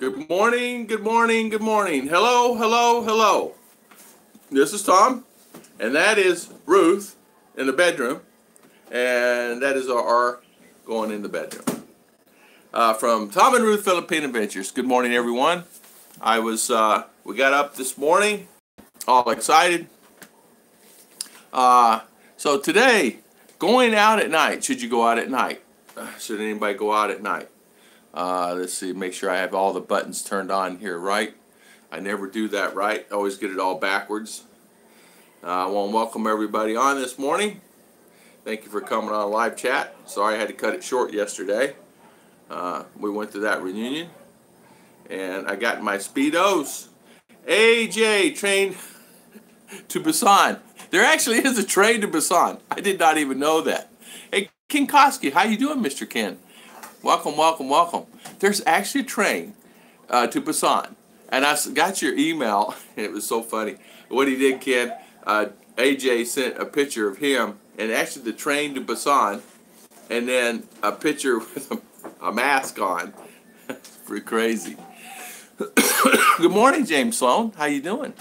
Good morning, good morning, good morning. Hello, hello, hello. This is Tom, and that is Ruth in the bedroom, and that is our going in the bedroom. From Tom and Ruth Filipina Adventures. Good morning, everyone. We got up this morning, all excited. So today, going out at night. Should you go out at night? Should anybody go out at night? Let's see, make sure I have all the buttons turned on here right. I never do that right. I always get it all backwards. I want to welcome everybody on this morning. Thank you for coming on live chat. Sorry I had to cut it short yesterday. We went to that reunion, and I got my Speedos. AJ, train to Busan. There actually is a train to Busan. I did not even know that. Hey, Ken Koski, how you doing, Mr. Ken? Welcome, welcome, welcome. There's actually a train to Busan. And I got your email. It was so funny. What he did, Ken, AJ sent a picture of him and actually the train to Busan, and then a picture with a mask on. Pretty crazy. Good morning, James Sloan. How you doing?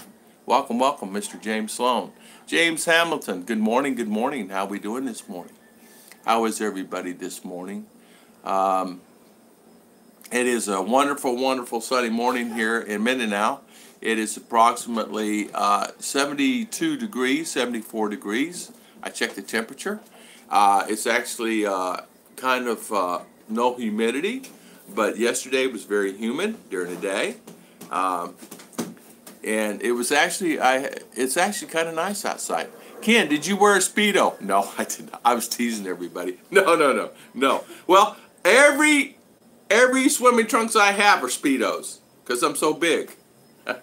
Welcome, welcome, Mr. James Sloan. James Hamilton, good morning, good morning. How we doing this morning? How is everybody this morning? It is a wonderful, wonderful sunny morning here in Mindanao. It is approximately 72 degrees, 74 degrees. I checked the temperature. It's actually kind of no humidity, but yesterday was very humid during the day. And it was actually, it's actually kind of nice outside. Ken, did you wear a Speedo? No, I did not. I was teasing everybody. No. Well, every swimming trunks I have are Speedos because I'm so big. No,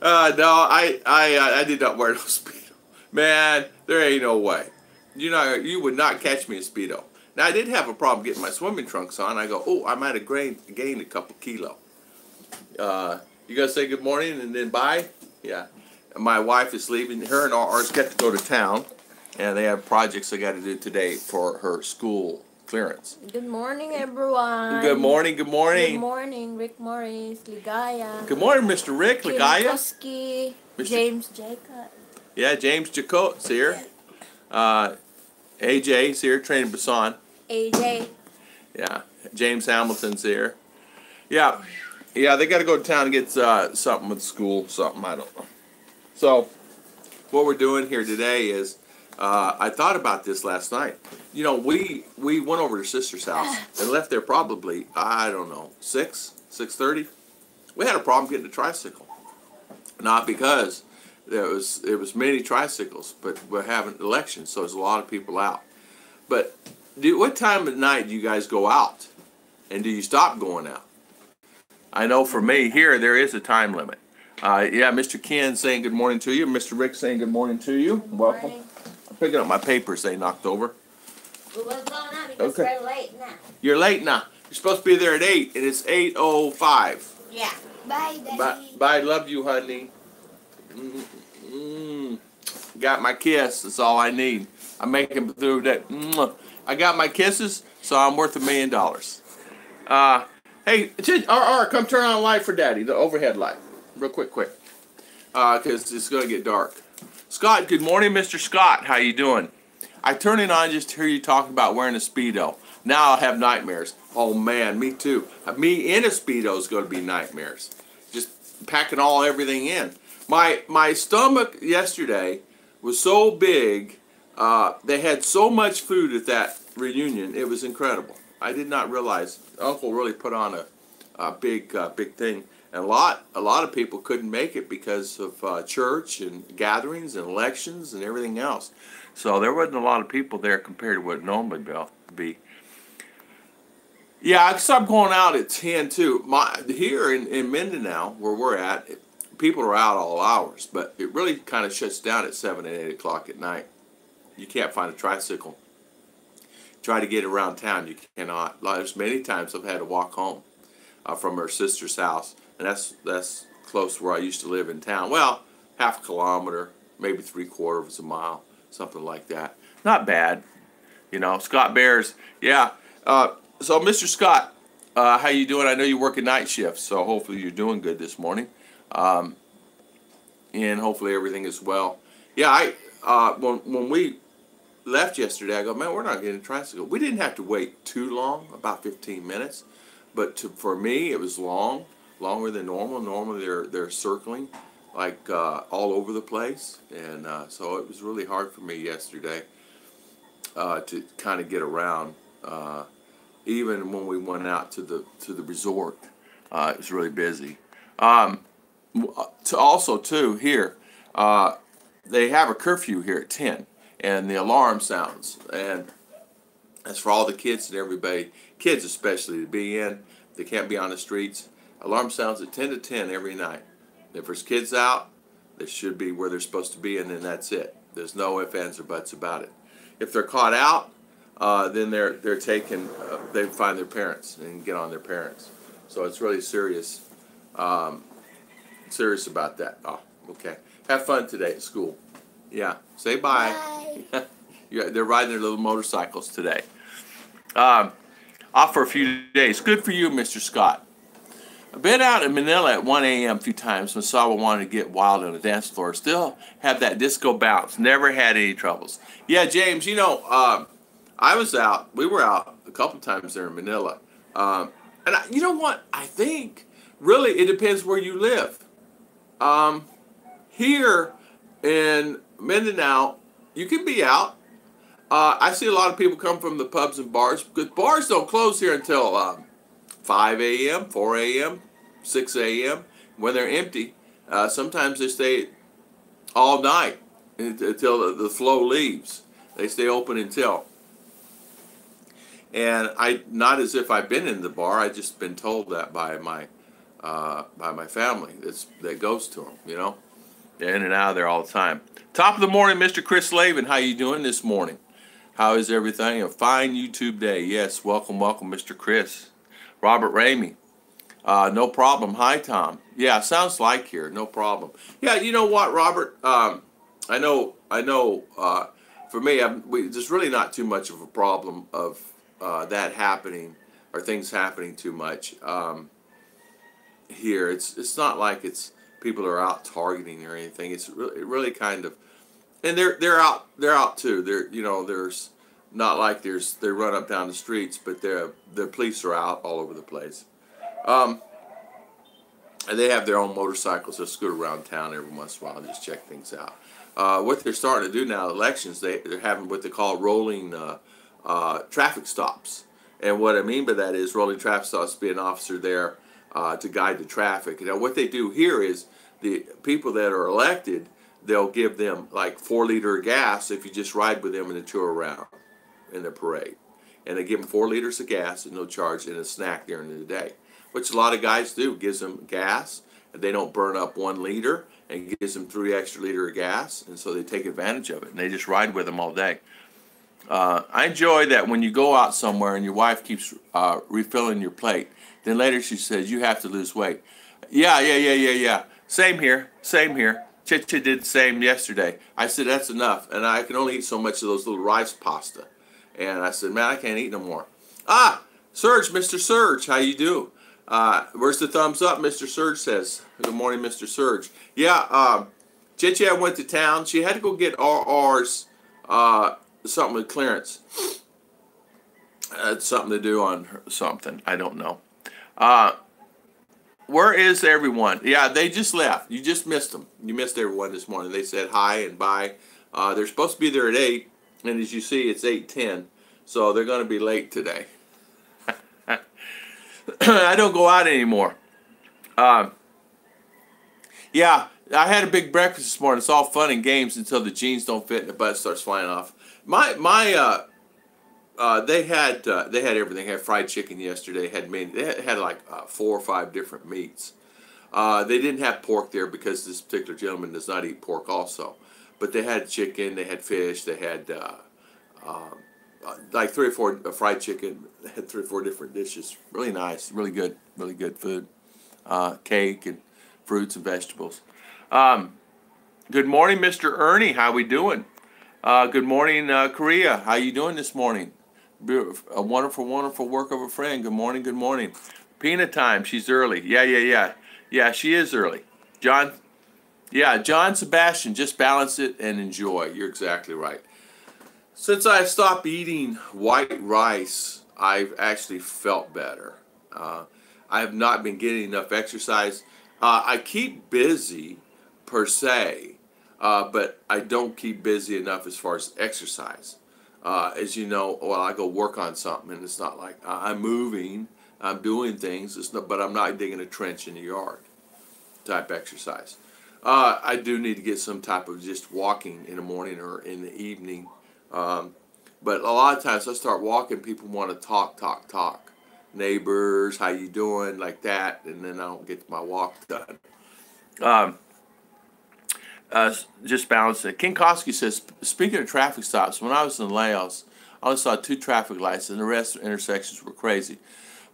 I did not wear no Speedo. Man, there ain't no way. You would not catch me in Speedo. Now, I did have a problem getting my swimming trunks on. I go, oh, I might have gained a couple kilo. You gonna say good morning and then bye? Yeah. My wife is leaving. Her and ours got to go to town, and they have projects they got to do today for her school clearance. Good morning, everyone. Good morning, good morning. Good morning, Rick Morris, Ligaya. Good morning, Mr. Rick Ligaya. Koski, James Jacob. Yeah, James Jacob's here. AJ's here, training Busan. AJ. Yeah, James Hamilton's here. Yeah, they got to go to town and get something with school, something, I don't know. So, what we're doing here today is, I thought about this last night. You know, we went over to sister's house and left there probably, I don't know, 6:30. We had a problem getting a tricycle. Not because there was many tricycles, but we're having elections, so there's a lot of people out. But what time of night do you guys go out? And do you stop going out? I know for me, here, there is a time limit. Yeah, Mr. Ken saying good morning to you. Mr. Rick saying good morning to you. Good Welcome. morning. I'm picking up my papers they knocked over. Well, what's going on? Because Okay. we're late now. You're late now. You're supposed to be there at 8, and it's 8:05. Yeah. Bye, Daddy. Bye. Love you, honey. Got my kiss. That's all I need. I'm making through that. I got my kisses, so I'm worth $1 million. Hey, come turn on a light for Daddy, the overhead light. Real quick. Because it's going to get dark. Scott, good morning, Mr. Scott. How you doing? I turn it on just to hear you talking about wearing a Speedo. Now I'll have nightmares. Oh, man, me too. Me in a Speedo is going to be nightmares. Just packing everything in. My stomach yesterday was so big. They had so much food at that reunion. It was incredible. I did not realize Uncle really put on a big thing. And a lot of people couldn't make it because of church and gatherings and elections and everything else. So there wasn't a lot of people there compared to what it normally be. Yeah, I stopped going out at 10 too. Here in Mindanao, where we're at, people are out all hours, but it really kind of shuts down at 7 and 8 o'clock at night. You can't find a tricycle. Try to get around town, you cannot. There's many times I've had to walk home from her sister's house. And that's close to where I used to live in town. Well, half a kilometer, maybe 3/4 of a mile, something like that. Not bad, you know. Scott Bears, yeah. So Mr. Scott, How you doing? I know you work a night shift, so hopefully you're doing good this morning. Um, and hopefully everything is well. Yeah, when we left yesterday, I go, man, we're not getting a tricycle. We didn't have to wait too long, about 15 minutes, but for me, it was longer than normal. Normally, they're circling like all over the place, and so it was really hard for me yesterday to kind of get around. Even when we went out to the resort, it was really busy. Also, too, here, they have a curfew here at 10, and the alarm sounds, and that's for all the kids and everybody, kids especially, to be in. They can't be on the streets. Alarm sounds at 10 to 10 every night. If there's kids out, they should be where they're supposed to be, and then that's it. There's no ifs, ands, or buts about it. If they're caught out, then they're taken. They find their parents and get on their parents. So it's really serious. Serious about that. Oh, okay. Have fun today at school. Yeah. Say bye. Bye. They're riding their little motorcycles today. Off for a few days. Good for you, Mr. Scott. I've been out in Manila at 1 a.m. a few times when Sawa wanted to get wild on the dance floor. Still have that disco bounce. Never had any troubles. Yeah, James, you know, I was out. We were out a couple times there in Manila. You know what? I think really it depends where you live. Here in Mindanao, you can be out. I see a lot of people come from the pubs and bars because bars don't close here until 5 a.m., 4 a.m., 6 a.m. when they're empty. Sometimes they stay all night until the flow leaves. They stay open until. And not as if I've been in the bar. I just been told that by my family that goes to them. You know, they're in and out of there all the time. Top of the morning, Mr. Chris Lavin. How you doing this morning? How is everything? A fine YouTube day. Yes, welcome, Mr. Chris. Robert Ramey. No problem. Hi, Tom. Yeah, sounds like here. No problem. Yeah, you know what, Robert? I know. For me, there's really not too much of a problem of that happening or things happening too much here. It's not like people are out targeting or anything. It's really kind of, and they're out too. There's not like they run up down the streets, but the police are out all over the place. And they have their own motorcycles. They'll scoot around town every once in a while and just check things out. What they're starting to do now, elections, they're having what they call rolling traffic stops. And what I mean by that is rolling traffic stops, be an officer there to guide the traffic. Now, what they do here is the people that are elected, they'll give them like 4-liter of gas if you just ride with them and tour around in the parade. And they give them 4 liters of gas and no charge and a snack during the day, which a lot of guys do. Gives them gas, and they don't burn up 1 liter, and gives them 3 extra liters of gas, and so they take advantage of it, and they just ride with them all day. I enjoy that when you go out somewhere and your wife keeps refilling your plate. Then later she says, you have to lose weight. Yeah. Same here. Chicha did the same yesterday. I said, that's enough. And I can only eat so much of those little rice pasta. And I said, man, I can't eat no more. Serge, Mr. Serge, how you do? Where's the thumbs up? Mr. Serge says. Good morning, Mr. Serge. Yeah, Chicha went to town. She had to go get RR's something with clearance. Something to do on her, something. I don't know. Where is everyone? Yeah, they just left. You just missed them. You missed everyone this morning. They said hi and bye. They're supposed to be there at 8, and as you see, it's 8:10, so they're going to be late today. I don't go out anymore. Yeah, I had a big breakfast this morning. It's all fun and games until the jeans don't fit and the butt starts flying off. They had everything. They had fried chicken yesterday. They had like 4 or 5 different meats. They didn't have pork there because this particular gentleman does not eat pork also. But they had chicken. They had fish. They had like 3 or 4 fried chicken. They had 3 or 4 different dishes. Really nice. Really good food. Cake and fruits and vegetables. Good morning, Mr. Ernie. How we doing? Good morning, Korea. How you doing this morning? a wonderful, wonderful work of a friend. Good morning, good morning. Pina time. She's early. Yeah, she is early. John, yeah, John Sebastian, just balance it and enjoy. You're exactly right. Since I stopped eating white rice, I've actually felt better. I have not been getting enough exercise. I keep busy per se, but I don't keep busy enough as far as exercise. As you know, well, I go work on something, and it's not like I'm moving, I'm doing things, but I'm not digging a trench in the yard type exercise. I do need to get some type of just walking in the morning or in the evening. But a lot of times I start walking, people want to talk. Neighbors, how you doing, like that, and then I don't get my walk done. Just balance it. King Koski says, speaking of traffic stops, when I was in Laos, I only saw 2 traffic lights, and the rest of the intersections were crazy.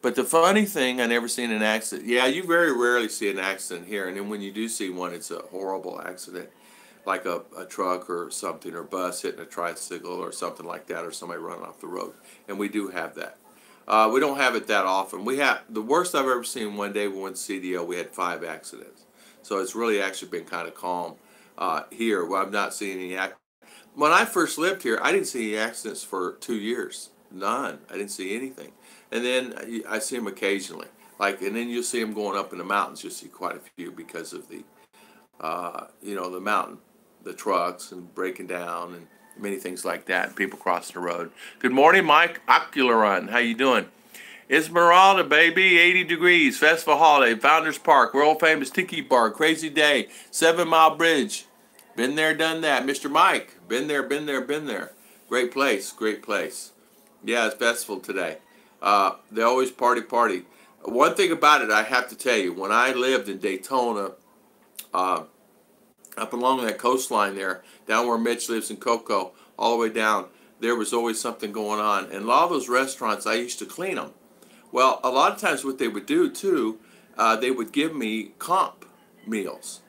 But the funny thing, I never seen an accident. Yeah, you very rarely see an accident here, and then when you do see one, it's a horrible accident, like a truck or something, or bus hitting a tricycle or something like that, or somebody running off the road. And we do have that. We don't have it that often. We have the worst I've ever seen. One day we went to CDO, we had 5 accidents. So it's really actually been kind of calm here. Well, I've not seen any accidents. When I first lived here, I didn't see any accidents for 2 years. None. I didn't see anything. And then I see them occasionally. And then you'll see them going up in the mountains. You'll see quite a few because of the, the mountain, the trucks and breaking down and many things like that. People crossing the road. Good morning, Mike Ocularon. How you doing? Esmeralda, baby, 80 degrees, festival holiday, Founders Park, world famous Tiki Bar, crazy day, 7 Mile Bridge. Been there, done that. Mr. Mike, been there. Great place, great place. Yeah, it's festival today. They always party. One thing about it, I have to tell you, when I lived in Daytona, up along that coastline there, down where Mitch lives in Cocoa, all the way down, there was always something going on. And a lot of those restaurants, I used to clean them. Well, a lot of times what they would do, too, they would give me comp meals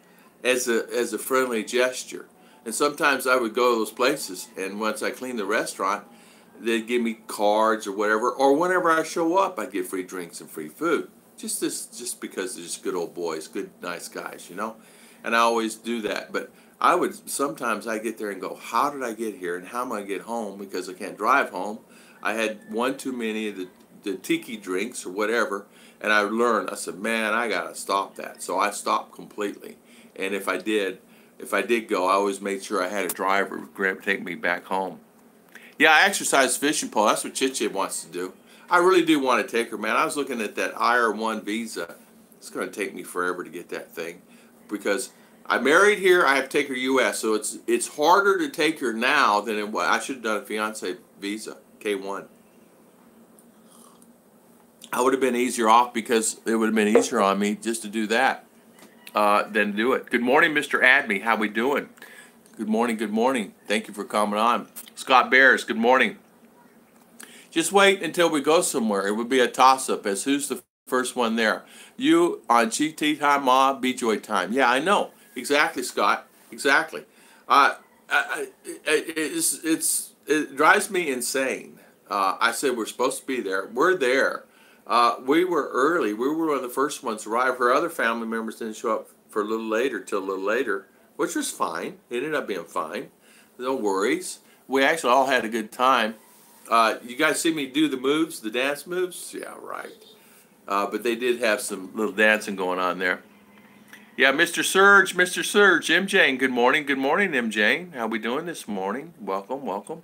as a friendly gesture. And sometimes I would go to those places, and once I cleaned the restaurant, they'd give me cards or whatever. Or whenever I show up, I'd get free drinks and free food. Just because they're just good old boys, good, nice guys, you know? And I always do that. But sometimes I get there and go, how did I get here and how am I going to get home, because I can't drive home. I had one too many of the tiki drinks or whatever, and I learned, I said, man, I got to stop that. So I stopped completely. And if I did go, I always made sure I had a driver take me back home. Yeah, I exercise fishing pole. That's what Chiche wants to do. I really do want to take her, man. I was looking at that IR1 visa. It's going to take me forever to get that thing, because I married here. I have to take her U.S., so it's harder to take her now than it was. I should have done a fiance visa, K1. I would have been easier off, because it would have been easier on me just to do that than do it. Good morning, Mr. Adme. How we doing? Good morning. Thank you for coming on. Scott Berres, good morning. Just wait until we go somewhere. It would be a toss-up as who's the first one there. You on GT time, Ma, B-Joy time. Yeah, I know. Exactly, Scott. Exactly. It drives me insane. I said we're supposed to be there. We're there. We were early. We were one of the first ones to arrive. Her other family members didn't show up for a little later, which was fine. It ended up being fine. No worries. We actually all had a good time. You guys see me do the dance moves? Yeah, right. But they did have some little dancing going on there. Yeah, Mr. Serge, MJ, good morning, MJ. How we doing this morning? Welcome.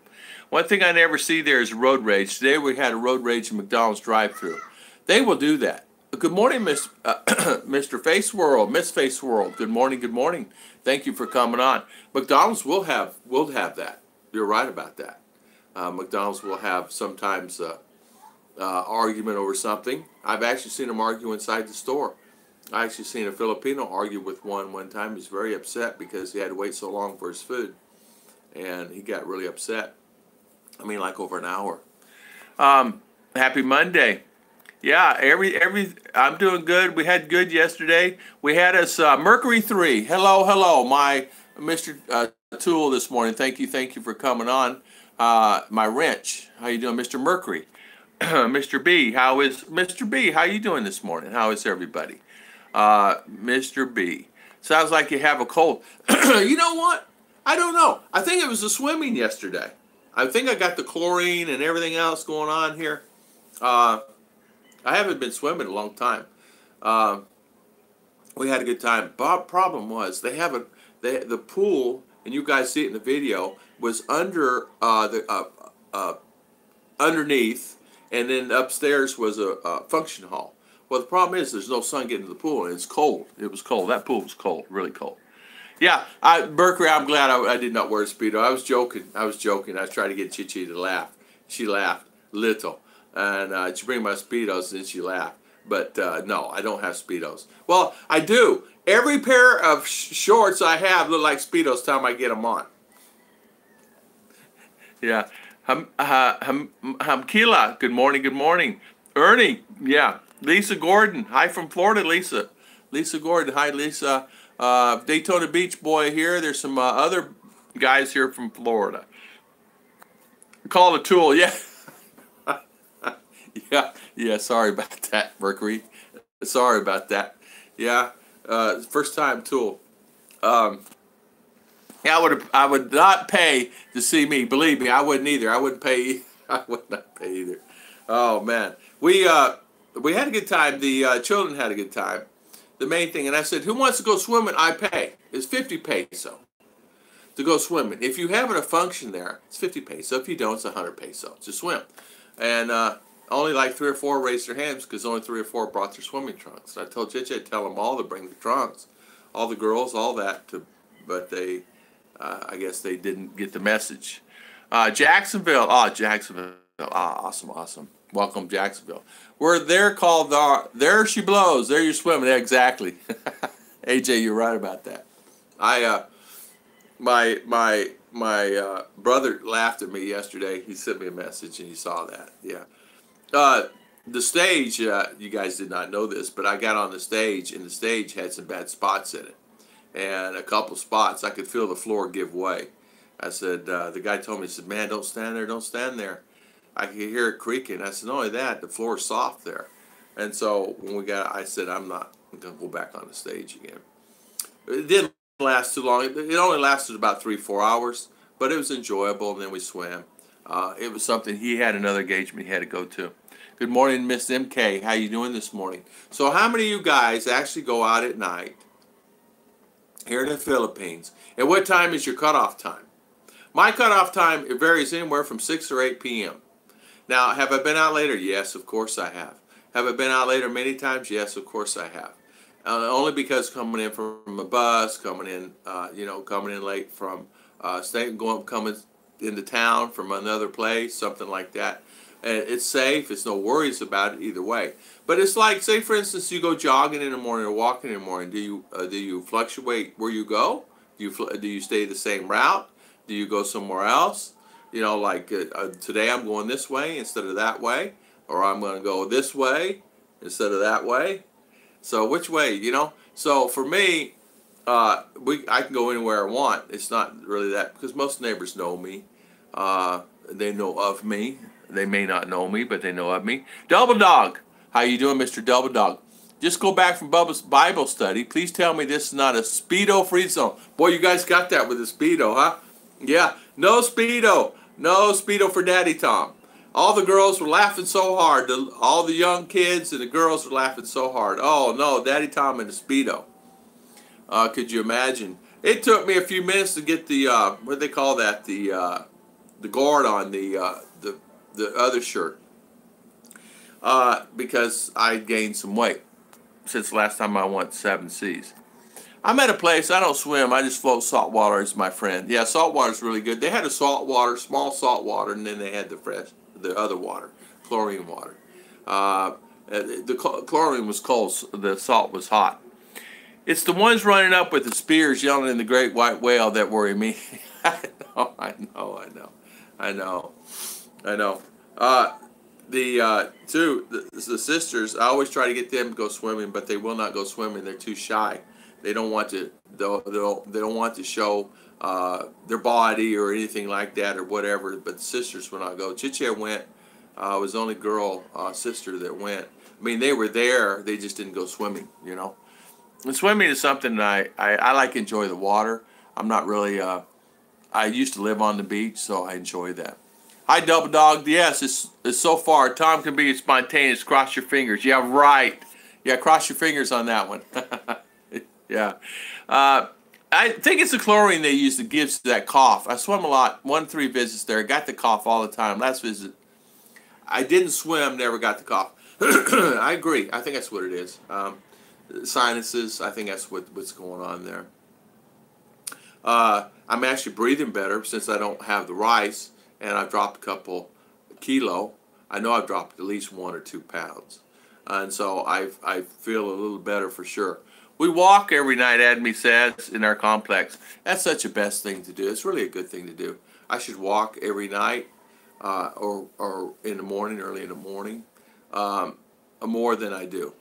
One thing I never see there is road rage. Today we had a road rage in McDonald's drive-thru. They will do that. Good morning, Mr. Face World, Miss Face World. Good morning. Thank you for coming on. McDonald's will have that. You're right about that. McDonald's will have sometimes argument over something. I've actually seen them argue inside the store. I actually seen a Filipino argue with one time. He's very upset because he had to wait so long for his food, and he got really upset. I mean, like over an hour. Happy Monday. Yeah, I'm doing good. We had good yesterday. We had us Mercury 3. Hello, my Mr. Tool this morning. Thank you for coming on. My wrench. How you doing, Mr. Mercury? Mr. B, how is Mr. B? How you doing this morning? How is everybody? Mr. B, sounds like you have a cold. You know what? I don't know. I think it was the swimming yesterday. I think I got the chlorine and everything else going on here. I haven't been swimming in a long time. We had a good time. Problem was the pool, and you guys see it in the video, was under underneath, and then upstairs was a function hall. Well, the problem is there's no sun getting to the pool, and it's cold. It was cold. That pool was cold, really cold. Yeah, Mercury, I'm glad I did not wear a Speedo. I was joking. I was trying to get Chichi to laugh. She laughed little. And she bring my Speedos, and she laughed. But no, I don't have Speedos. Well, I do. Every pair of shorts I have look like Speedos time I get them on. Yeah. Hamkila, good morning, good morning. Ernie, yeah. Lisa Gordon, hi from Florida, Lisa. Lisa Gordon, hi, Lisa. Daytona Beach boy here. There's some other guys here from Florida. Call the tool, yeah. Yeah, sorry about that, Mercury. Sorry about that. Yeah, first time tool. Yeah, I would not pay to see me. Believe me, I wouldn't either. I wouldn't pay. I would not pay either. Oh man, we had a good time. The children had a good time. The main thing, and I said, who wants to go swimming? I pay. It's 50 peso to go swimming. If you have a function there, it's 50 peso. If you don't, it's 100 peso to swim. And only like 3 or 4 raised their hands because only 3 or 4 brought their swimming trunks. I told Chichi I'd tell them all to bring the trunks, all the girls, all that. But they, I guess they didn't get the message. Jacksonville. Oh, Jacksonville. Awesome, awesome. Welcome, Jacksonville. We're there called There She Blows. There you're swimming. Yeah, exactly. AJ, you're right about that. My brother laughed at me yesterday. He sent me a message and he saw that. Yeah. The stage, you guys did not know this, but I got on the stage, and the stage had some bad spots in it. And a couple spots, I could feel the floor give way. I said, the guy told me, he said, man, don't stand there, don't stand there. I could hear it creaking. I said, not only that, the floor is soft there. And so when I said, I'm not going to go back on the stage again. It didn't last too long. It only lasted about 3-4 hours, but it was enjoyable, and then we swam. It was something. He had another engagement he had to go to. Good morning, Miss MK. How you doing this morning? So how many of you guys actually go out at night here in the Philippines? And what time is your cutoff time? My cutoff time, it varies anywhere from 6 or 8 p.m. Now, have I been out later? Yes, of course I have. Have I been out later many times? Yes, of course I have. Only because coming in from a bus, coming in late from coming into town from another place, something like that. And it's safe. It's no worries about it either way. But it's like, say for instance, you go jogging in the morning or walking in the morning. Do you fluctuate where you go? Do you stay the same route? Do you go somewhere else? You know, like today I'm going this way instead of that way, or I'm going to go this way instead of that way. So which way, you know? So for me, I can go anywhere I want. It's not really that, because most neighbors know me. They know of me. They may not know me, but they know of me. Double Dog, how you doing, Mr. Double Dog? Just go back from Bubba's Bible study. Please tell me this is not a Speedo free zone. Boy, you guys got that with the Speedo, huh? Yeah, no Speedo. No Speedo for Daddy Tom. All the girls were laughing so hard. All the young kids and the girls were laughing so hard. Oh, no, Daddy Tom in a Speedo. Could you imagine? It took me a few minutes to get the, what do they call that? The guard on the other shirt. Because I gained some weight since last time I went 7 Seas. I'm at a place, I don't swim, I just float salt water as my friend. Yeah, salt water is really good. They had a salt water, small salt water, and then they had the other water, chlorine water. The chlorine was cold, the salt was hot. It's the ones running up with the spears yelling in the great white whale that worry me. I know. The sisters, I always try to get them to go swimming, but they will not go swimming. They're too shy. They don't want to. They don't want to show their body or anything like that or whatever. But the sisters, when I go, Chiche went. Was the only girl sister that went. I mean, they were there. They just didn't go swimming. You know, and swimming is something that I like to enjoy the water. I'm not really. I used to live on the beach, so I enjoy that. Hi, Double Dog. Yes, it's so far. Tom can be spontaneous. Cross your fingers. Yeah, right. Yeah, cross your fingers on that one. Yeah. I think it's the chlorine they use that gives that cough. I swim a lot. 1-3 visits there. Got the cough all the time. Last visit, I didn't swim. Never got the cough. I agree. I think that's what it is. Sinuses. I think that's what's going on there. I'm actually breathing better since I don't have the rice, and I've dropped a couple kilo. I know I've dropped at least 1 or 2 pounds, and so I feel a little better for sure. We walk every night, Admi says, in our complex. That's such a best thing to do. It's really a good thing to do. I should walk every night, or in the morning, early in the morning, more than I do.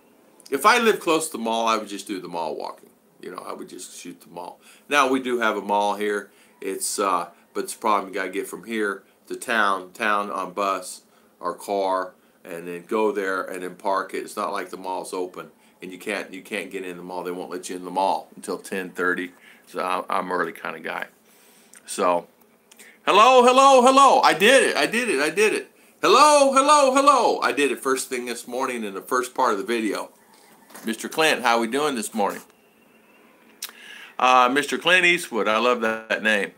If I lived close to the mall, I would just do the mall walking. You know, I would just shoot the mall. Now we do have a mall here. It's but it's a problem. You got to get from here to town on bus or car, and then go there and then park it. It's not like the mall's open. And you can't get in the mall. They won't let you in the mall until 10:30. So I'm an early kind of guy. So, hello. I did it. Hello. I did it first thing this morning in the first part of the video. Mr. Clint, how we doing this morning? Mr. Clint Eastwood, I love that name.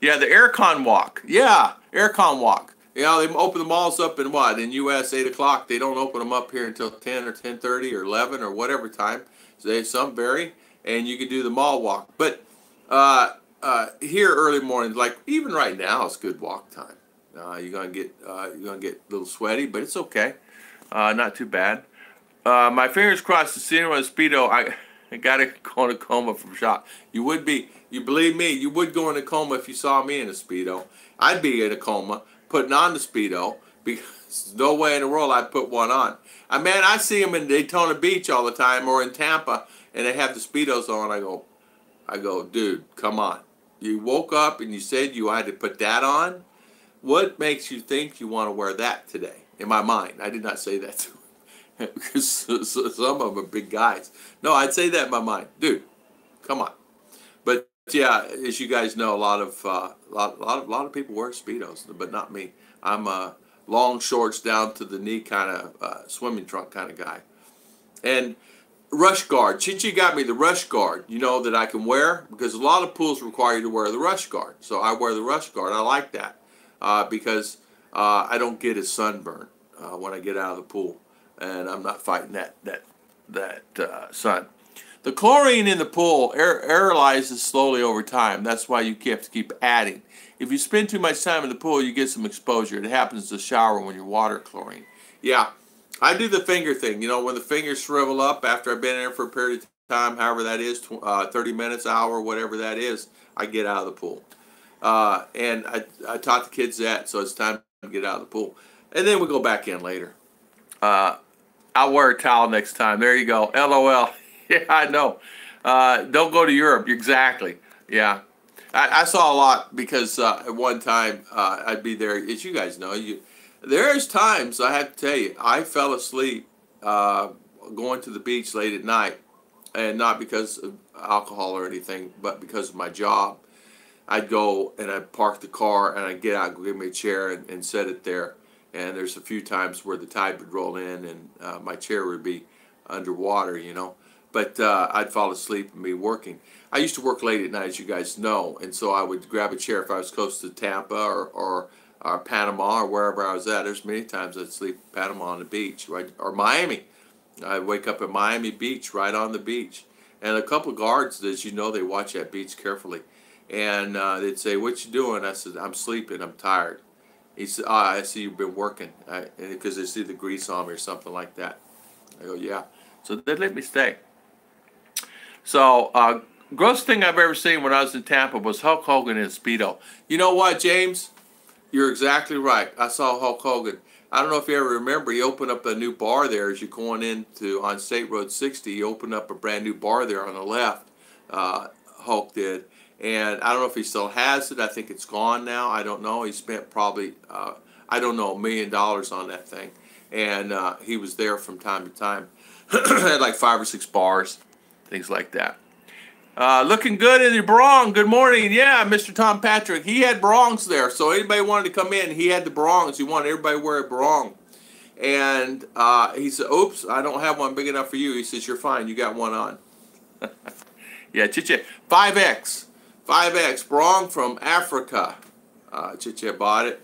Yeah, the Aircon walk. Yeah, Aircon walk. You know, they open the malls up in what? In U.S. 8 o'clock. They don't open them up here until 10 or 10:30 or 11 or whatever time. So some vary, and you can do the mall walk. But here early mornings, like even right now, it's good walk time. You're gonna get a little sweaty, but it's okay. Not too bad. My fingers crossed to see him on a Speedo. I gotta go in a coma from shock. You would be. You believe me? You would go in a coma if you saw me in a Speedo. I'd be in a coma putting on the Speedo because there's no way in the world I'd put one on. Man, I see them in Daytona Beach all the time or in Tampa, and they have the Speedos on. I go, dude, come on. You woke up and you said you had to put that on? What makes you think you want to wear that today? In my mind, I did not say that to him because some of them are big guys. No, I'd say that in my mind, dude. Come on. But yeah, as you guys know, a lot of people wear Speedos, but not me. I'm a long shorts down to the knee kind of swimming trunk kind of guy. And rush guard. Chichi got me the rush guard, you know, that I can wear because a lot of pools require you to wear the rush guard. So I wear the rush guard. I like that because I don't get as sunburned when I get out of the pool, and I'm not fighting that sun. The chlorine in the pool aerolizes slowly over time. That's why you have to keep adding. If you spend too much time in the pool, you get some exposure. It happens to shower when you water chlorine. Yeah, I do the finger thing. You know, when the fingers shrivel up after I've been in there for a period of time, however that is, 30 minutes, hour, whatever that is, I get out of the pool. And I taught the kids that, so it's time to get out of the pool. And then we go back in later. I'll wear a towel next time. There you go. LOL. Yeah, I know. Don't go to Europe. Exactly. Yeah. I saw a lot because at one time I'd be there. As you guys know, there's times, I have to tell you, I fell asleep going to the beach late at night. And not because of alcohol or anything, but because of my job. I'd go and I'd park the car and I'd get out and give me a chair and set it there. And there's a few times where the tide would roll in and my chair would be underwater, you know. But I'd fall asleep and be working. I used to work late at night, as you guys know, and so I would grab a chair if I was close to Tampa or Panama or wherever I was at. There's many times I'd sleep in Panama on the beach, right, or Miami. I'd wake up at Miami Beach, right on the beach. And a couple of guards, as you know, they watch that beach carefully. And they'd say, "What you doing?" I said, "I'm sleeping, I'm tired." He said, I see you've been working. Because they see the grease on me or something like that. I go, "Yeah." So they let me stay. So, grossest thing I've ever seen when I was in Tampa was Hulk Hogan in a Speedo. You know what, James? You're exactly right. I saw Hulk Hogan. I don't know if you ever remember, he opened up a new bar there as you're going into on State Road 60. He opened up a brand new bar there on the left, Hulk did. And I don't know if he still has it. I think it's gone now. I don't know. He spent probably, I don't know, $1 million on that thing. And he was there from time to time. Had like 5 or 6 bars, things like that. Looking good in the Bronx. Good morning. Yeah, Mr. Tom Patrick. He had Bronx there. So anybody wanted to come in, he had the Bronx. He wanted everybody to wear a Bronx. And he said, oops, I don't have one big enough for you. He says, you're fine. You got one on. Yeah, Chiche. 5X. 5X. Bronx from Africa. Chiche bought it.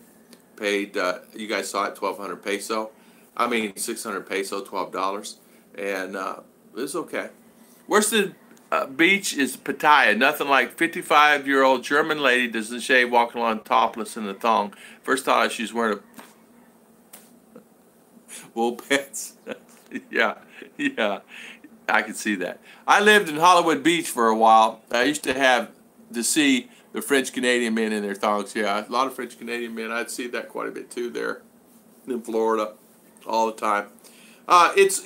Paid, you guys saw it, 1,200 peso. I mean, 600 peso, $12. And it's okay. Where's the beach is Pattaya. Nothing like 55-year-old German lady doesn't shave walking along topless in a thong. First thought she's wearing a wool pants. Yeah, I can see that. I lived in Hollywood Beach for a while. I used to have to see the French Canadian men in their thongs. Yeah, a lot of French Canadian men. I'd see that quite a bit too there in Florida, all the time. It's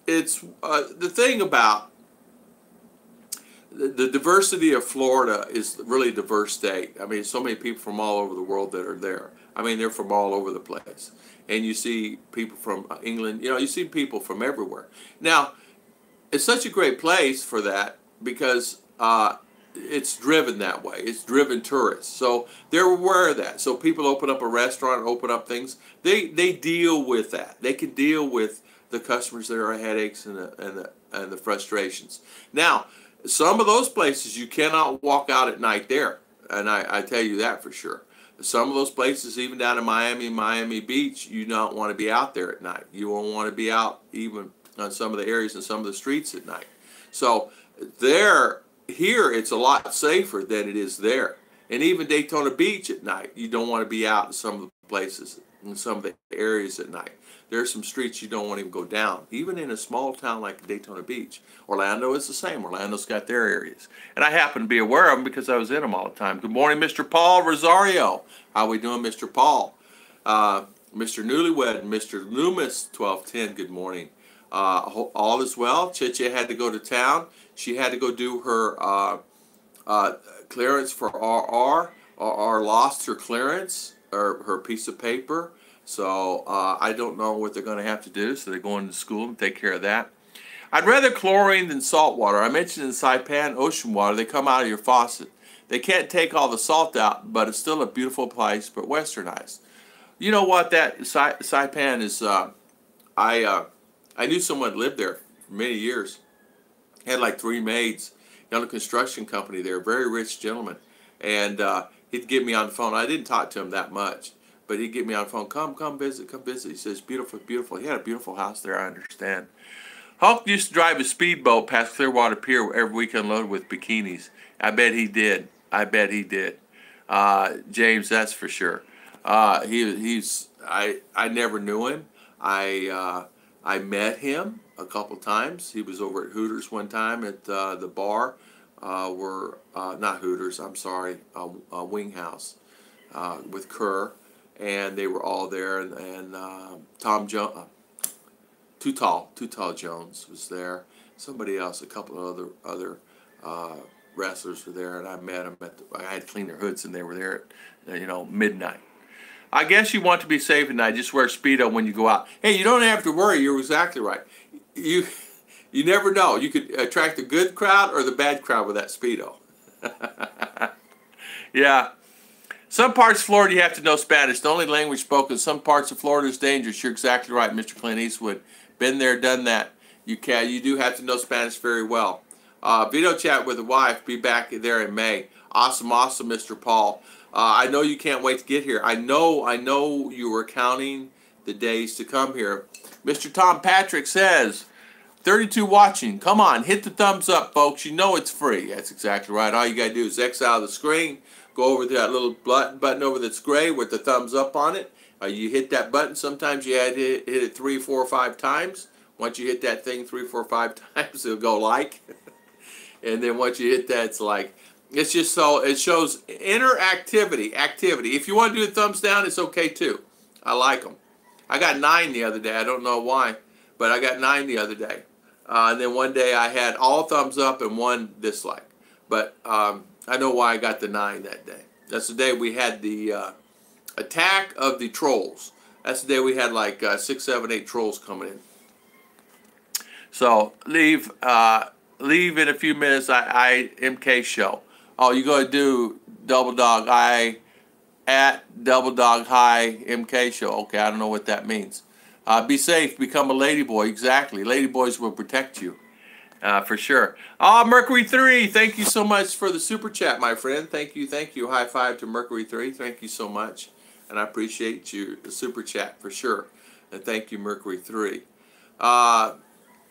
the thing about the diversity of Florida is really a diverse state. I mean, so many people from all over the world that are there. I mean, they're from all over the place. And you see people from England, you know, you see people from everywhere. Now, it's such a great place for that because it's driven that way. It's driven tourists. So they're aware of that. So people open up a restaurant, open up things. They deal with that. They can deal with the customers that are headaches and the frustrations. Now, some of those places you cannot walk out at night there. And I tell you that for sure. Some of those places, even down in Miami Beach, you don't want to be out there at night. You won't want to be out even on some of the areas and some of the streets at night. So here it's a lot safer than it is there. And even Daytona Beach at night, you don't want to be out in some of the places, in some of the areas at night. There are some streets you don't want to even go down, even in a small town like Daytona Beach. Orlando is the same. Orlando's got their areas. And I happen to be aware of them because I was in them all the time. Good morning, Mr. Paul Rosario. How we doing, Mr. Paul? Mr. Newlywed, Mr. Loomis, 1210, good morning. All is well. Chiche had to go to town. She had to go do her clearance for RR. RR lost her clearance, or her piece of paper. So I don't know what they're going to have to do. So they're going to school and take care of that. I'd rather chlorine than salt water. I mentioned in Saipan, ocean water, they come out of your faucet. They can't take all the salt out, but it's still a beautiful place, but westernized. You know what, that Saipan is, I knew someone that lived there for many years. Had like 3 maids. He owned a construction company there, very rich gentleman. And he'd get me on the phone. I didn't talk to him that much, but he'd get me on the phone, come visit, come visit. He says, beautiful, beautiful. He had a beautiful house there, I understand. Hulk used to drive a speedboat past Clearwater Pier every week unloaded with bikinis. I bet he did. I bet he did. James, that's for sure. I never knew him. I met him a couple times. He was over at Hooters one time at the bar. Not Hooters, I'm sorry, Wing House with Kerr. And they were all there. And Tom Jones, Too Tall Jones was there. Somebody else, a couple of other wrestlers were there, and I met them I had to clean their hoods, and they were there at midnight. I guess you want to be safe at night. Just wear Speedo when you go out. Hey, you don't have to worry. You're exactly right. You never know. You could attract the good crowd or the bad crowd with that Speedo. Yeah. Some parts of Florida you have to know Spanish. The only language spoken. Some parts of Florida is dangerous. You're exactly right, Mr. Clint Eastwood. Been there, done that. You do have to know Spanish very well. Video chat with the wife. Be back there in May. Awesome, awesome, Mr. Paul. I know you can't wait to get here. I know you were counting the days to come here. Mr. Tom Patrick says, 32 watching. Come on, hit the thumbs up, folks. You know it's free. That's exactly right. All you got to do is X out of the screen. Go over to that little button over that's gray with the thumbs up on it. You hit that button. Sometimes you had to hit it 3, 4, or 5 times. Once you hit that thing 3, 4, 5 times, it'll go like. And then once you hit that, it's like. It's just so it shows interactivity, activity. If you want to do the thumbs down, it's okay too. I like them. I got 9 the other day. I don't know why, but I got 9 the other day. And then one day I had all thumbs up and 1 dislike. But I know why I got the 9 that day. That's the day we had the attack of the trolls. That's the day we had like 6, 7, 8 trolls coming in. So leave in a few minutes. MK show. Oh, you gotta do double dog I at double dog high MK show. Okay, I don't know what that means. Be safe. Become a ladyboy. Exactly. Ladyboys will protect you. For sure. Mercury 3, thank you so much for the super chat, my friend. Thank you, thank you. High five to Mercury 3. Thank you so much. And I appreciate you, the super chat, for sure. And thank you, Mercury 3.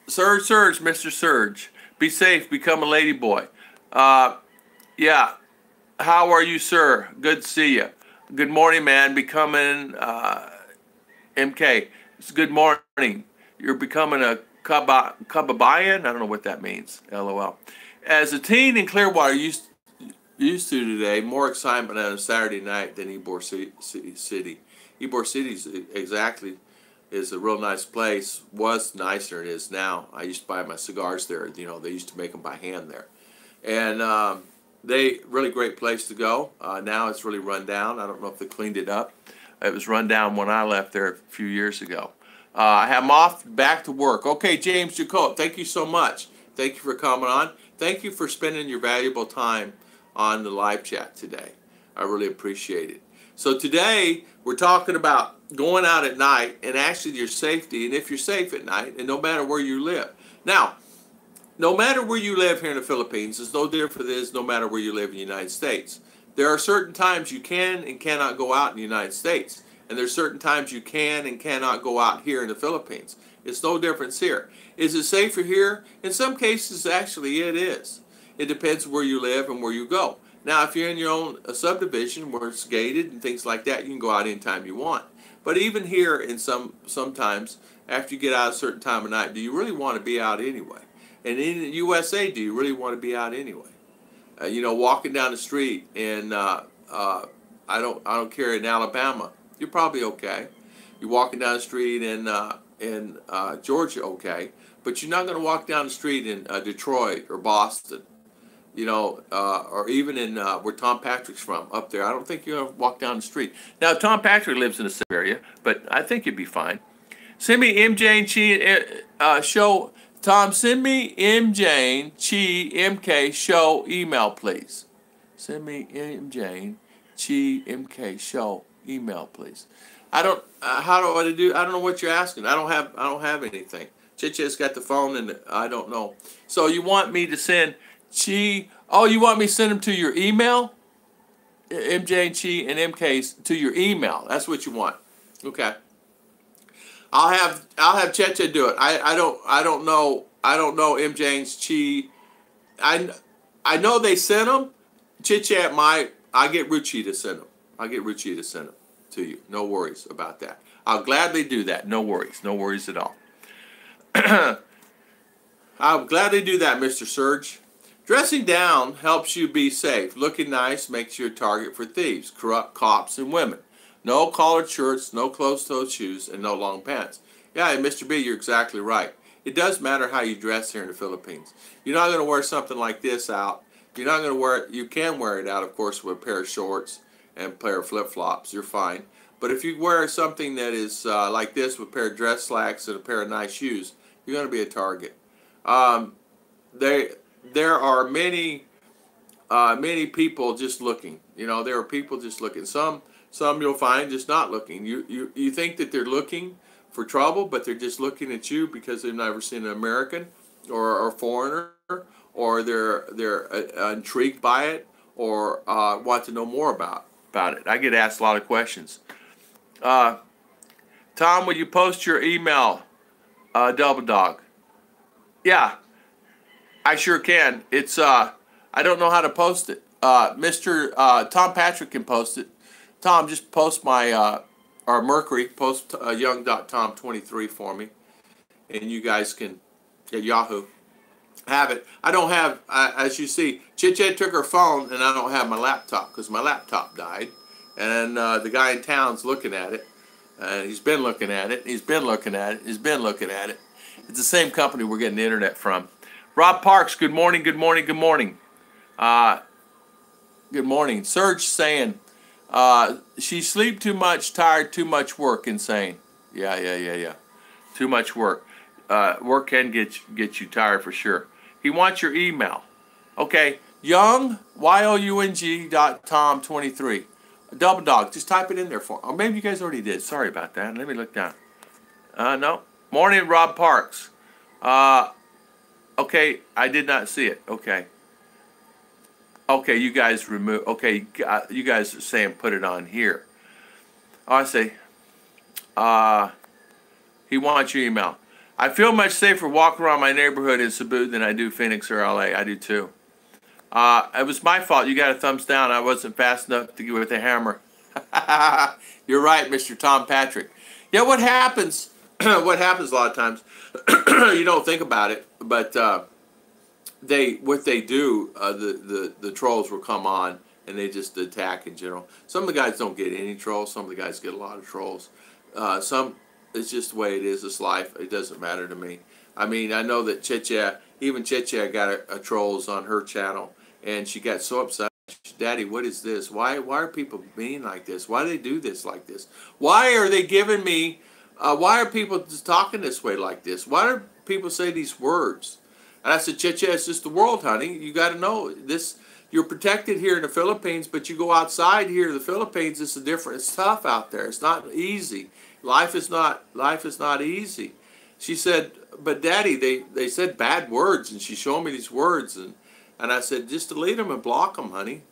Serge, Mr. Serge. Be safe, become a ladyboy. Yeah. How are you, sir? Good to see you. Good morning, man. Becoming MK. It's good morning. You're becoming a Kababayan? I don't know what that means. LOL. As a teen in Clearwater used to today, more excitement on a Saturday night than Ybor City. Ybor City exactly is a real nice place. Was nicer than it is now. I used to buy my cigars there. You know, they used to make them by hand there. And they really great place to go. Now it's really run down. I don't know if they cleaned it up. It was run down when I left there a few years ago. I have off back to work. Okay, James Jacob, thank you so much. Thank you for coming on. Thank you for spending your valuable time on the live chat today. I really appreciate it. So today we're talking about going out at night and actually your safety, and if you're safe at night, and no matter where you live. Now, no matter where you live here in the Philippines, it's no different than it is no matter where you live in the United States. There are certain times you can and cannot go out in the United States. And there's certain times you can and cannot go out here in the Philippines. It's no difference here. Is it safer here? In some cases, actually, it is. It depends where you live and where you go. Now, if you're in your own subdivision where it's gated and things like that, you can go out anytime you want. But even here, in sometimes, after you get out a certain time of night, do you really want to be out anyway? And in the USA, do you really want to be out anyway? You know, walking down the street in I don't care, in Alabama, you're probably okay. You're walking down the street in Georgia, okay, but you're not going to walk down the street in Detroit or Boston, you know, or even in where Tom Patrick's from, up there. I don't think you're going to walk down the street. Now, Tom Patrick lives in the same area, but I think you'd be fine. Send me MJ and Chi show. Tom, send me MJ and Chi MK show email, please. Send me MJ Chi MK show email, please. I don't. How do I do? I don't know what you're asking. I don't have anything. Chicha's got the phone, and I don't know. So you want me to send Chi? Oh, you want me to send them to your email? MJ and Chi and MK's to your email. That's what you want. Okay. I'll have Cheche do it. I don't know MJ and Chi. I know they sent them. Chit-chat I get Ruchi to send them. I'll get Ruchi to send them to you. No worries about that. I'll gladly do that. No worries. No worries at all. I'll gladly do that, Mr. Serge. Dressing down helps you be safe. Looking nice makes you a target for thieves, corrupt cops, and women. No collared shirts, no closed-toed shoes, and no long pants. Yeah, Mr. B, you're exactly right. It does matter how you dress here in the Philippines. You're not going to wear something like this out. You're not going to wear it. You can wear it out, of course, with a pair of shorts and a pair of flip-flops. You're fine. But if you wear something that is like this with a pair of dress slacks and a pair of nice shoes, you're going to be a target. There are many people just looking. You know, there are people just looking. Some you'll find just not looking. You think that they're looking for trouble, but they're just looking at you because they've never seen an American or a foreigner, or they're intrigued by it, or want to know more about it. I get asked a lot of questions. Tom, will you post your email, Double Dog? Yeah, I sure can. It's I don't know how to post it. Mr. Tom Patrick can post it. Tom, just post my or Mercury, post young.tom23 for me, and you guys can at Yahoo have it. I don't have, as you see, Chit-Chat took her phone, and I don't have my laptop because my laptop died, and the guy in town's looking at it, and he's been looking at it, he's been looking at it, he's been looking at it. It's the same company we're getting the internet from. Rob Parks, good morning, good morning, good morning. good morning. Serge saying, she sleep too much, tired, too much work, insane. Yeah. Too much work. Work can get you tired for sure. He wants your email. Okay, Young, YOUNG .tom23. Double dog, just type it in there for. Oh, maybe you guys already did. Sorry about that. Let me look down. No. Morning, Rob Parks. Okay, I did not see it. Okay. Okay, you guys remove. Okay, you guys are saying put it on here. Oh, I see. He wants your email. I feel much safer walking around my neighborhood in Cebu than I do Phoenix or LA. I do too. It was my fault. You got a thumbs down. I wasn't fast enough to get with the hammer. You're right, Mr. Tom Patrick. Yeah, what happens? What happens a lot of times? You don't think about it, but what they do, the trolls will come on and they just attack in general. Some of the guys don't get any trolls. Some of the guys get a lot of trolls. Some it's just the way it is. It's life. It doesn't matter to me. I mean, I know that even Checha got a trolls on her channel, and she got so upset. Daddy, what is this? Why are people being like this? Why do they do this like this? Why are they giving me? Why are people just talking this way like this? Why do people say these words? And I said, Checha, it's just the world, honey. You got to know this. You're protected here in the Philippines, but you go outside here in the Philippines. It's different. It's tough out there. It's not easy. Life is not easy. She said, but Daddy, they said bad words, and she showed me these words, and I said, just delete them and block them, honey.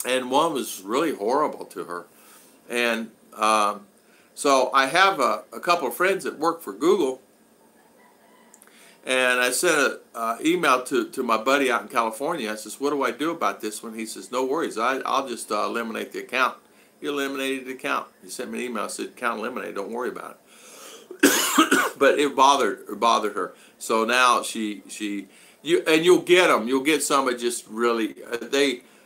And one was really horrible to her. And so I have a couple of friends that work for Google, and I sent an email to my buddy out in California. I says, what do I do about this one? He says, no worries. I'll just eliminate the account. He eliminated the account. He sent me an email. I said, account eliminated. Don't worry about it. But it bothered her. So now you'll get them. You'll get some that just really,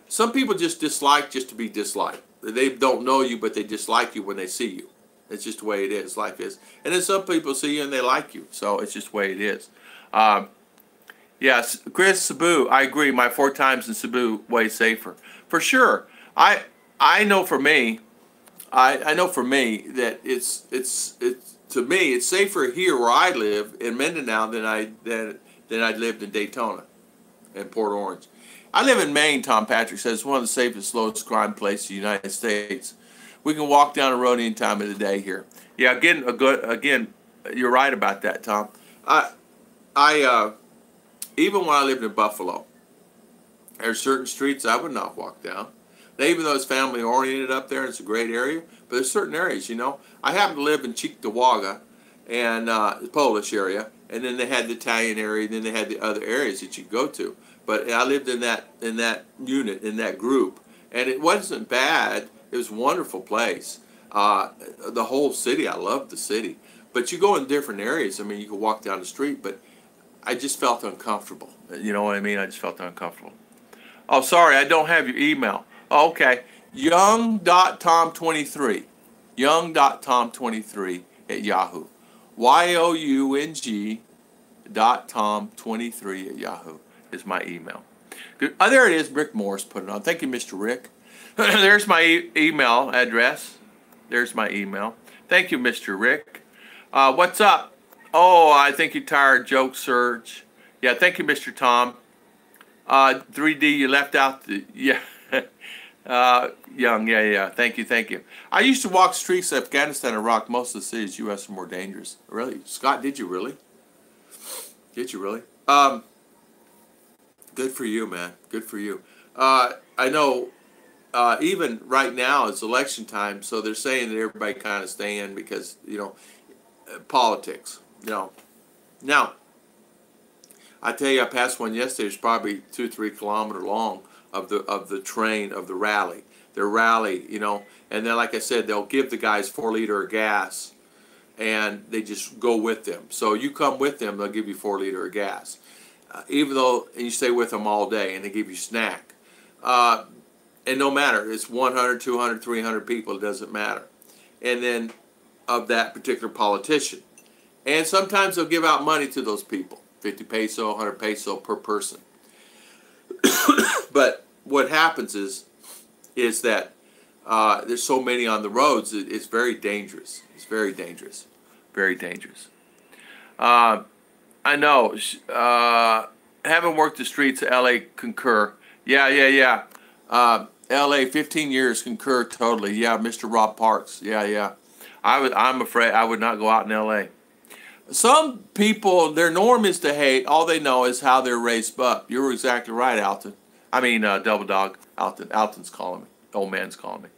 some people just dislike just to be disliked. They don't know you, but they dislike you when they see you. It's just the way it is. Life is. And then some people see you and they like you. So it's just the way it is. Yes, Chris, Cebu, I agree. My 4 times in Cebu, way safer. For sure. I know for me, I know for me that it's to me it's safer here where I live in Mindanao than I lived in Daytona and Port Orange. I live in Maine. Tom Patrick says it's one of the safest, lowest crime places in the United States. We can walk down the road any time of the day here. Yeah, again, you're right about that, Tom. I even when I lived in Buffalo, there's certain streets I would not walk down. Now, even though it's family oriented up there, it's a great area, but there's certain areas, you know. I happen to live in Cheektowaga, and the Polish area, and then they had the Italian area, and then they had the other areas that you go to. But I lived in that unit, in that group, and it wasn't bad. It was a wonderful place. The whole city, I loved the city. But you go in different areas. I mean, you can walk down the street, but I just felt uncomfortable. You know what I mean? I just felt uncomfortable. Oh, sorry, I don't have your email. Oh, okay. Young.tom23. Young.tom23 at Yahoo. YOUNG.tom23 at Yahoo is my email. Good. Oh, there it is. Rick Morris put it on. Thank you, Mr. Rick. There's my email address. There's my email. Thank you, Mr. Rick. What's up? Oh, I think you're tired. Joke, Serge. Yeah, thank you, Mr. Tom. 3D, you left out the... Yeah. Young, yeah. Thank you. I used to walk streets of Afghanistan and Iraq. Most of the cities in the U.S. are more dangerous. Really? Scott, did you really? Did you really? Good for you, man. Good for you. I know even right now it's election time, so they're saying that everybody kind of stay in because, you know, politics, you know. Now, I tell you, I passed one yesterday. It's probably 2-3 kilometers long of the train of the rally. Their rally, you know, and then like I said, they'll give the guys 4 liter of gas, and they just go with them. So you come with them, they'll give you 4 liter of gas, even though and you stay with them all day, and they give you snack. And no matter, it's 100, 200, 300 people, it doesn't matter. And then of that particular politician. And sometimes they'll give out money to those people, 50 peso, 100 peso per person. But what happens is that there's so many on the roads. It's very dangerous. It's very dangerous. Very dangerous. I know. Haven't worked the streets of L.A. Concur. Yeah. L.A. 15 years, concur totally. Yeah, Mr. Rob Parks. Yeah. I'm afraid I would not go out in L.A. Some people, their norm is to hate. All they know is how they're raised up. You're exactly right, Alton. I mean, Double Dog. Alton's calling me. Old man's calling me.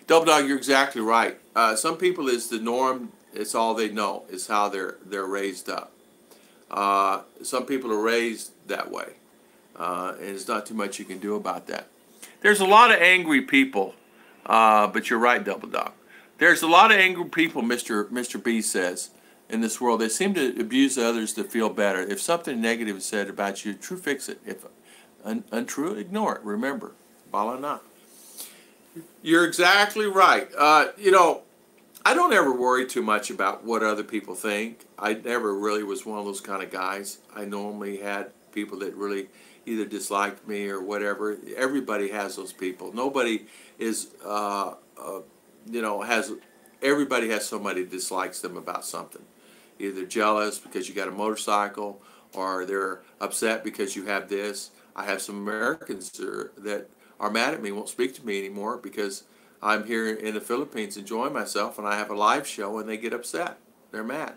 Double Dog, you're exactly right. Some people is the norm. It's all they know is how they're raised up. Some people are raised that way, and there's not too much you can do about that. There's a lot of angry people, but you're right, Double Dog. There's a lot of angry people, Mr. B says, in this world. They seem to abuse others to feel better. If something negative is said about you, true, fix it. If untrue, ignore it. Remember, bala na. You're exactly right. I don't ever worry too much about what other people think. I never really was one of those kind of guys. I normally had people that really either disliked me or whatever. Everybody has those people. Nobody is, everybody has somebody that dislikes them about something. Either jealous because you got a motorcycle, or they're upset because you have this. I have some Americans that are mad at me, won't speak to me anymore because I'm here in the Philippines enjoying myself and I have a live show and they get upset. They're mad.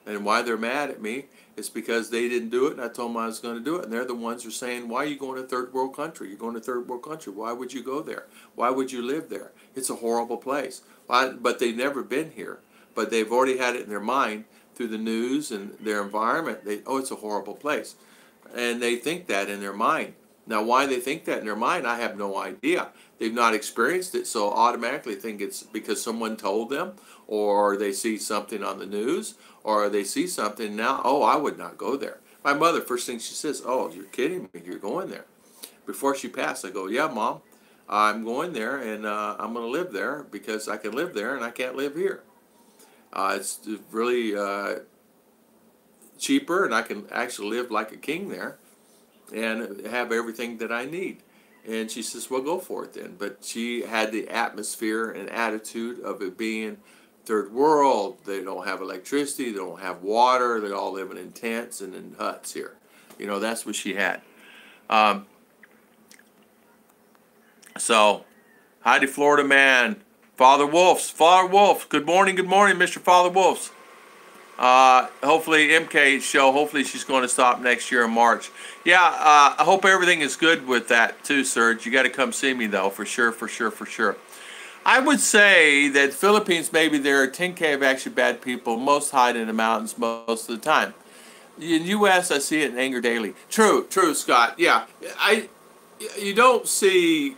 And why they're mad at me is because they didn't do it and I told them I was going to do it. And they're the ones who are saying, why are you going to third world country? You're going to third world country. Why would you go there? Why would you live there? It's a horrible place. But they've never been here. But they've already had it in their mind through the news and their environment. It's a horrible place. And they think that in their mind. Now, why they think that in their mind, I have no idea. They've not experienced it, so automatically think it's because someone told them, or they see something on the news, or they see something now, oh, I would not go there. My mother, first thing she says, oh, you're kidding me, you're going there. Before she passed, I go, yeah, Mom, I'm going there, and I'm going to live there because I can live there and I can't live here. It's really cheaper, and I can actually live like a king there and have everything that I need. And she says, well, go for it then. But she had the atmosphere and attitude of it being third world. They don't have electricity. They don't have water. They're all living in tents and in huts here. You know, that's what she had. So, Heidi, Florida man. Father Wolfs. Father Wolf. Good morning, Mr. Father Wolfs. Hopefully MK's show, hopefully she's going to stop next year in March. Yeah, I hope everything is good with that too, Serge. You got to come see me though, for sure. I would say that Philippines, maybe there are 10K of actually bad people. Most hide in the mountains most of the time. In U.S., I see it in anger daily. True, Scott. Yeah, you don't see.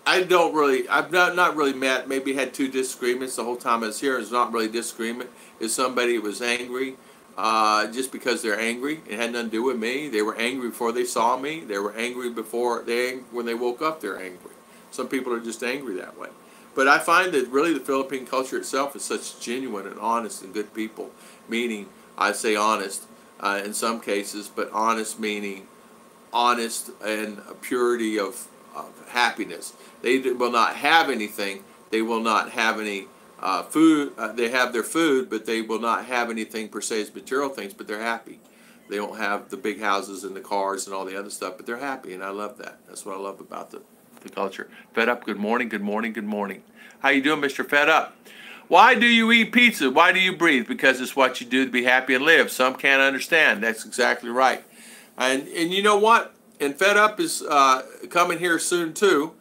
I've not really met, maybe had two disagreements the whole time I was here. It's not really disagreement. If somebody was angry, just because they're angry, it had nothing to do with me. They were angry before they saw me. They were angry when they woke up, they're angry. Some people are just angry that way. But I find that really the Philippine culture itself is such genuine and honest and good people. Meaning, I say honest in some cases, but honest meaning honest and a purity of happiness. They will not have anything. They will not have any food. They have their food, but they will not have anything per se as material things, but they're happy. They don't have the big houses and the cars and all the other stuff, but they're happy, and I love that. That's what I love about the culture. Fed Up, good morning. How you doing, Mr. Fed Up? Why do you eat pizza? Why do you breathe? Because it's what you do to be happy and live. Some can't understand. That's exactly right. And you know what? And Fed Up is coming here soon too.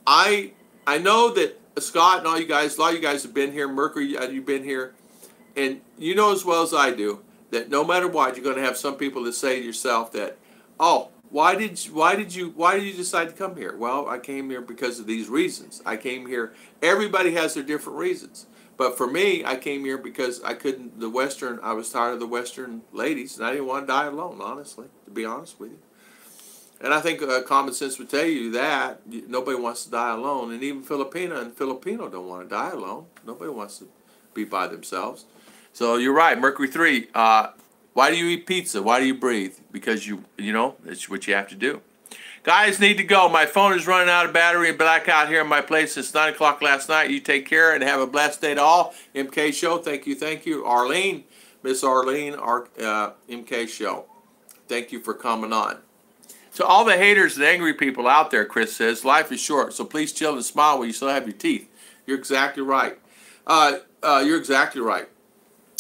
I know that Scott and all you guys, a lot of you guys have been here. Mercury, you've been here, and you know as well as I do that no matter what, you're going to have some people that say to yourself that, oh, why did you decide to come here? Well, I came here because of these reasons. I came here. Everybody has their different reasons, but for me, I came here because I couldn't. I was tired of the Western ladies, and I didn't want to die alone. Honestly, to be honest with you. And I think common sense would tell you that nobody wants to die alone. And even Filipino don't want to die alone. Nobody wants to be by themselves. So you're right, Mercury 3. Why do you eat pizza? Why do you breathe? Because you know, it's what you have to do. Guys need to go. My phone is running out of battery and blackout here in my place since 9 o'clock last night. You take care and have a blessed day to all. MK Show, thank you, thank you. Arlene, Miss Arlene, MK Show, thank you for coming on. So all the haters and angry people out there, Chris says, life is short, so please chill and smile while you still have your teeth. You're exactly right. You're exactly right.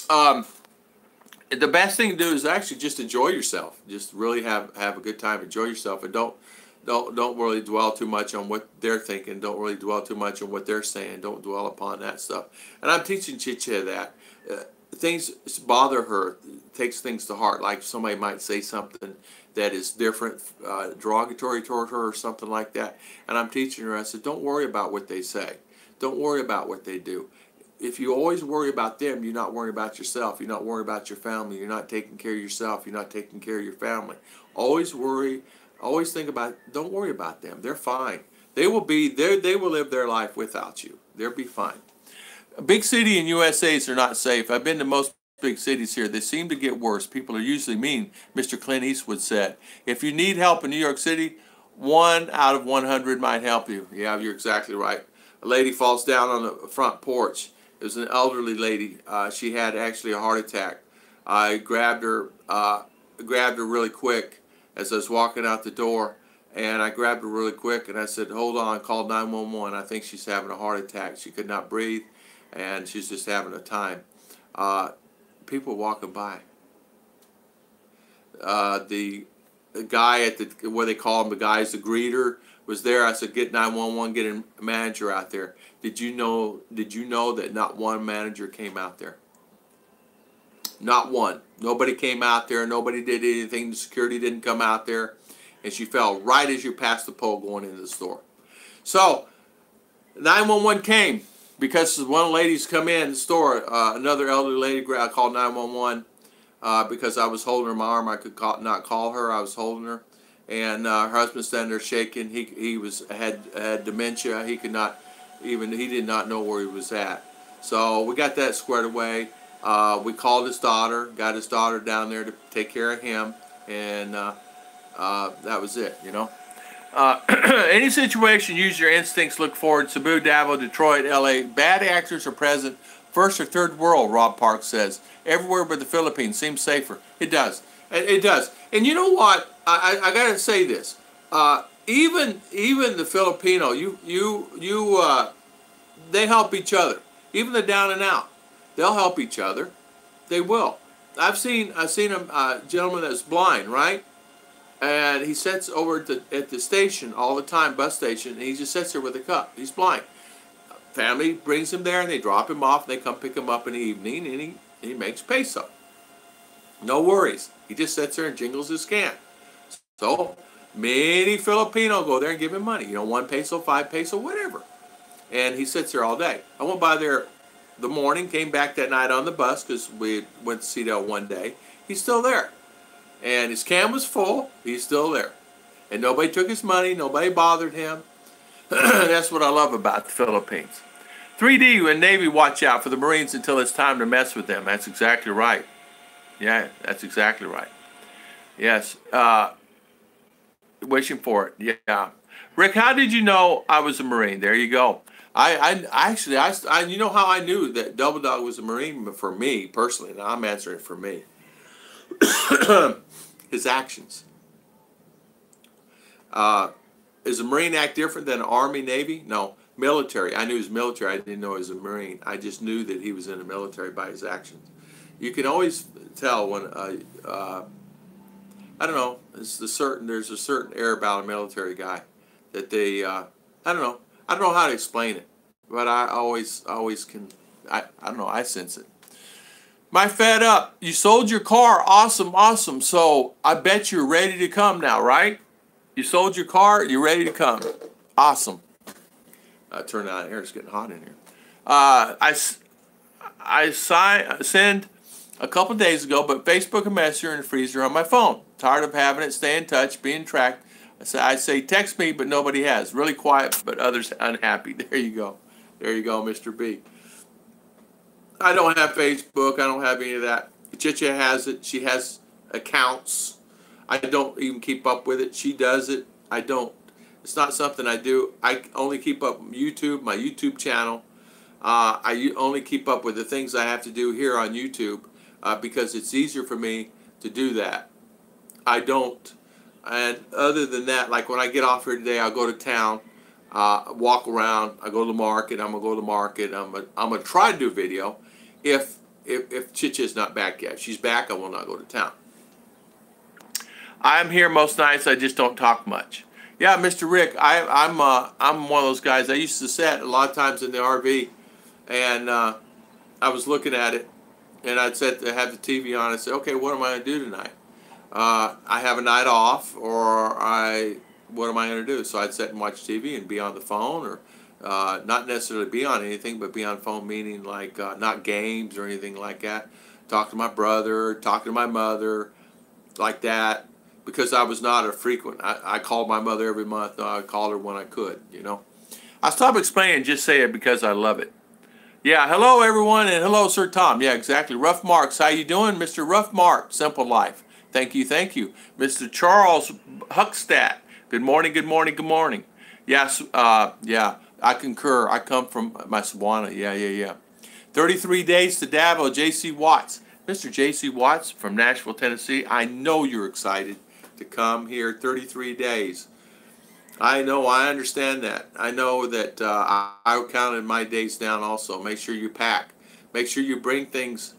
The best thing to do is actually just enjoy yourself. Just really have a good time. Enjoy yourself, and don't really dwell too much on what they're thinking. Don't really dwell too much on what they're saying. Don't dwell upon that stuff. And I'm teaching Chicha that things bother her, takes things to heart. Like somebody might say something that is different, derogatory toward her or something like that. And I'm teaching her. I said, don't worry about what they say. Don't worry about what they do. If you always worry about them, you're not worrying about yourself. You're not worrying about your family. You're not taking care of yourself. You're not taking care of your family. Always worry. Always think about. Don't worry about them. They're fine. They will be there. They will live their life without you. They'll be fine. A big city in USA's are not safe. I've been to most big cities here. They seem to get worse. People are usually mean. Mr. Clint Eastwood said. If you need help in New York City, 1 out of 100 might help you. Yeah, you're exactly right. A lady falls down on the front porch. It was an elderly lady. She had actually a heart attack. I grabbed her really quick as I was walking out the door, and I grabbed her really quick and I said, "Hold on," called 911. I think she's having a heart attack. She could not breathe, and she's just having a time. People walking by. The guy at the what they call him, the guy's the greeter, was there. I said, "Get 911, get a manager out there." Did you know that not one manager came out there? Not one. Nobody came out there. Nobody did anything. The security didn't come out there. And she fell right as you passed the pole going into the store. So 911 came because one of the ladies come in the store. Another elderly lady called 911 because I was holding her my arm. I could not call her. I was holding her. And her husband standing there shaking. He had dementia. He did not know where he was at. So we got that squared away. We called his daughter, got his daughter down there to take care of him, and that was it, you know. Any situation, use your instincts, look forward. Cebu, Davao, Detroit, LA. Bad actors are present. First or third world, Rob Park says. Everywhere but the Philippines seems safer. It does. It does. And you know what? I got to say this. Even the Filipino, they help each other. Even the down and out, they'll help each other. They will. I've seen a gentleman that's blind, right? And he sits over at the station all the time, bus station, and he just sits there with a cup. He's blind. Family brings him there, and they drop him off. And they come pick him up in the evening, and he makes peso. No worries. He just sits there and jingles his can. So many Filipino go there and give him money. You know, 1 peso, 5 peso, whatever. And he sits there all day. I went by there the morning, came back that night on the bus because we went to CDL one day. He's still there. And his can was full. He's still there. And nobody took his money. Nobody bothered him. That's what I love about the Philippines. 3D and Navy, watch out for the Marines until it's time to mess with them. That's exactly right. Yeah, that's exactly right. Yes. Wishing for it. Yeah. Rick, how did you know I was a Marine? There you go. I you know how I knew that Double Dog was a Marine for me personally, and I'm answering for me. His actions. Is a Marine act different than an Army, Navy? No. Military. I knew he was military. I didn't know he was a Marine. I just knew that he was in the military by his actions. You can always tell when I don't know. There's a certain air about a military guy that they I don't know. I don't know how to explain it, but I always can. I don't know. I sense it. My fed up. You sold your car. Awesome, awesome. So I bet you're ready to come now, right? You sold your car. You're ready to come. Awesome. Turn on here. It's getting hot in here. I send a couple days ago, but Facebook and Messenger in the freezer on my phone. Tired of having it. Stay in touch. Being tracked. I say text me, but nobody has. Really quiet, but others unhappy. There you go. There you go, Mr. B. I don't have Facebook. I don't have any of that. Chicha has it. She has accounts. I don't even keep up with it. She does it. I don't. It's not something I do. I only keep up with YouTube, my YouTube channel. Only keep up with the things I have to do here on YouTube because it's easier for me to do that. I don't. And other than that, like when I get off here today, I'll go to town, walk around. I go to the market. I'm gonna go to the market. I'm gonna try to do a video. If Chicha's not back yet, if she's back, I will not go to town. I'm here most nights. I just don't talk much. Yeah, Mr. Rick, I'm one of those guys. I used to sit a lot of times in the RV, and I was looking at it, and I'd have the TV on. I said, okay, what am I gonna do tonight? I have a night off, or what am I going to do? So I'd sit and watch TV and be on the phone, or not necessarily be on anything, but be on phone, meaning like not games or anything like that. Talk to my brother, talk to my mother, like that, because I was not a frequent. I called my mother every month. I called her when I could, you know. I stopped explaining, just say it because I love it. Yeah, hello everyone, and hello Sir Tom. Yeah, exactly. Rough Marks, how you doing, Mr. Rough Mark? Simple Life. Thank you, thank you. Mr. Charles Huckstadt. Good morning, good morning, good morning. Yes, yeah, I concur. I come from my Swana. Yeah. 33 days to Davao, J.C. Watts. Mr. J.C. Watts from Nashville, Tennessee. I know you're excited to come here. 33 days. I know, I understand that. I know that I counted my days down also. Make sure you pack. Make sure you bring things,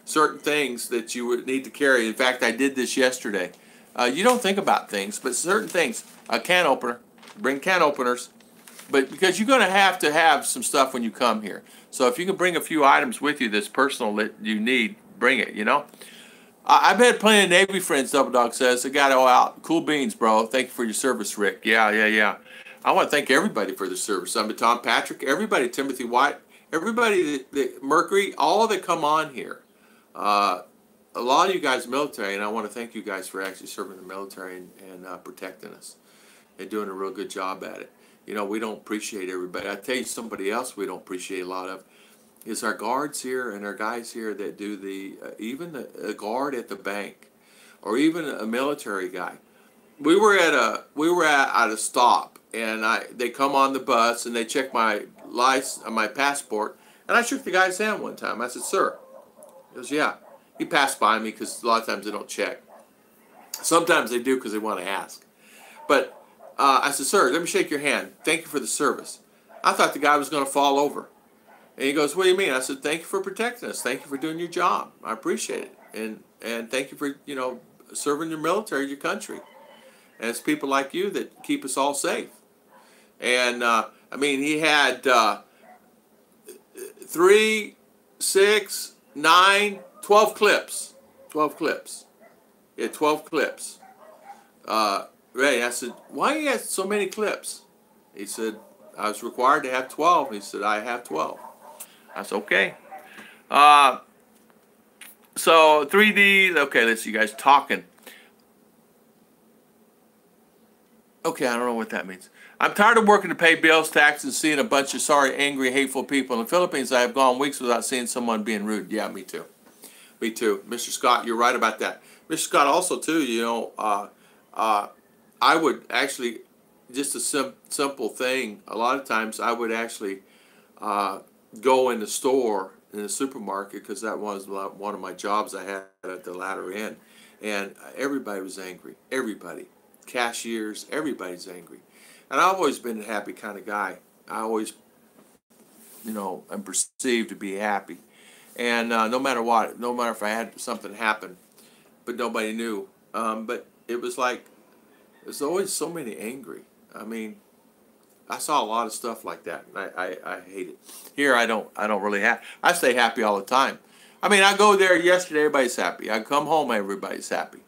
certain things that you would need to carry. In fact, I did this yesterday. You don't think about things, but certain things. A can opener. Bring can openers. But because you're going to have some stuff when you come here. So if you can bring a few items with you that's personal that you need, bring it, you know. I've had plenty of Navy friends, Double Dog says. I got it all out. Cool beans, bro. Thank you for your service, Rick. Yeah. I want to thank everybody for their service. I'm Tom Patrick, everybody, Timothy White, everybody, Mercury, all that come on here. A lot of you guys military, and I want to thank you guys for actually serving the military and protecting us and doing a real good job at it. You know, we don't appreciate everybody. I tell you, somebody else we don't appreciate a lot of is our guards here and our guys here that do even the guard at the bank, or even a military guy. We were at a stop, and they come on the bus and they check my license, my passport, and I shook the guy's hand one time. I said, "Sir," he goes, "Yeah." He passed by me because a lot of times they don't check. Sometimes they do because they want to ask. But I said, "Sir, let me shake your hand. Thank you for the service." I thought the guy was going to fall over. And he goes, "What do you mean?" I said, "Thank you for protecting us. Thank you for doing your job. I appreciate it. And thank you for, serving your military, your country. And it's people like you that keep us all safe." And, he had 3, 6, 9, 12 clips. 12 clips. Yeah, 12 clips. Ray, I said, "Why do you have so many clips?" He said, "I was required to have 12. He said, "I have 12. That's okay. So 3D, okay, let's see you guys talking. Okay, I don't know what that means. "I'm tired of working to pay bills, taxes, and seeing a bunch of sorry, angry, hateful people. In the Philippines, I have gone weeks without seeing someone being rude." Yeah, me too. Me too. Mr. Scott, you're right about that. Mr. Scott, also too, I would actually, just a simple thing, a lot of times I would actually go in the store, in the supermarket, because that was one of my jobs I had at the latter end, and everybody was angry. Everybody. Cashiers, everybody's angry. And I've always been a happy kind of guy. I always, am perceived to be happy. And no matter what, no matter if I had something happen, but nobody knew. But it was like, there's always so many angry. I saw a lot of stuff like that, and I hate it. Here, I don't really have. I stay happy all the time. I go there yesterday, everybody's happy. I come home, everybody's happy.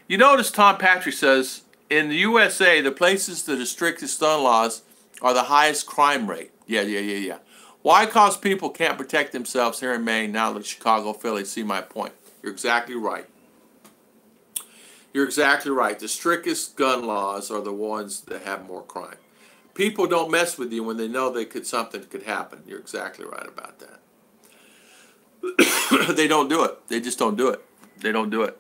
You notice Tom Patrick says, in the USA, the places that are strictest gun laws are the highest crime rate. Yeah. Why? Because people can't protect themselves here in Maine, now that Chicago, Philly, see my point. You're exactly right. You're exactly right. The strictest gun laws are the ones that have more crime. People don't mess with you when they know something could happen. You're exactly right about that. They don't do it. They just don't do it. They don't do it.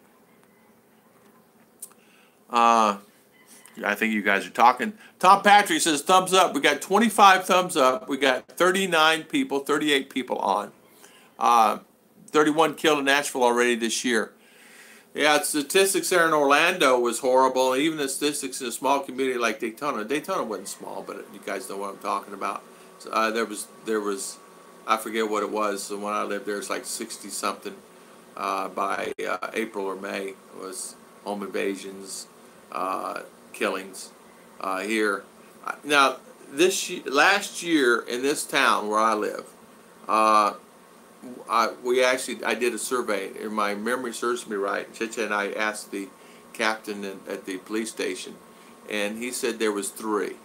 I think you guys are talking. Tom Patrick says thumbs up. We got 25 thumbs up. We got 39 people, 38 people on. 31 killed in Nashville already this year. Yeah, statistics there in Orlando was horrible. And even the statistics in a small community like Daytona. Daytona wasn't small, but you guys know what I'm talking about. So, there was, I forget what it was. So when I lived there, it's like 60 something. By April or May, it was home invasions, killings here. Now, last year in this town where I live, I did a survey, and my memory serves me right. Chicha and I asked the captain at the police station, and he said there was three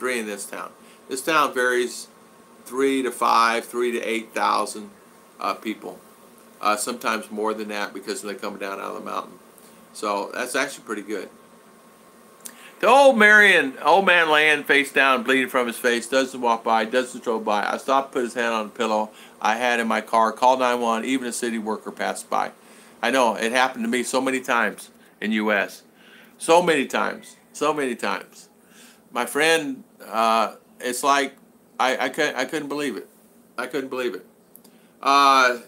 in this town. This town varies 3 to 5, 3 to 8,000 people, sometimes more than that because they come down out of the mountain. So that's actually pretty good. The old man laying face down, bleeding from his face, doesn't walk by, doesn't stroll by. I stopped, put his hand on the pillow I had in my car, called 911, even a city worker passed by. I know, it happened to me so many times in U.S. So many times. My friend, it's like, I couldn't believe it. I couldn't believe it. I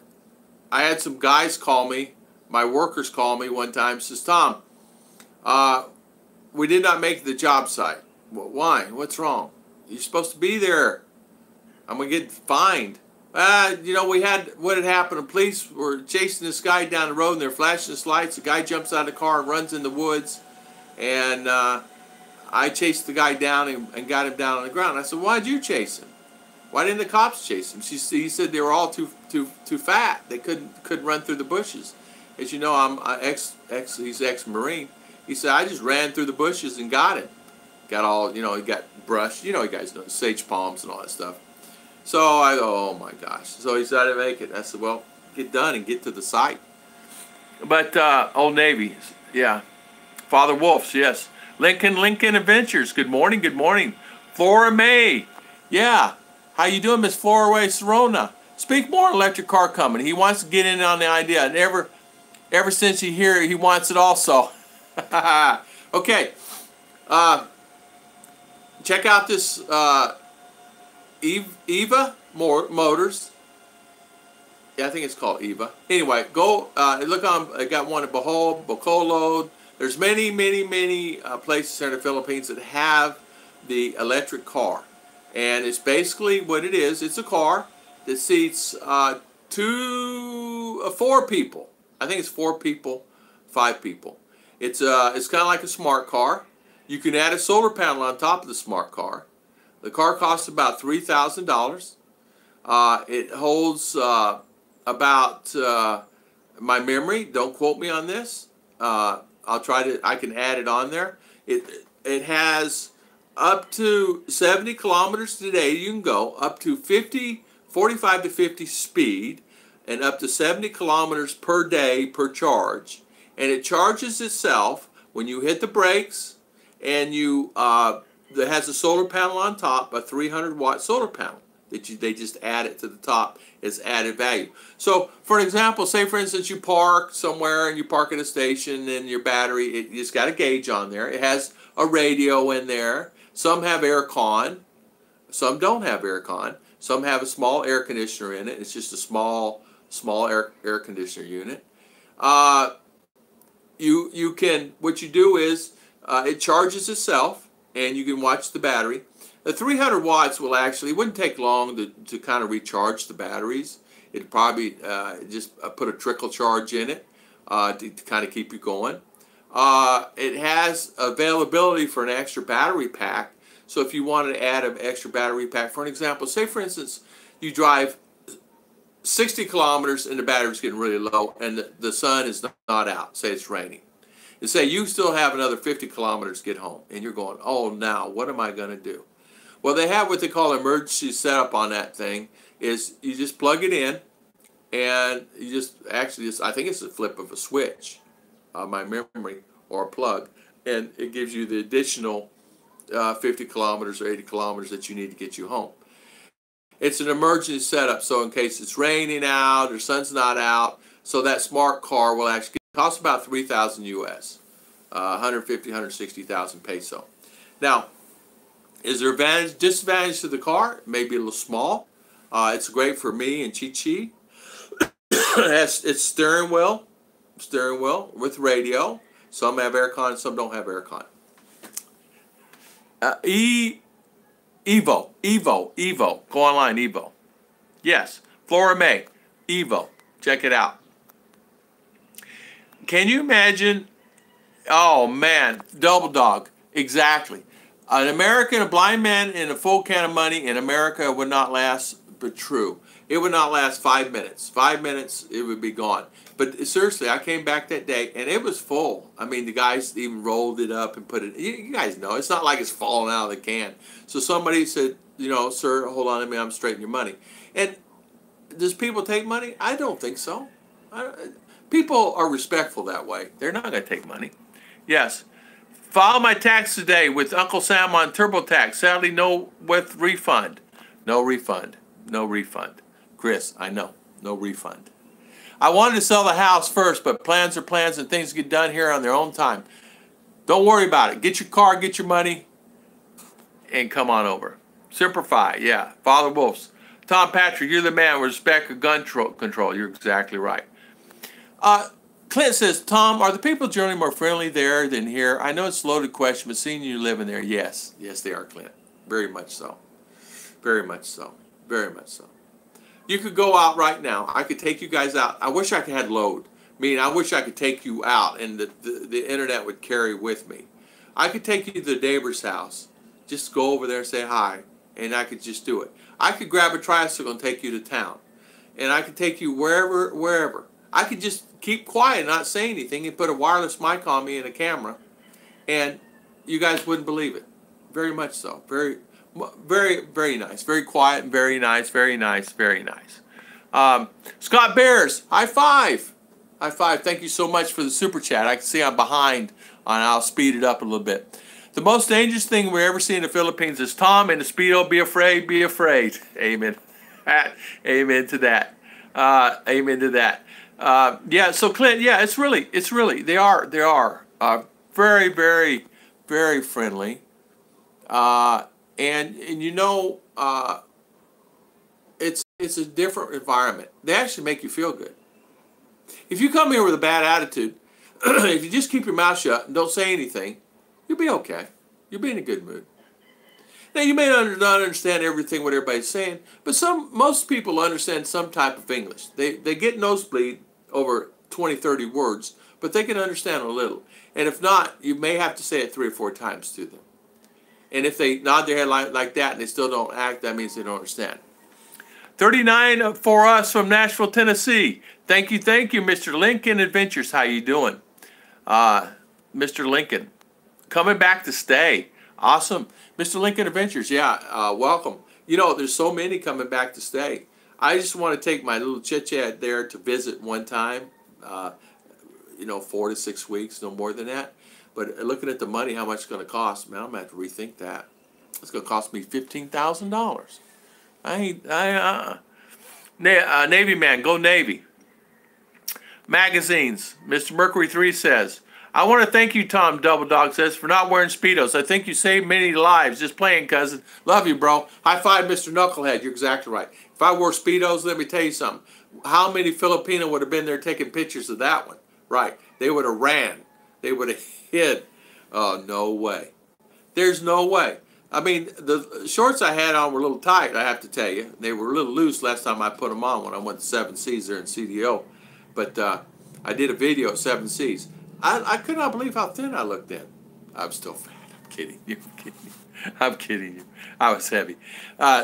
had some guys call me, my workers call me one time, says, Tom, we did not make the job site. Well, why? What's wrong? You're supposed to be there. I'm going to get fined. What had happened, the police were chasing this guy down the road and they're flashing his lights. The guy jumps out of the car and runs in the woods. And I chased the guy down and got him down on the ground. I said, why'd you chase him? Why didn't the cops chase him? He said they were all too fat. They couldn't run through the bushes. As you know, he's ex-Marine. He said, I just ran through the bushes and got him. Got all, he got brushed. You guys know, sage palms and all that stuff. So I go, oh my gosh. So he said, I didn't make it. I said, well, get done and get to the site. But Old Navy, yeah. Father Wolf's, yes. Lincoln Adventures, good morning. Flora May, yeah. How you doing, Miss Flora Way Serona? Speak more electric car company. He wants to get in on the idea. And ever since he hear it, he wants it also. Okay. Check out this Eva Motors. Yeah, I think it's called Eva. Anyway, go look on. I got one at Bacolod. There's many places here in the Philippines that have the electric car, and it's basically what it is. It's a car that seats 4 people. I think it's 4 people, 5 people. It's kind of like a smart car. You can add a solar panel on top of the smart car. The car costs about $3,000. It holds about my memory. Don't quote me on this. I can add it on there. It has up to 70 kilometers today. You can go up to 45 to 50 speed, and up to 70 kilometers per day per charge. And it charges itself when you hit the brakes, and that has a solar panel on top, a 300-watt solar panel that they just add it to the top as added value. So, for example, say for instance you park somewhere and you park at a station and your battery, it's got a gauge on there. It has a radio in there. Some have air con. Some don't have air con. Some have a small air conditioner in it. It's just a small air conditioner unit. What you do is it charges itself, and you can watch the battery. The 300 watts will actually, it wouldn't take long to kind of recharge the batteries. It'd probably just put a trickle charge in it to kind of keep you going. It has availability for an extra battery pack. So if you wanted to add an extra battery pack, for an example, say for instance you drive 60 kilometers and the battery's getting really low and the sun is not out, say it's raining. And say you still have another 50 kilometers to get home, and you're going, oh, now what am I going to do? Well, they have what they call emergency setup on that thing. Is you just plug it in, and you I think it's a flip of a switch, my memory, or a plug, and it gives you the additional 50 kilometers or 80 kilometers that you need to get you home. It's an emergency setup, so in case it's raining out or sun's not out, so that smart car will actually cost about $3,000 US. 150, 160,000 peso. Now, is there advantage, disadvantage to the car? Maybe a little small. It's great for me and Chi Chi. It's steering wheel with radio. Some have aircon, some don't have aircon. Evo. Go online, Evo. Yes, Flora May, Evo. Check it out. Can you imagine? Oh man, double dog. Exactly. An American, a blind man, and a full can of money in America would not last. But true, it would not last 5 minutes. 5 minutes, it would be gone. But seriously, I came back that day, and it was full. I mean, the guys even rolled it up and put it. You guys know, it's not like it's falling out of the can. So somebody said, you know, sir, hold on a minute, I'm straightening your money. And does people take money? I don't think so. People are respectful that way. They're not going to take money. Yes. File my tax today with Uncle Sam on TurboTax. Sadly, no with refund. No refund. No refund. Chris, I know. No refund. I wanted to sell the house first, but plans are plans and things get done here on their own time. Don't worry about it. Get your car, get your money, and come on over. Simplify, yeah. Father Wolf's. Tom Patrick, you're the man with respect of gun control. You're exactly right. Clint says, Tom, are the people generally more friendly there than here? I know it's a loaded question, but seeing you living there, yes. Yes, they are, Clint. Very much so. Very much so. Very much so. You could go out right now. I could take you guys out. I wish I could have load. I mean, I wish I could take you out and the internet would carry with me. I could take you to the neighbor's house. Just go over there and say hi, and I could just do it. I could grab a tricycle and take you to town. And I could take you wherever. I could just keep quiet and not say anything and put a wireless mic on me and a camera, and you guys wouldn't believe it. Very much so. Very, very nice. Very quiet and very nice. Very nice. Very nice. Scott Berres, high five. High five. Thank you so much for the super chat. I can see I'm behind on. I'll speed it up a little bit. The most dangerous thing we ever see in the Philippines is Tom in the Speedo. Be afraid. Be afraid. Amen. Amen to that. Amen to that. Yeah, so Clint, yeah, it's really, they are very, very, very friendly, and you know, it's a different environment. They actually make you feel good. If you come here with a bad attitude, if you just keep your mouth shut and don't say anything, you'll be okay. You'll be in a good mood. Now, you may not understand everything what everybody's saying, but most people understand some type of English. They get nosebleed over 20, 30 words, but they can understand a little. And if not, you may have to say it 3 or 4 times to them. And if they nod their head like that and they still don't act, that means they don't understand. 39 for us from Nashville, Tennessee. Thank you, Mr. Lincoln Adventures. How you doing? Mr. Lincoln, coming back to stay. Awesome. Mr. Lincoln Adventures, yeah, welcome. You know, there's so many coming back to stay. I just want to take my little chit-chat there to visit one time, you know, 4 to 6 weeks, no more than that. But looking at the money, how much it's going to cost, man, I'm going to have to rethink that. It's going to cost me $15,000. Navy man, go Navy. Magazines, Mr. Mercury 3 says, I want to thank you, Tom Double Dog says, for not wearing Speedos. I think you saved many lives. Just playing, cousin. Love you, bro. High five, Mr. Knucklehead. You're exactly right. If I wore Speedos, let me tell you something. How many Filipina would have been there taking pictures of that one? Right. They would have ran. They would have hid. Oh, no way. There's no way. I mean, the shorts I had on were a little tight, I have to tell you. They were a little loose last time I put them on when I went to 7 Seas there in CDO. But I did a video at 7 Seas. I could not believe how thin I looked then. I'm still fat. I'm kidding you. I'm kidding you. I was heavy.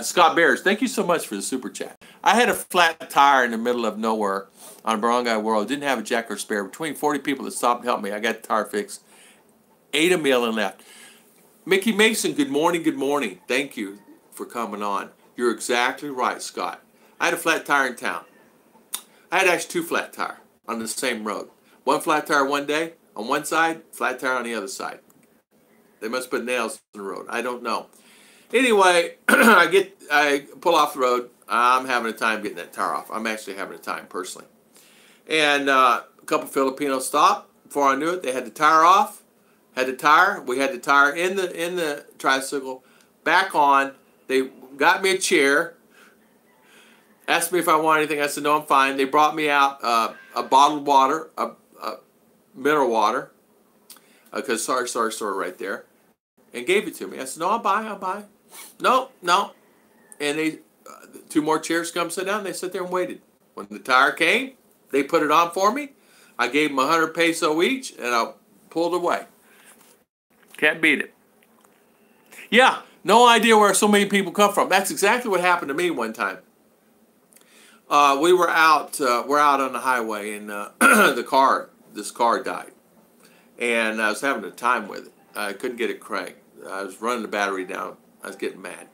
Scott Bears, thank you so much for the super chat. I had a flat tire in the middle of nowhere on a Barangay World. Didn't have a jack or spare. Between 40 people that stopped and helped me, I got the tire fixed. Ate a meal and left. Mickey Mason, good morning, good morning. Thank you for coming on. You're exactly right, Scott. I had a flat tire in town. I had actually 2 flat tire on the same road. 1 flat tire one day on one side, flat tire on the other side. They must put nails in the road. I don't know. Anyway, I pull off the road. I'm having a time getting that tire off. I'm actually having a time personally. And a couple Filipinos stopped. Before I knew it, they had the tire off. Had the tire. We had the tire in the tricycle. Back on. They got me a chair. Asked me if I want anything. I said no, I'm fine. They brought me out a bottled water, a mineral water, because Serge store right there, and gave it to me. I said no, I'll buy. No. And they two more chairs come sit down. They sit there and waited. When the tire came, they put it on for me. I gave them 100 peso each, and I pulled away. Can't beat it. Yeah, no idea where so many people come from. That's exactly what happened to me one time. We were out. We're out on the highway, and this car died, and I was having a time with it. I couldn't get it cranked. I was running the battery down. I was getting mad.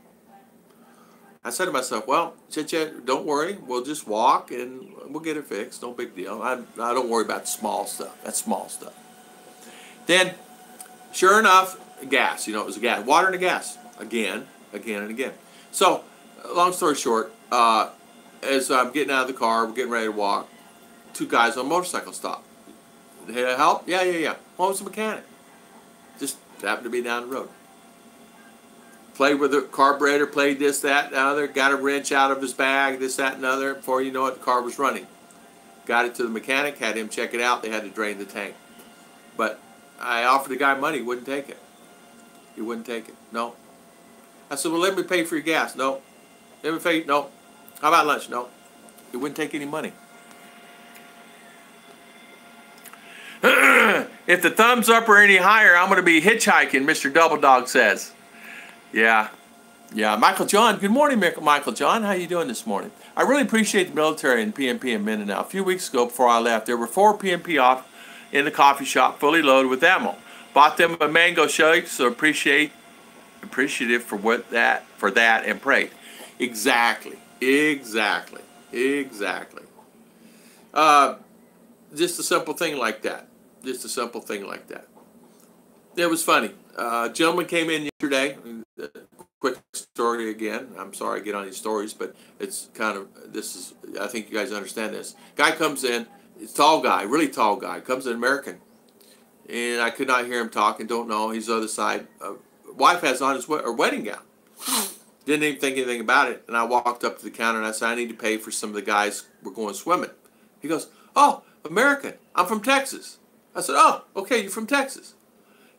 I said to myself, well, Chicha, don't worry. We'll just walk and we'll get it fixed. No big deal. I don't worry about the small stuff. That's small stuff. Then, sure enough, gas. You know, it was a gas. Water and a gas. Again and again. So, long story short, as I'm getting out of the car, we're getting ready to walk, two guys on a motorcycle stop. Hey, help? Yeah. What was the mechanic? Just happened to be down the road. Played with the carburetor, played this, that, and other, got a wrench out of his bag, this, that, and other. Before you know it, the car was running. Got it to the mechanic, had him check it out. They had to drain the tank. But I offered the guy money, he wouldn't take it. He wouldn't take it. No. I said, well, let me pay for your gas. No. Let me pay. No. How about lunch? No. He wouldn't take any money. If the thumbs up are any higher, I'm going to be hitchhiking, Mr. Double Dog says. Yeah. Michael John. Good morning, Michael John. How you doing this morning? I really appreciate the military and PNP in Mindanao. A few weeks ago, before I left, there were 4 PNP off in the coffee shop, fully loaded with ammo. Bought them a mango shake, so appreciative for that, and prayed. Exactly. Just a simple thing like that. It was funny. A gentleman came in yesterday. Quick story again. I'm sorry I get on these stories, but it's kind of, I think you guys understand this. Guy comes in, it's tall guy, really tall guy, comes in American. And I could not hear him talking, don't know, he's the other side. Wife has on her wedding gown. Didn't even think anything about it. And I walked up to the counter and I said, I need to pay for some of the guys we're going swimming. He goes, oh, American, I'm from Texas. I said, oh, okay, you're from Texas.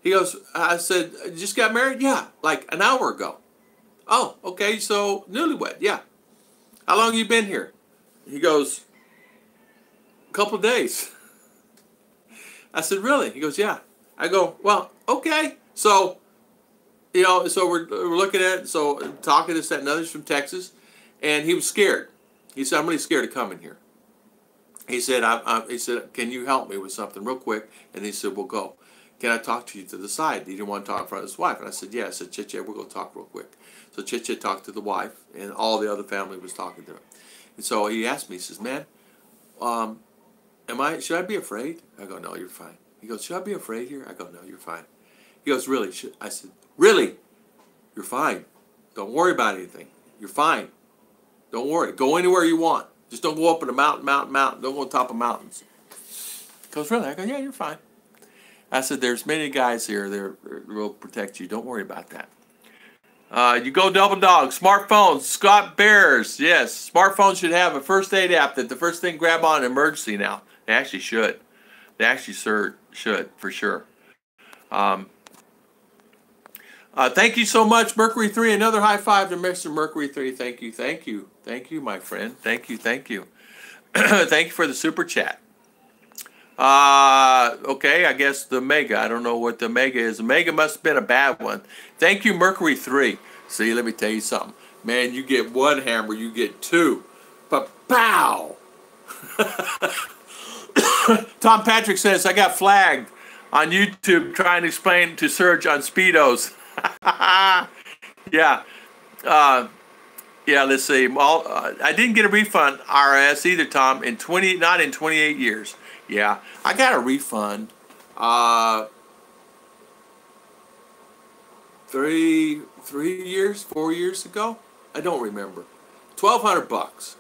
He goes, I said, you just got married? Yeah, like an hour ago. Oh, okay, so newlywed, yeah. How long have you been here? He goes, a couple of days. I said, really? He goes, yeah. I go, well, okay. So, you know, so we're looking at it, so talking to this, that, and others from Texas, and he was scared. He said, I'm really scared of coming here. He said, can you help me with something real quick? And he said, we'll go. Can I talk to you to the side? He didn't want to talk in front of his wife. And I said, yeah. I said, Chicha, we're going to talk real quick. So Chicha talked to the wife, and all the other family was talking to her. And so he asked me, he says, man, should I be afraid? I go, no, you're fine. He goes, should I be afraid here? I go, no, you're fine. He goes, really? I said, really? You're fine. Don't worry about anything. You're fine. Don't worry. Go anywhere you want. Just don't go up in a mountain. Don't go on top of mountains. He goes, really? I go, yeah, you're fine. I said, there's many guys here that will protect you. Don't worry about that. You go Double Dog. Smartphones. Scott Berres. Yes, smartphones should have a first aid app that the first thing grab on in emergency now. They actually should. They actually should, for sure. Thank you so much, Mercury 3. Another high five to Mr. Mercury 3. Thank you, my friend. Thank you. Thank you for the super chat. Okay, I guess the Mega. I don't know what the Mega is. The Mega must have been a bad one. Thank you, Mercury 3. See, let me tell you something. Man, you get one hammer, you get two. Pa-pow! Tom Patrick says, I got flagged on YouTube trying to explain to Serge on Speedos. Yeah. Yeah, let's see. I didn't get a refund, RS, either, Tom, not in 28 years. Yeah, I got a refund 4 years ago. I don't remember. $1,200.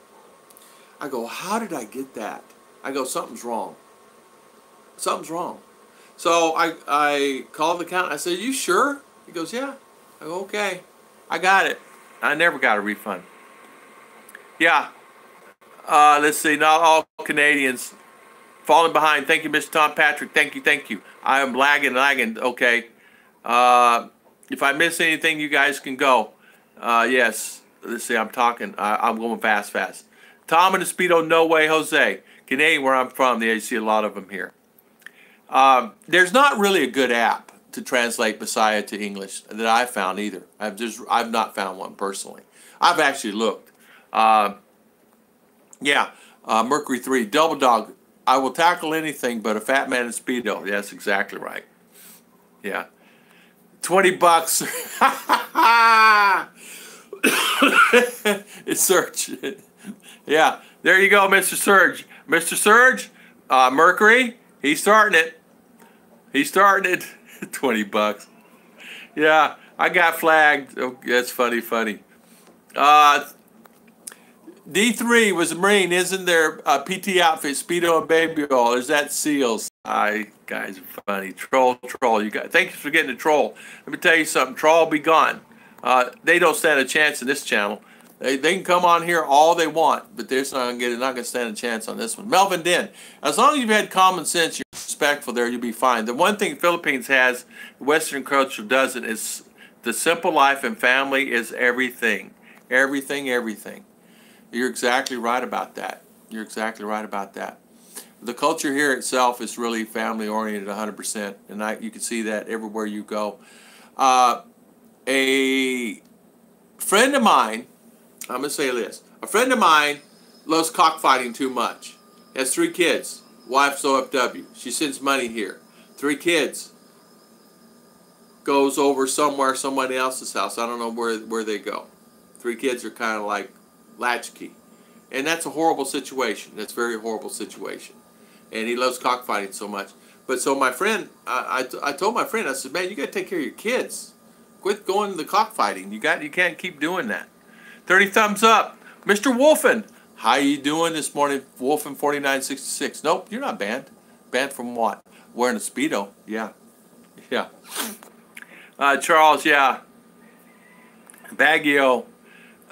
I go, how did I get that? I go, something's wrong. So I called the accountant. I said, "You sure?" He goes, "Yeah." I go, "Okay, I got it." I never got a refund. Yeah. Let's see. Not all Canadians falling behind. Thank you, Mr. Tom Patrick. Thank you, thank you. I am lagging. Okay. If I miss anything, you guys can go. Yes. Let's see. I'm talking. I'm going fast. Tom and the Speedo. No way, Jose. Canadian, where I'm from. Yeah, you see a lot of them here. There's not really a good app to translate Messiah to English that I've found either. I've not found one personally. I've actually looked. Yeah, Mercury 3, Double Dog. I will tackle anything but a fat man in Speedo. Yeah, that's exactly right. Yeah. $20. It's Serge. Yeah, there you go, Mr. Serge. Mr. Serge, Mercury, he's starting it. He's starting it. $20. Yeah, I got flagged. Oh, that's funny. D3 was a Marine, isn't there? PT outfit, Speedo and baby oil. Is that SEALs? Guys are funny. Troll. You guys, thank you for getting the troll. Let me tell you something. Troll be gone. They don't stand a chance in this channel. They can come on here all they want, but they're not going to stand a chance on this one. Melvin Den, as long as you've had common sense, you're respectful there, you'll be fine. The one thing Philippines has, Western culture doesn't, is the simple life and family is everything. Everything. You're exactly right about that. The culture here itself is really family-oriented 100%, and you can see that everywhere you go. A friend of mine, I'm going to say this. A friend of mine loves cockfighting too much. Has 3 kids. Wife's OFW. She sends money here. 3 kids. Goes over somebody else's house. I don't know where they go. 3 kids are kind of like latchkey. And that's a horrible situation. That's a very horrible situation. And he loves cockfighting so much. But so my friend, I told my friend, I said, man, you got to take care of your kids. Quit going to the cockfighting. You can't keep doing that. 30 thumbs up. Mr. Wolfen, how you doing this morning? Wolfen 4966. Nope, you're not banned. Banned from what? Wearing a Speedo. Yeah. Charles, yeah. Baguio.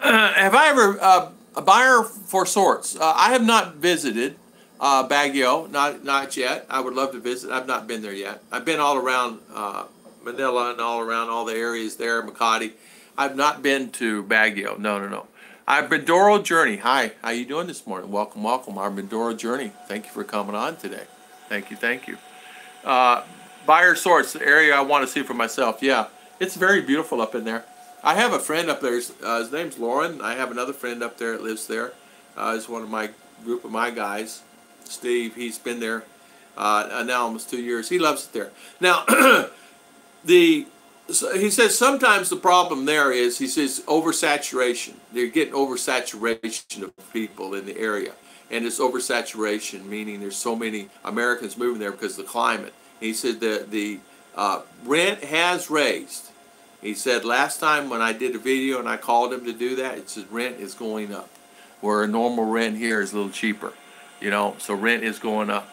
Have I ever, a buyer for sorts? I have not visited Baguio, not yet. I would love to visit. I've not been there yet. I've been all around Manila and all around all the areas there, Makati. I've not been to Baguio. No. Our Mindoro Journey. Hi, how you doing this morning? Welcome. Our Mindoro Journey. Thank you for coming on today. Thank you. Buyer sorts, the area I want to see for myself. Yeah, it's very beautiful up in there. I have a friend up there. His name's Lauren. I have another friend up there that lives there. He's one of my group of my guys. Steve, he's been there now almost 2 years. He loves it there. Now, he says sometimes the problem there is, he says, oversaturation. They're getting oversaturation of people in the area. And it's oversaturation, meaning there's so many Americans moving there because of the climate. He said that the rent has raised. He said last time when I did a video and I called him to do that, it said rent is going up. Where a normal rent here is a little cheaper. So rent is going up.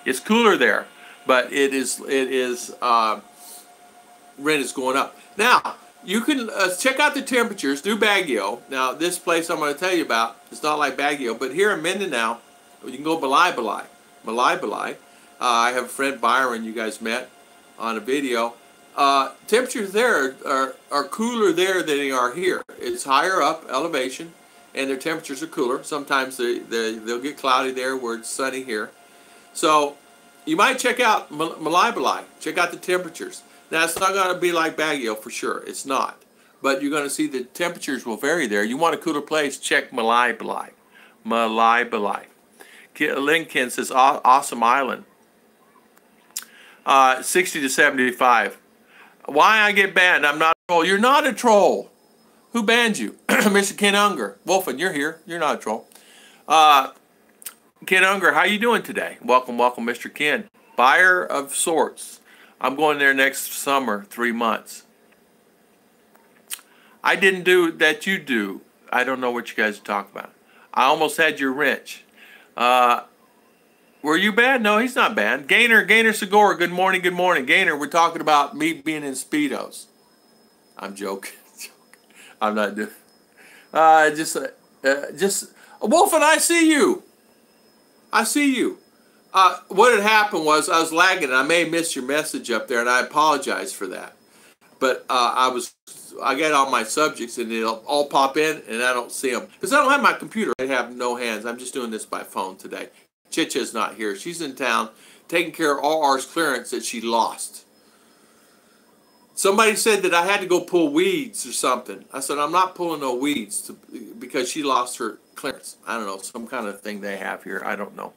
It's cooler there, but rent is going up. Now, you can check out the temperatures through Baguio. Now, this place I'm going to tell you about, it's not like Baguio, but here in Mindanao, you can go Balay. I have a friend, Byron, you guys met on a video. Temperatures there are cooler there than they are here. It's higher up elevation, and their temperatures are cooler. Sometimes they'll get cloudy there where it's sunny here. So you might check out Balay. Check out the temperatures. Now, it's not going to be like Baguio for sure. It's not. But you're going to see the temperatures will vary there. You want a cooler place, check Balay. Lincoln says, awesome island. 60 to 75. Why I get banned? I'm not a troll. You're not a troll. Who banned you? Mr. Ken Unger. Wolfen, you're here. You're not a troll. Ken Unger, how you doing today? Welcome, Mr. Ken. Buyer of sorts. I'm going there next summer, 3 months. I didn't do that you do. I don't know what you guys are talking about. I almost had your wrench. Were you banned? No, he's not banned. Gainer Segura, good morning, good morning. Gainer, we're talking about me being in Speedos. I'm joking. I'm not doing. Just Wolfen, I see you. I see you. What had happened was I was lagging, and I may have missed your message up there, and I apologize for that. But I get all my subjects, and they'll all pop in, and I don't see them because I don't have my computer. I have no hands. I'm just doing this by phone today. Chicha's not here. She's in town taking care of RR's clearance that she lost. Somebody said that I had to go pull weeds or something. I said, I'm not pulling no weeds because she lost her clearance. I don't know, some kind of thing they have here. I don't know.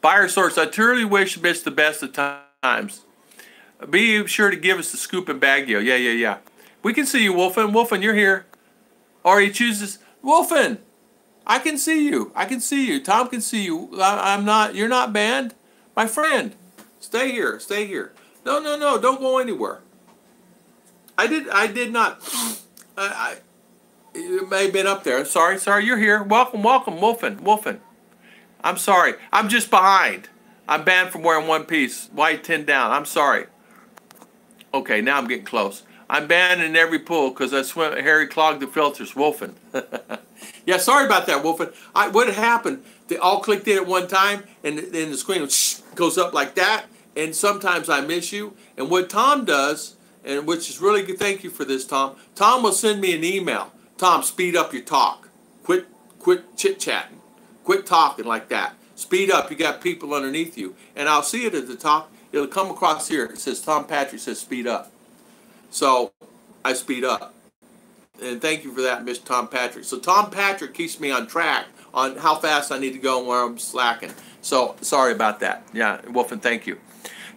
Buyer source, I truly wish Mitch the best of times. Be sure to give us the scoop and Baguio. Yeah. We can see you, Wolfen. Wolfen, you're here. Or he chooses, Wolfen, I can see you. I can see you. Tom can see you. I'm not, you're not banned. My friend, stay here. Stay here. No, don't go anywhere. I did not. It may have been up there. Sorry, you're here. Welcome, Wolfen. I'm sorry. I'm just behind. I'm banned from wearing one piece. White 10 down. I'm sorry. Okay, now I'm getting close. I'm banned in every pool because I swim. Harry clogged the filters. Wolfen. Yeah, sorry about that, Wolfen. What had happened, they all clicked in at one time, and then the screen goes up like that, and sometimes I miss you. And what Tom does, and which is really good, thank you for this, Tom. Tom will send me an email. Tom, speed up your talk. Quit chit-chatting. Quit talking like that. Speed up. You got people underneath you. And I'll see it at the top. It'll come across here. It says Tom Patrick says speed up. So I speed up. And thank you for that, Mr. Tom Patrick. So Tom Patrick keeps me on track on how fast I need to go and where I'm slacking. So sorry about that. Yeah, Wolfen, thank you.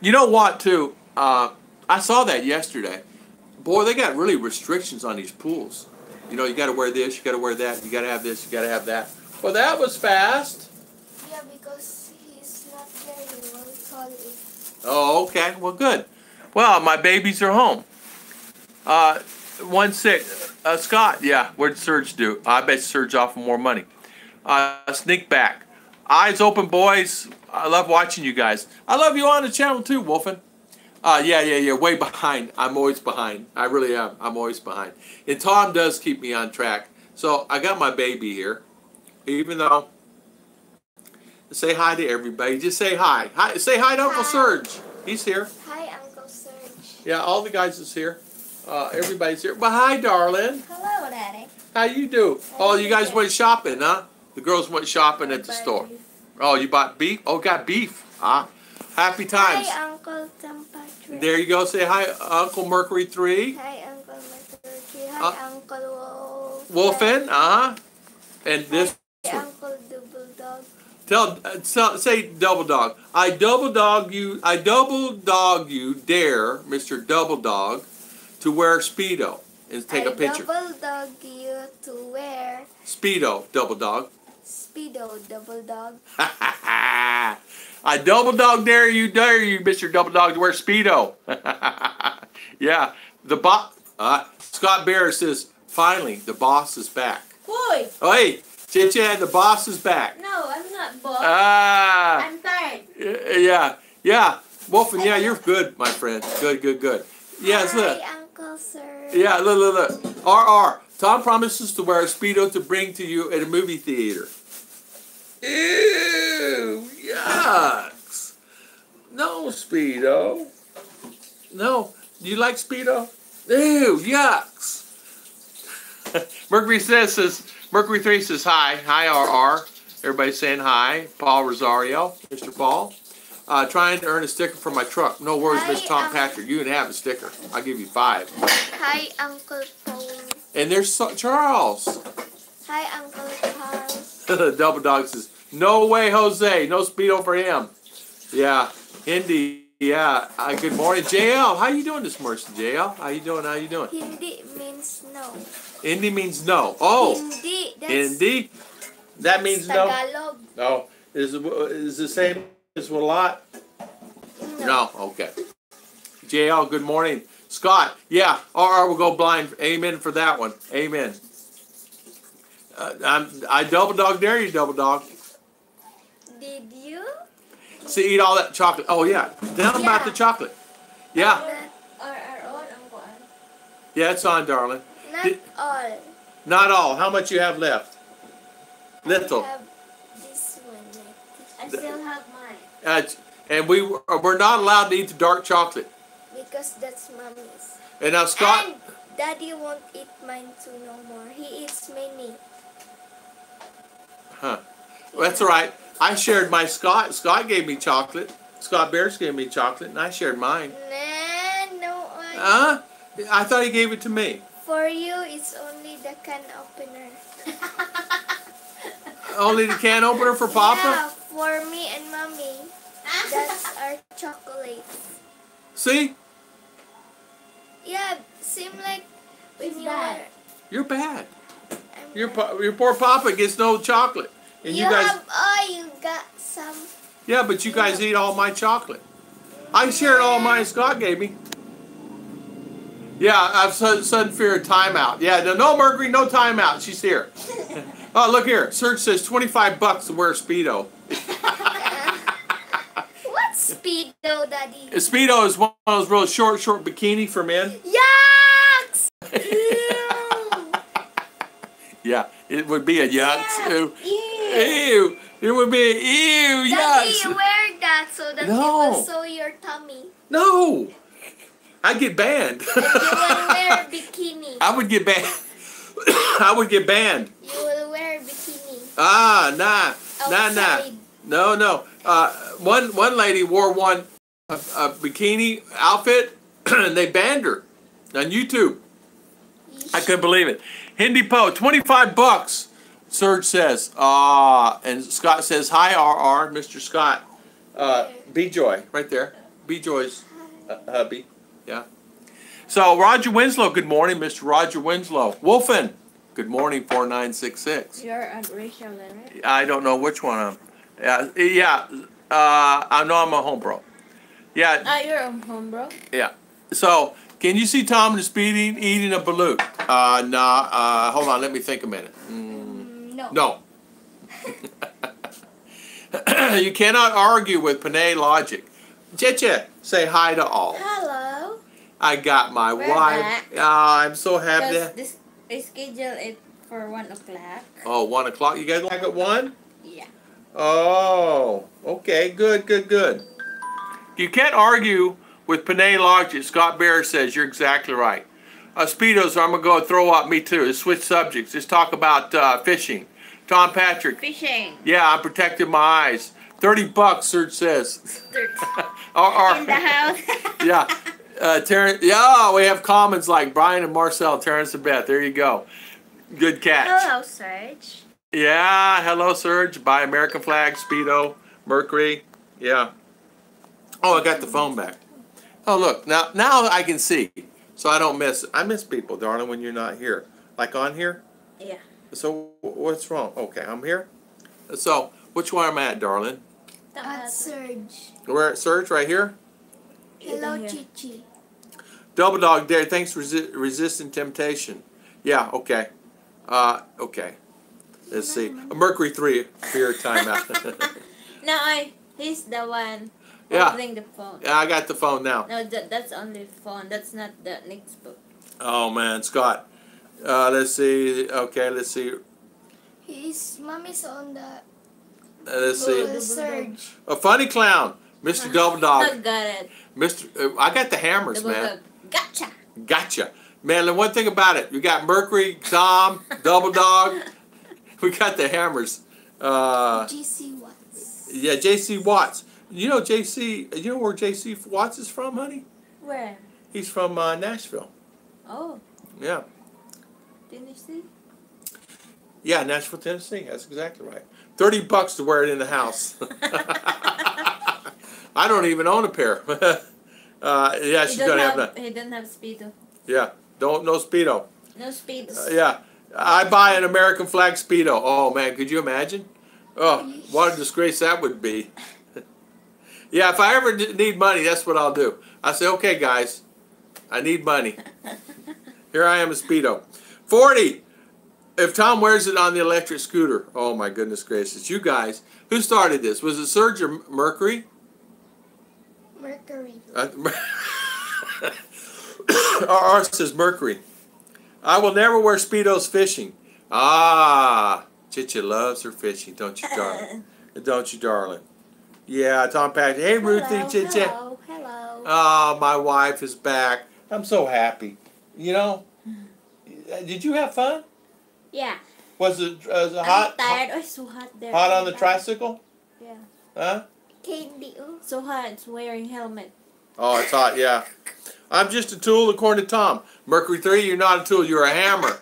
You know what, too? I saw that yesterday. Boy, they got really restrictions on these pools. You know, you got to wear this, you got to wear that, you got to have this, you got to have that. Well, that was fast. Yeah, because he's not there. He will call it. Oh, okay. Well, good. Well, my babies are home. 1-6. Scott, yeah, what did Serge do? I bet Serge offered more money. Sneak back. Eyes open, boys. I love watching you guys. I love you on the channel too, Wolfen. Yeah. Way behind. I'm always behind. I really am. I'm always behind. And Tom does keep me on track. So I got my baby here. Even though, say hi to everybody. Just say hi. Hi. Say hi to Uncle Serge. He's here. Hi, Uncle Serge. Yeah, all the guys is here. Everybody's here. Well, hi, darling. Hello, Daddy. How you do? Oh, you guys went shopping, huh? The girls went shopping at the store. Oh, you bought beef? Oh, got beef. Happy times. Hi, Uncle Tom Patrick. There you go. Say hi, Uncle Mercury 3. Hi, Uncle Mercury 3. Hi, Uncle Wolfen. And this. Hi, Uncle Double Dog. Say double dog. I double dog you, dare, Mr. Double Dog, to wear Speedo and take a picture. I double dog you to wear Speedo, double dog. Speedo, double dog. I double dog dare you, Mr. Double Dog, to wear Speedo. Yeah, Scott Berres says, finally, the boss is back. Boy. Oh, hey, Chit-Chat, the boss is back. No, I'm not boss. I'm tired. Yeah. Wolfen, yeah, you're good, my friend. Good. Yes, look. Hi, Uncle Serge. Yeah, look. RR. Tom promises to wear a Speedo to bring to you at a movie theater. Ew, yucks. No, Speedo. No. Do you like Speedo? Ew, yucks. Mercury 3 says hi. Hi, RR. Everybody's saying hi. Paul Rosario, Mr. Paul. Trying to earn a sticker for my truck. No worries, Miss Tom Patrick. You can have a sticker. I'll give you 5. Hi, Uncle Paul. And there's Charles. Hi, Uncle Charles. Double Dog says, no way, Jose. No Speedo for him. Yeah. Hindi. Yeah. Good morning. JL, how you doing this morning, JL? How you doing? Hindi means no. Hindi means no. Oh. Hindi. That means Tagalog. No. Is the same as a lot? No. Okay. JL, good morning. Scott, yeah. RR will go blind. Amen for that one. Amen. I double dog dare you, double dog. Did you? See, eat all that chocolate. Oh, yeah. Tell them about the chocolate. Yeah. Yeah, it's on, darling. Not all. Not all. How much you have left? Little. I have this one. I still have mine. And we're not allowed to eat the dark chocolate. Because that's mommy's. And now Scott... And Daddy won't eat mine too no more. He eats many. Huh. Well, that's all right. I shared my Scott. Scott gave me chocolate. Scott Berres gave me chocolate, and I shared mine. Nah, no one. I thought he gave it to me. For you, it's only the can opener. Only the can opener for Papa? Yeah, for me and Mommy. That's our chocolates. See? Yeah, seem like when You're bad. Your poor Papa gets no chocolate. And you guys... you got some. Yeah, but you guys eat all my chocolate. I shared all mine Scott gave me. Yeah, I've sudden fear of timeout. Yeah, no Mercury, no timeout. She's here. Oh, look here. Serge says $25 to wear a Speedo. What's Speedo, Daddy? A Speedo is one of those real short bikini for men. Yucks! Yeah, it would be a yucks. Yeah. Ew. Ew. It would be ew, Daddy, yucks. you wear that so that it will show your tummy. No. I'd get banned. You will wear bikini. I would get banned. I would get banned. You will wear bikini. Nah. Outside. No. One lady wore a bikini outfit, and they banned her on YouTube. I couldn't believe it. Hindi Po, $25. Serge says. And Scott says, hi, RR, Mr. Scott. B-Joy, right there. B-Joy's hubby. Yeah. So, Roger Winslow, good morning, Mr. Roger Winslow. Wolfen, good morning, 4966. You're on Rachel, right? I don't know which one I'm. I know I'm a home bro. Yeah. You're a home bro? Yeah. So, can you see Tom and Speedy eating a balut? Nah. Hold on, let me think a minute. No. You cannot argue with Panay logic. Cheche, say hi to all. Hello. I got my We're wife. back. I'm so happy. This I schedule it for 1 o'clock. Oh, 1 o'clock. You guys like at 1? Yeah. Oh, okay. Good. You can't argue with Panay logic. Scott Berres says you're exactly right. Speedos, I'm going to go throw up. Me too. Let's switch subjects. Let's talk about fishing. Tom Patrick. Fishing. Yeah, I'm protecting my eyes. $30, Serge says. 30. In the house. Yeah. Terrence. Yeah, we have comments like Brian and Marcel, Terrence and Beth. There you go. Good catch. Hello, Serge. Yeah, hello, Serge. Buy American flag, Speedo, Mercury. Yeah. Oh, I got the phone back. Oh, look. Now I can see. So I don't miss. I miss people, darling, when you're not here. Like on here? Yeah. So what's wrong? Okay, I'm here. So which one am I at, darling? At Serge. We're at Serge right here. Hello, Chichi. Double Dog Dare, thanks for resisting temptation. Yeah, okay. Okay. Let's see. A Mercury 3 fear timeout. No, he's the one holding the phone. Yeah, I got the phone now. No, that's only the phone. That's not the next book. Oh man, Scott. Let's see. Okay, let's see. His mommy's on the Let's see. Serge. A funny clown. Mr. Double Dog. I got it. I got the hammers, man. Gotcha. Gotcha. Man, the one thing about it, we got Mercury, Tom, Double Dog. We got the hammers. J.C. Watts. Yeah, J.C. Watts. You know where J.C. Watts is from, honey? Where? He's from Nashville. Oh. Yeah. Tennessee? Yeah, Nashville, Tennessee. That's exactly right. $30 to wear it in the house. I don't even own a pair. Yeah, she's gonna have that. He doesn't have Speedo. Yeah, no Speedo. No Speedos. Yeah, I buy an American flag Speedo. Oh man, could you imagine? Oh, what a disgrace that would be. Yeah, if I ever need money, that's what I'll do. I say, okay, guys, I need money. Here I am, a Speedo. 40. If Tom wears it on the electric scooter. Oh my goodness gracious, you guys, who started this? Was it Serge or Mercury? Mercury. Ours says Mercury. I will never wear Speedos fishing. Ah, Chicha loves her fishing, don't you, darling? Don't you, darling? Yeah, Tom Patrick. Hey, Ruthie, Chicha. Hello, hello. Oh, my wife is back. I'm so happy. You know, did you have fun? Yeah. Was it hot? I'm tired. Oh, it's so hot there. Hot on the tricycle? Yeah. Huh? Candy. Oh. So hot. It's wearing helmet. Oh, it's hot, yeah. I'm just a tool according to Tom. Mercury 3, you're not a tool, you're a hammer.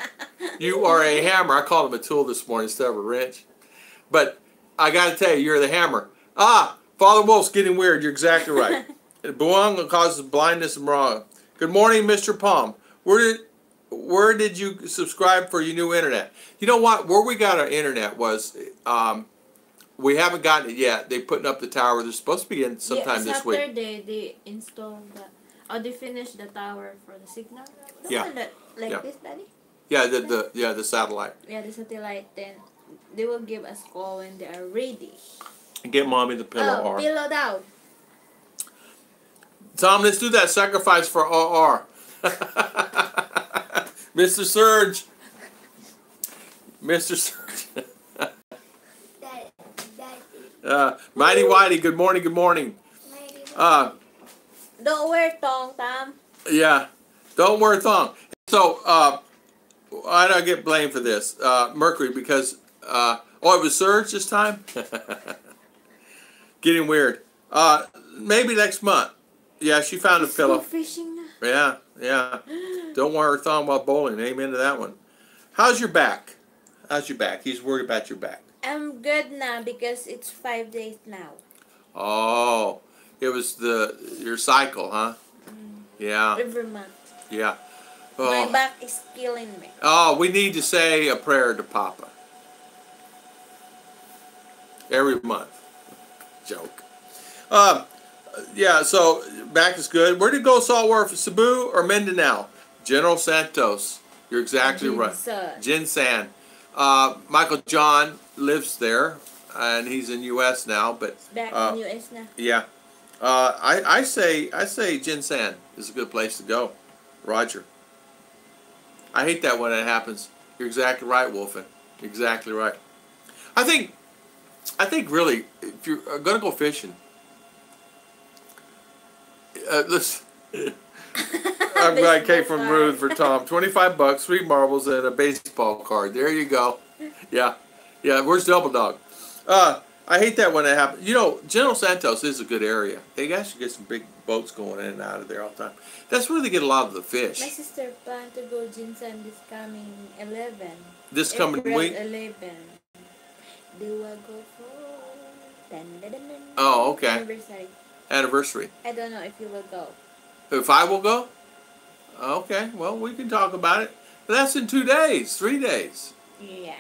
You are a hammer. I called him a tool this morning instead of a wrench. But I got to tell you, you're the hammer. Ah, Father Wolf's getting weird. You're exactly right. Buong causes blindness and wrong. Good morning, Mr. Palm. Where did you subscribe for your new internet? You know what? Where we got our internet was, we haven't gotten it yet. They're putting up the tower. They're supposed to be in sometime this week. Saturday they installed the. Oh, they finished the tower for the signal. The Yeah. one that, like Yeah. this, Daddy. Yeah, the satellite. Yeah, the satellite. Then they will give us call when they are ready. Get mommy the pillow. Oh, pillow down. Tom, let's do that sacrifice for RR. Mr. Serge. Mr. Serge. Mighty Whitey, good morning, good morning. Don't wear thong, Tom. Yeah, don't wear a thong. So, I don't get blamed for this, Mercury, because, oh, it was Serge this time? Getting weird. Maybe next month. Yeah, she found a pillow. Fishing now. Yeah, yeah. Don't wear a thong while bowling. Amen to that one. How's your back? How's your back? He's worried about your back. I'm good now because it's 5 days now. Oh, it was your cycle, huh? Yeah, Every month. yeah. My Oh, back is killing me. oh, we need to say a prayer to Papa. Every month. Joke. Yeah, so back is good. Where did you go saltwater for Cebu or Mindanao? General Santos. You're exactly right. Jinsan. Michael John lives there, and he's in U.S. now. But Back in U.S. now. yeah, I say Jinsan is a good place to go. Roger. I hate that when it happens. You're exactly right, Wolfen. Exactly right. I think really, if you're gonna go fishing, listen. I'm glad I came from Ruth for Tom. $25, 3 marbles, and a baseball card. There you go. Yeah, yeah. Where's Double Dog? I hate that when it happens. You know, General Santos is a good area. They actually get some big boats going in and out of there all the time. That's where they get a lot of the fish. My sister planned to go Jinsan this coming 11. This coming April week? 11. They will go for... Dun, dun, dun, dun. Oh, okay. Anniversary. Anniversary. I don't know if you will go. If I will go? Okay, well, we can talk about it. But that's in 2 days, 3 days. Yeah.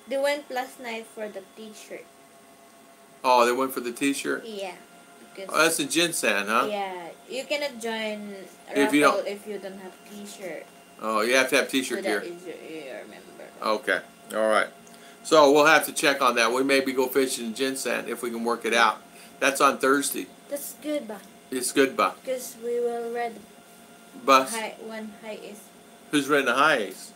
They went last night for the t-shirt. Oh, they went for the t-shirt? Yeah. Because Oh, that's in Jinsan, huh? yeah, you cannot join If you raffle don't- if you don't have t-shirt. Oh, you have to have So t-shirt that gear. is your member. Okay, all right. So we'll have to check on that. We maybe go fishing in Jinsan if we can work it out. That's on Thursday. That's good, ba? It's good, ba. Because we will read Bus. one high is Who's renting the high ace?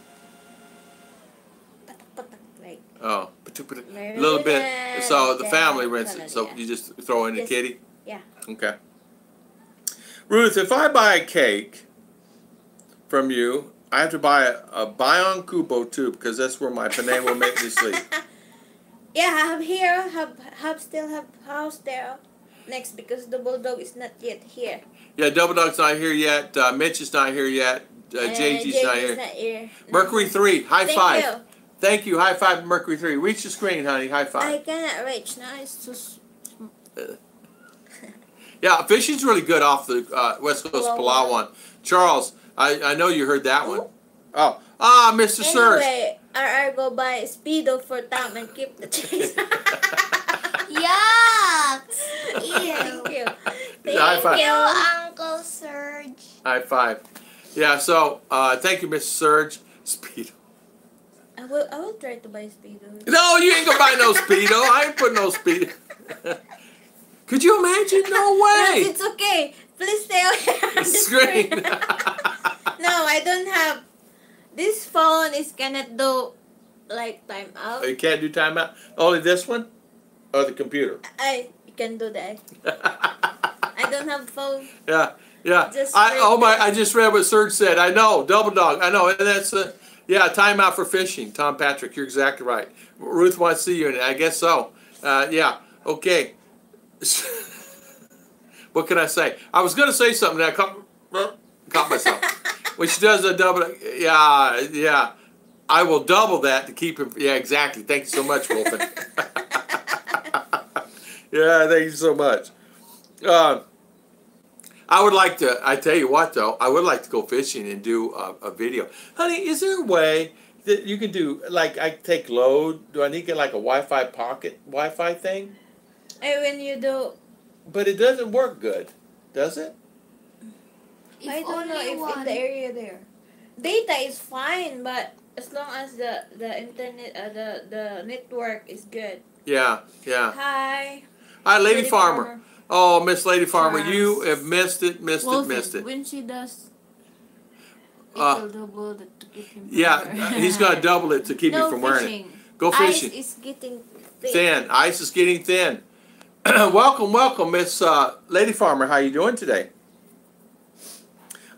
patak patak like. Oh, a little bit. So the family rents it. So you just throw in the Yes. kitty? Yeah. Okay. Ruth, if I buy a cake from you, I have to buy a Bayon Kubo too, because that's where my Panay will make me sleep. Yeah, have still have house there next because the bulldog is not yet here. Yeah, Double Dog's not here yet. Mitch is not here yet. JG's not here. here. Mercury 3, high Thank five. you. Thank you, high five, Mercury 3. Reach the screen, honey, high I five. cannot reach now. It's too Yeah, fishing's really good off the West Coast Palawan. Palawan. Charles, I know you heard that one. Oh, Mr. Serge. Anyway, RR go buy Speedo for Tom and keep the chase. Yuck! Ew. Thank you. High five. You, Uncle Serge. High five. Yeah, so thank you, Mr. Serge. Speedo. I will try to buy Speedo. No, you ain't gonna buy no Speedo. I ain't putting no Speedo. Could you imagine? No Yes, way. it's okay. Please stay on the Screen. screen. No, I don't have. This phone is cannot do like time out. You can't do timeout. Only this one, or the computer. I can do that. I don't have phone. Yeah, yeah. Just I just read what Serge said. I know, double dog. I know, and that's yeah, timeout for fishing. Tom Patrick, you're exactly right. Ruth wants to see you in it. I guess so. Yeah. Okay. What can I say? I was going to say something that I caught myself. When she does a double, yeah. I will double that to keep him. Yeah, exactly. Thank you so much, Wolfen. Yeah, thank you so much. I would like to, I tell you what though, I would like to go fishing and do a video. Honey, is there a way that you can do, like I take load, do I need to get like a Wi-Fi pocket Wi-Fi thing? And when you do, But it doesn't work good, does it? I don't know if in the area there. Data is fine, but as long as the internet, the network is good. Yeah, yeah. Hi. Hi, Lady Farmer. Oh, Miss Lady Farmer, Yes. you have missed it. When she does, it will double to keep him. Yeah, he's going to double it to keep me from wearing it. Go fishing. Ice is getting Thin. Ice is getting thin. Welcome, Miss Lady Farmer. How you doing today?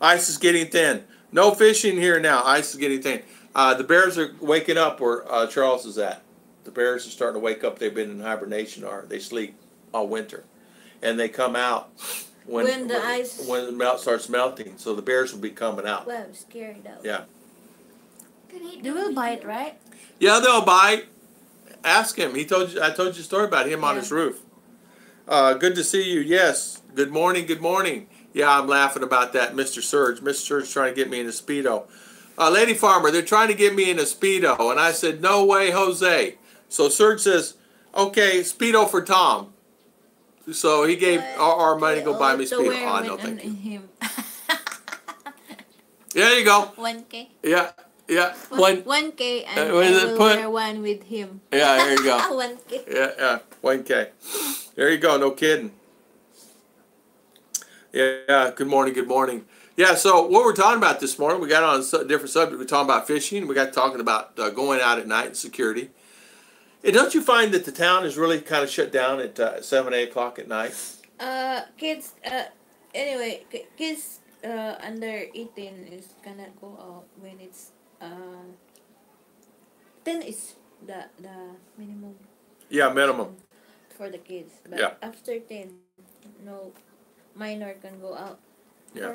Ice is getting thin. No fishing here now. Ice is getting thin. The bears are waking up where Charles is at. The bears are starting to wake up. They've been in hibernation, or they sleep all winter, and they come out when the melt starts melting. So the bears will be coming out. Well, I'm scared though. Yeah. They will bite, right? Yeah, they'll bite. Ask him. I told you a story about him on his roof. Good to see you. Yes. Good morning. Good morning. Yeah, I'm laughing about that, Mr. Serge. Mr. Serge trying to get me in a Speedo. Lady Farmer, they're trying to get me in a Speedo. And I said, no way, Jose. So Serge says, okay, Speedo for Tom. So he gave our money to go buy me Speedo. Oh, no, thank you. There you go. 1K. Yeah. 1K and I will wear one with him. Yeah, there you go. 1K. Yeah, 1K. There you go, no kidding. Yeah, good morning. Yeah, so what we're talking about this morning, we got on a different subject. We're talking about fishing. We got talking about going out at night and security. And don't you find that the town is really kind of shut down at 7, 8 o'clock at night? Kids, anyway, kids under 18 is gonna go out when it's 10 is the minimum. Yeah, minimum. For the kids. But after 10, no minor can go out. Yeah.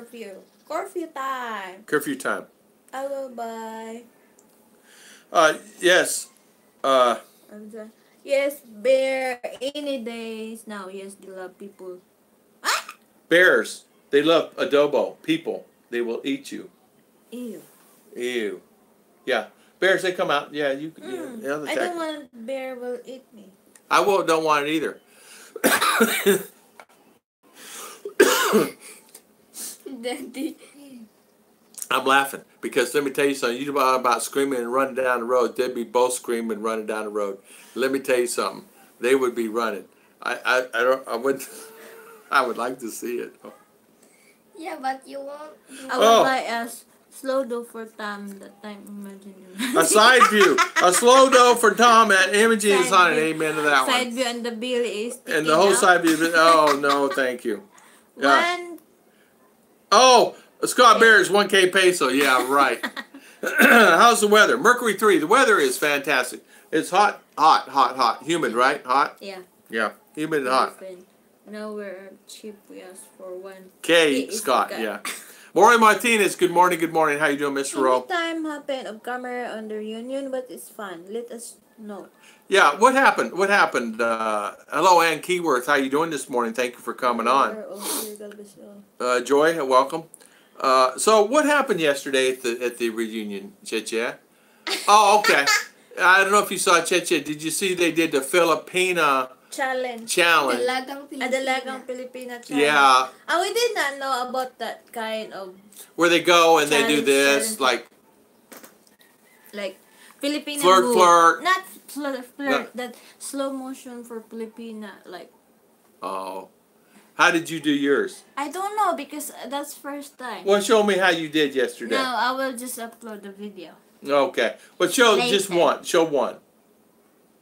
Curfew time. Curfew time. I will buy. Yes. Yes, bear any days now. Yes, they love people. Bears, they love adobo. People, they will eat you. Ew. Yeah. Bears, they come out. Yeah, you. I don't want bear will eat me. I don't want it either. Daddy. I'm laughing because let me tell you something. You about screaming and running down the road. They'd be both screaming and running down the road. Let me tell you something. They would be running. I would like to see it. Yeah, but you won't. I will buy a slow dough for Tom that time. Imagine. A side view. A slow dough for Tom at Imogene is on it. Amen to that one. Side view and the belly is and the whole out. side view. Oh, no, thank you. Yeah. One. Oh, Scott Bears, 1K peso. Yeah, right. How's the weather? Mercury 3. The weather is fantastic. It's hot. Humid, right? Hot? Yeah. Yeah, humid and hot. Now we're cheap. We asked for 1K, Scott, yeah. Maureen Martinez, good morning. How you doing, Mr. Rowe? Time happened of camera on the reunion, but it's fun. Let us know. Yeah, what happened? Hello, Ann Keyworth. How you doing this morning? Thank you for coming on. Joy, welcome. So what happened yesterday at the reunion, Cheche? Oh, okay. I don't know if you saw Cheche. Did you see they did the Filipina challenge? Dalagang Filipina challenge. Yeah. And we did not know about that kind of where they go and they do this like Filipina flirt. Not flirt. No. That slow motion for Filipina, like Oh. How did you do yours? I don't know because that's first time. Well, show me how you did yesterday. No, I will just upload the video. Okay. But show Later. just one. Show one.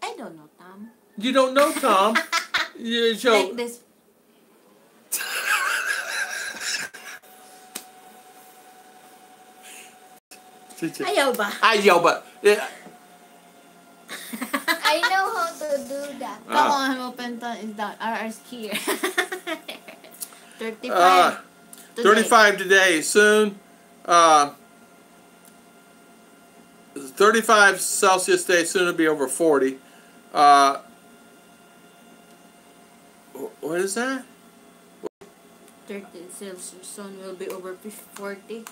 I don't know, Tom. You don't know, Tom. You show. Like this. Ayaw ba? Ayaw ba? Yeah. I know how to do that. Come on, open is down. RR's here. 35. 35 today. Soon. 35 Celsius day. Soon it'll be over 40. What is that? 30 Celsius. Soon will be over 40.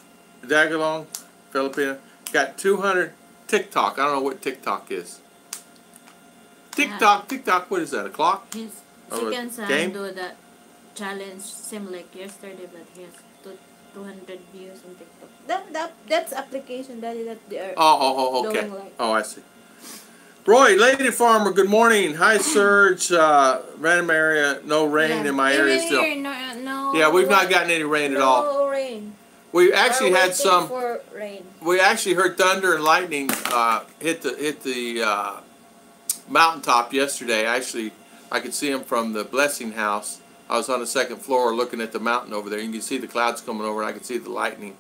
Dagalong, Filipina. Got 200. TikTok. I don't know what TikTok is. TikTok. What is that? A clock? His Oh, second son game? do that challenge same like yesterday, but he has 200 views on TikTok. That's application that they are. Okay. doing like. Oh, I see. Roy, Lady Farmer, good morning. Hi, Serge. Random area, no rain in my area Even still. here, no, Yeah, we've not gotten any rain at all. No rain. We actually We're had waiting some. for rain. We actually heard thunder and lightning hit the mountaintop yesterday. Actually, I could see them from the Blessing House. I was on the second floor looking at the mountain over there. You can see the clouds coming over, and I could see the lightning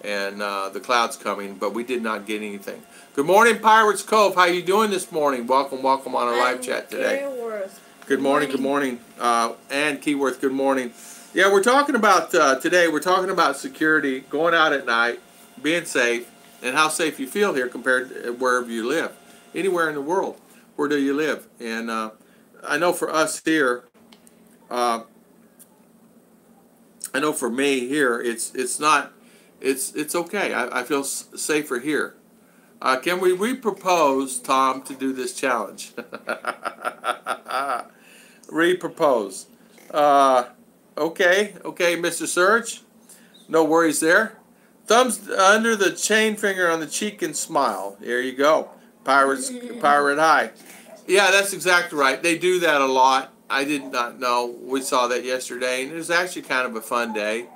and the clouds coming, but we did not get anything. Good morning, Pirates Cove. How you doing this morning? Welcome on our live chat today. Good morning. And Keyworth, good morning. Yeah, we're talking about today. We're talking about security, going out at night, being safe, and how safe you feel here compared to wherever you live, anywhere in the world. Where do you live? And I know for us here, I know for me here, it's okay. I feel safer here. Can we repropose, Tom, to do this challenge? Repropose. Okay, Mr. Serge. No worries there. Thumbs under the chain finger on the cheek and smile. There you go. Pirate high. Yeah, that's exactly right. They do that a lot. I did not know. We saw that yesterday, and it was actually kind of a fun day.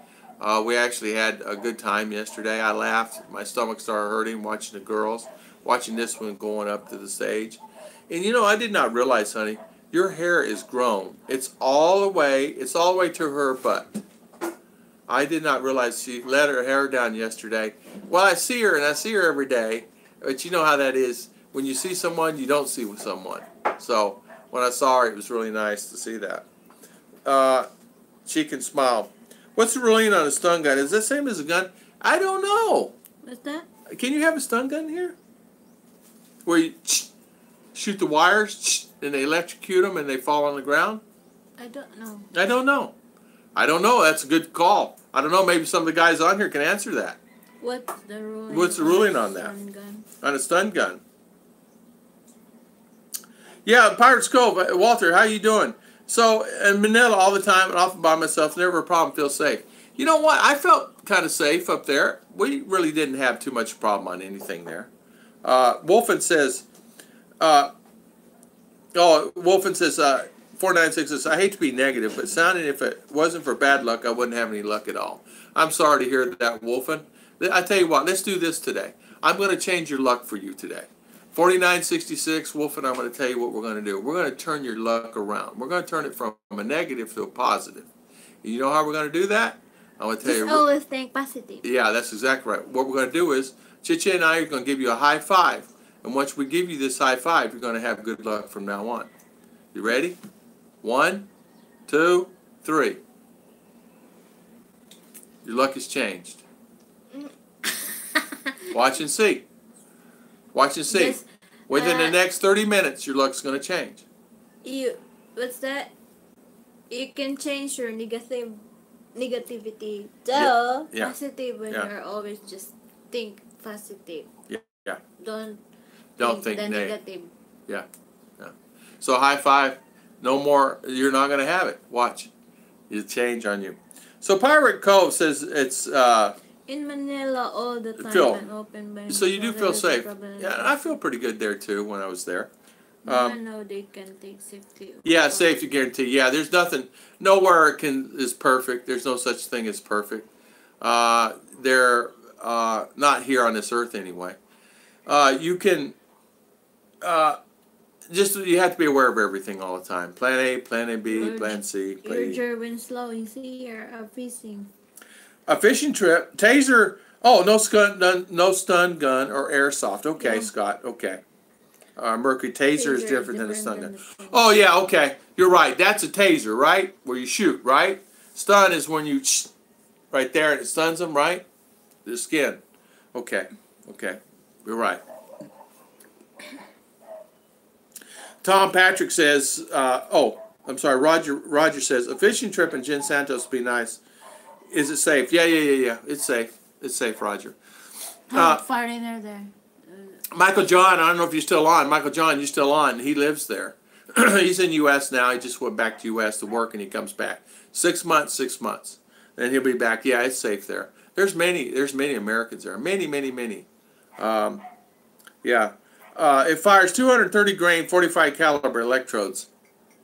We actually had a good time yesterday. I laughed. My stomach started hurting watching the girls, watching this one going up to the stage. And you know, I did not realize, honey, your hair is grown. It's all the way to her butt. I did not realize she let her hair down yesterday. Well, I see her every day, but you know how that is. When you see someone, you don't see someone. So when I saw her, it was really nice to see that. Cheek and smile. What's the ruling on a stun gun? Is that the same as a gun? I don't know. What's that? Can you have a stun gun here? Where you shoot the wires and they electrocute them and they fall on the ground? I don't know. I don't know. That's a good call. I don't know. Maybe some of the guys on here can answer that. What's the ruling? What's the ruling on that? On a stun gun. Yeah, Pirates Cove. Walter, how you doing? So, in Manila all the time and often by myself, never a problem, feel safe. You know what? I felt kind of safe up there. We really didn't have too much problem on anything there. Wolfen says, 496 says, I hate to be negative, but sounding if it wasn't for bad luck, I wouldn't have any luck at all. I'm sorry to hear that, Wolfen. I tell you what, let's do this today. I'm going to change your luck for you today. 4966, Wolfen, I'm going to tell you what we're going to do. We're going to turn your luck around. We're going to turn it from a negative to a positive. You know how we're going to do that? I'm going to tell you. Just always think positive. Yeah, that's exactly right. What we're going to do is, Chiche and I are going to give you a high five. And once we give you this high five, you're going to have good luck from now on. You ready? 1, 2, 3. Your luck has changed. Watch and see. Watch and see. Yes, Within the next 30 minutes, your luck's going to change. What's that? You can change your negativity to positive when you're always just think positive. Yeah. Don't think negative. Yeah. So high five. No more. You're not going to have it. Watch. It'll change on you. So Pirate Cove says it's in Manila all the time Phil, and open by so you do feel safe. Yeah, I feel pretty good there too when I was there. No, they can take safety. Yeah, safety guarantee. Yeah, there's nothing, nowhere is perfect. There's no such thing as perfect. They're not here on this earth anyway. You can just, you have to be aware of everything all the time. Plan A, Plan B, Plan C. Your German slow is here fishing. A fishing trip, taser. Oh, no stun gun or airsoft. Okay, yeah. Scott. Okay. Mercury taser is different than a stun gun. Oh yeah, okay. You're right. That's a taser, right? Where you shoot, right? Stun is when you right there and it stuns them, right? The skin. Okay. Okay. You're right. Tom Patrick says, I'm sorry, Roger says, a fishing trip in Gin Santos would be nice. Is it safe? Yeah. It's safe. It's safe, Roger. How far in are there? Michael John, I don't know if you're still on. Michael John, you're still on. He lives there. He's in U.S. now. He just went back to U.S. to work, and he comes back. 6 months. Then he'll be back. Yeah, it's safe there. There's many Americans there. Many. Yeah. It fires 230 grain, 45 caliber electrodes.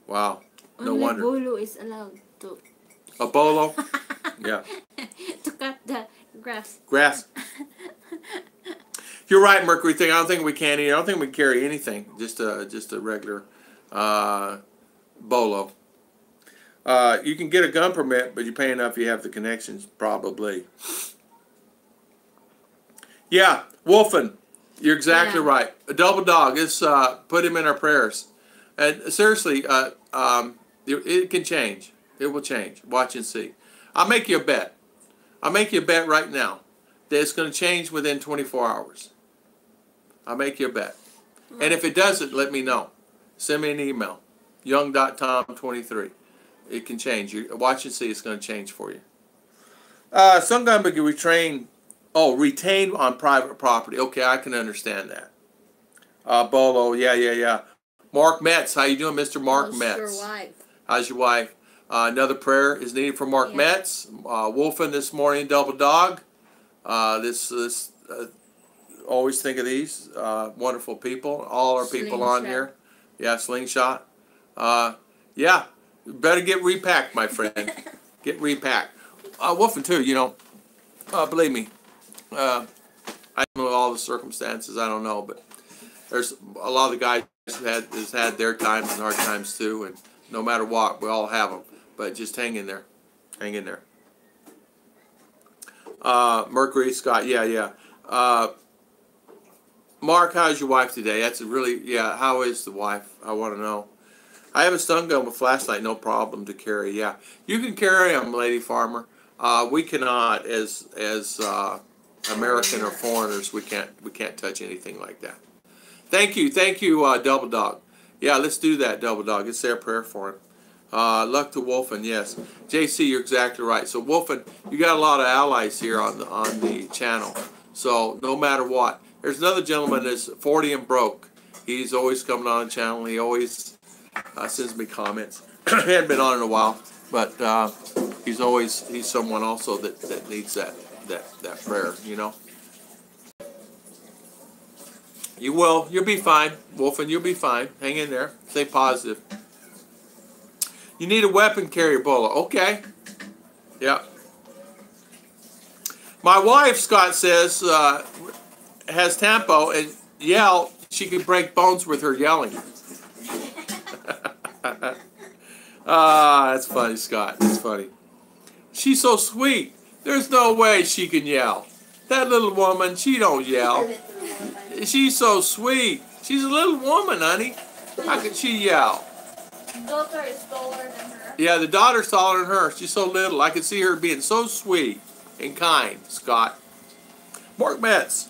Wow. No wonder. Only bolo is allowed to. A bolo? Yeah. To cut the grass. You're right, Mercury thing. I don't think we can eat. I don't think we can carry anything. Just a regular bolo. You can get a gun permit, but you pay enough if you have the connections, probably. Yeah, Wolfen. You're exactly right. A double dog. It's put him in our prayers. And seriously, it can change. It will change. Watch and see. I'll make you a bet. I'll make you a bet right now that it's going to change within 24 hours. I'll make you a bet. And if it doesn't, let me know. Send me an email. young.tom23. It can change. You watch and see. It's going to change for you. Some gun can retain on private property. Okay, I can understand that. Bolo, yeah. Mark Metz, how you doing, Mr. Mark Metz? How's your wife? How's your wife? Another prayer is needed for Mark Metz. Wolfen this morning, double dog. Always think of these wonderful people. All our people on here. Yeah, slingshot. Yeah, better get repacked, my friend. Get repacked. Wolfen too, believe me. I don't know all the circumstances. I don't know, but there's a lot of the guys has had their times and hard times too, and no matter what, we all have them. But just hang in there. Hang in there. Mercury, Scott, yeah. Mark, how's your wife today? That's how is the wife? I want to know. I have a stun gun with flashlight, no problem to carry, yeah. You can carry them, Lady Farmer. We cannot, as American or foreigners, we can't touch anything like that. Thank you, Double Dog. Yeah, let's do that, Double Dog. Let's say a prayer for him. Luck to Wolfen, yes. JC, you're exactly right. So Wolfen, you got a lot of allies here on the channel. So no matter what. There's another gentleman that's 40 and broke. He's always coming on the channel. He always sends me comments. He hadn't been on in a while, but he's someone also that needs that prayer, You will. You'll be fine, Wolfen. You'll be fine. Hang in there. Stay positive. You need a weapon carrier, Bola. Okay. Yeah. My wife, Scott says, has tempo and yell. She could break bones with her yelling. That's funny, Scott. That's funny. She's so sweet. There's no way she can yell. That little woman, she don't yell. She's so sweet. She's a little woman, honey. How can she yell? The daughter is taller than her. Yeah, the daughter's taller than her. She's so little. I can see her being so sweet and kind, Scott. Mark Metz.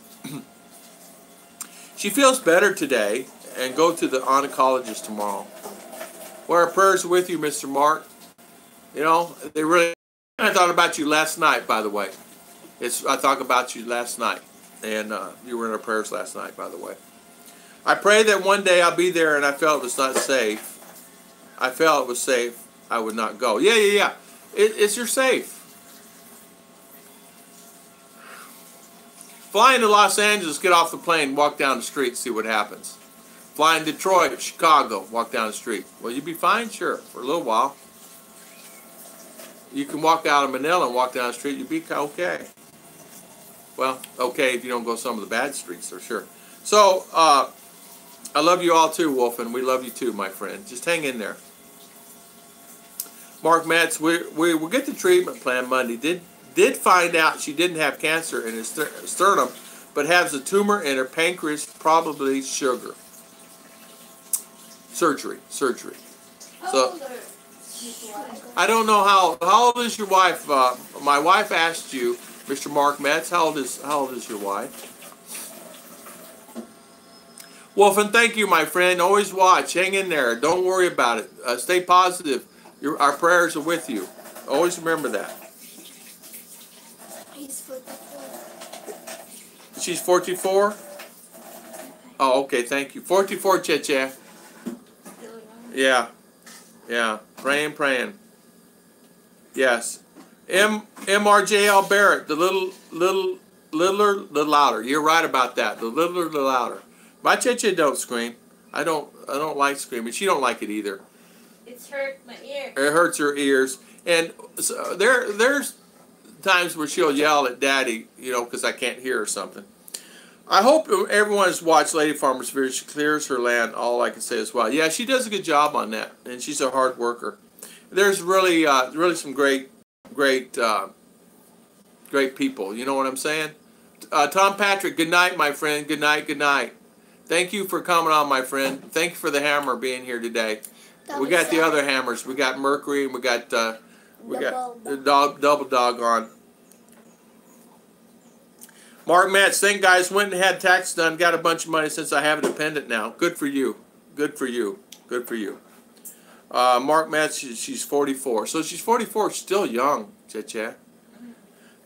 She feels better today and go to the oncologist tomorrow. Well, our prayers are with you, Mr. Mark. They really... I thought about you last night, by the way. I thought about you last night. And you were in our prayers last night, by the way. I pray that one day I'll be there and I felt it was not safe. I felt it was safe. I would not go. Yeah. It's your safe. Flying to Los Angeles, get off the plane, walk down the street, see what happens. Fly in Detroit, Chicago, walk down the street. Will you be fine? Sure, for a little while. You can walk out of Manila and walk down the street, you'll be okay. Well, okay if you don't go some of the bad streets, for sure. So, I love you all too, Wolf, and we love you too, my friend. Just hang in there. Mark Metz, we will get the treatment plan Monday. Did find out she didn't have cancer in her sternum, but has a tumor in her pancreas, probably sugar. Surgery. So, I don't know how old is your wife? My wife asked you, Mr. Mark Metz, how old is your wife? Wolf, and thank you, my friend. Always watch. Hang in there. Don't worry about it. Stay positive. Our prayers are with you. Always remember that. He's 44. She's 44? Oh, okay. Thank you. 44, Cheche. Yeah. Praying. Yes. MRJL Barrett, the littler, the louder. You're right about that. The littler, the louder. My Cheche don't scream. I don't like screaming. She don't like it either. It's hurt my ear. It hurts her ears. And so there's times where she'll yell at Daddy, because I can't hear or something. I hope everyone has watched Lady Farmer's video. She clears her land. All I can say is, well, yeah, she does a good job on that, and she's a hard worker. There's really some great people. You know what I'm saying? Tom Patrick, good night, my friend. Good night. Thank you for coming on, my friend. Thank you for the hammer being here today. We got the other hammers. We got Mercury, and we got Double Dog on. Mark Metz, thank guys. Went and had tax done. Got a bunch of money since I have a dependent now. Good for you. Mark Metz, she's 44. So she's 44, still young, Cheche.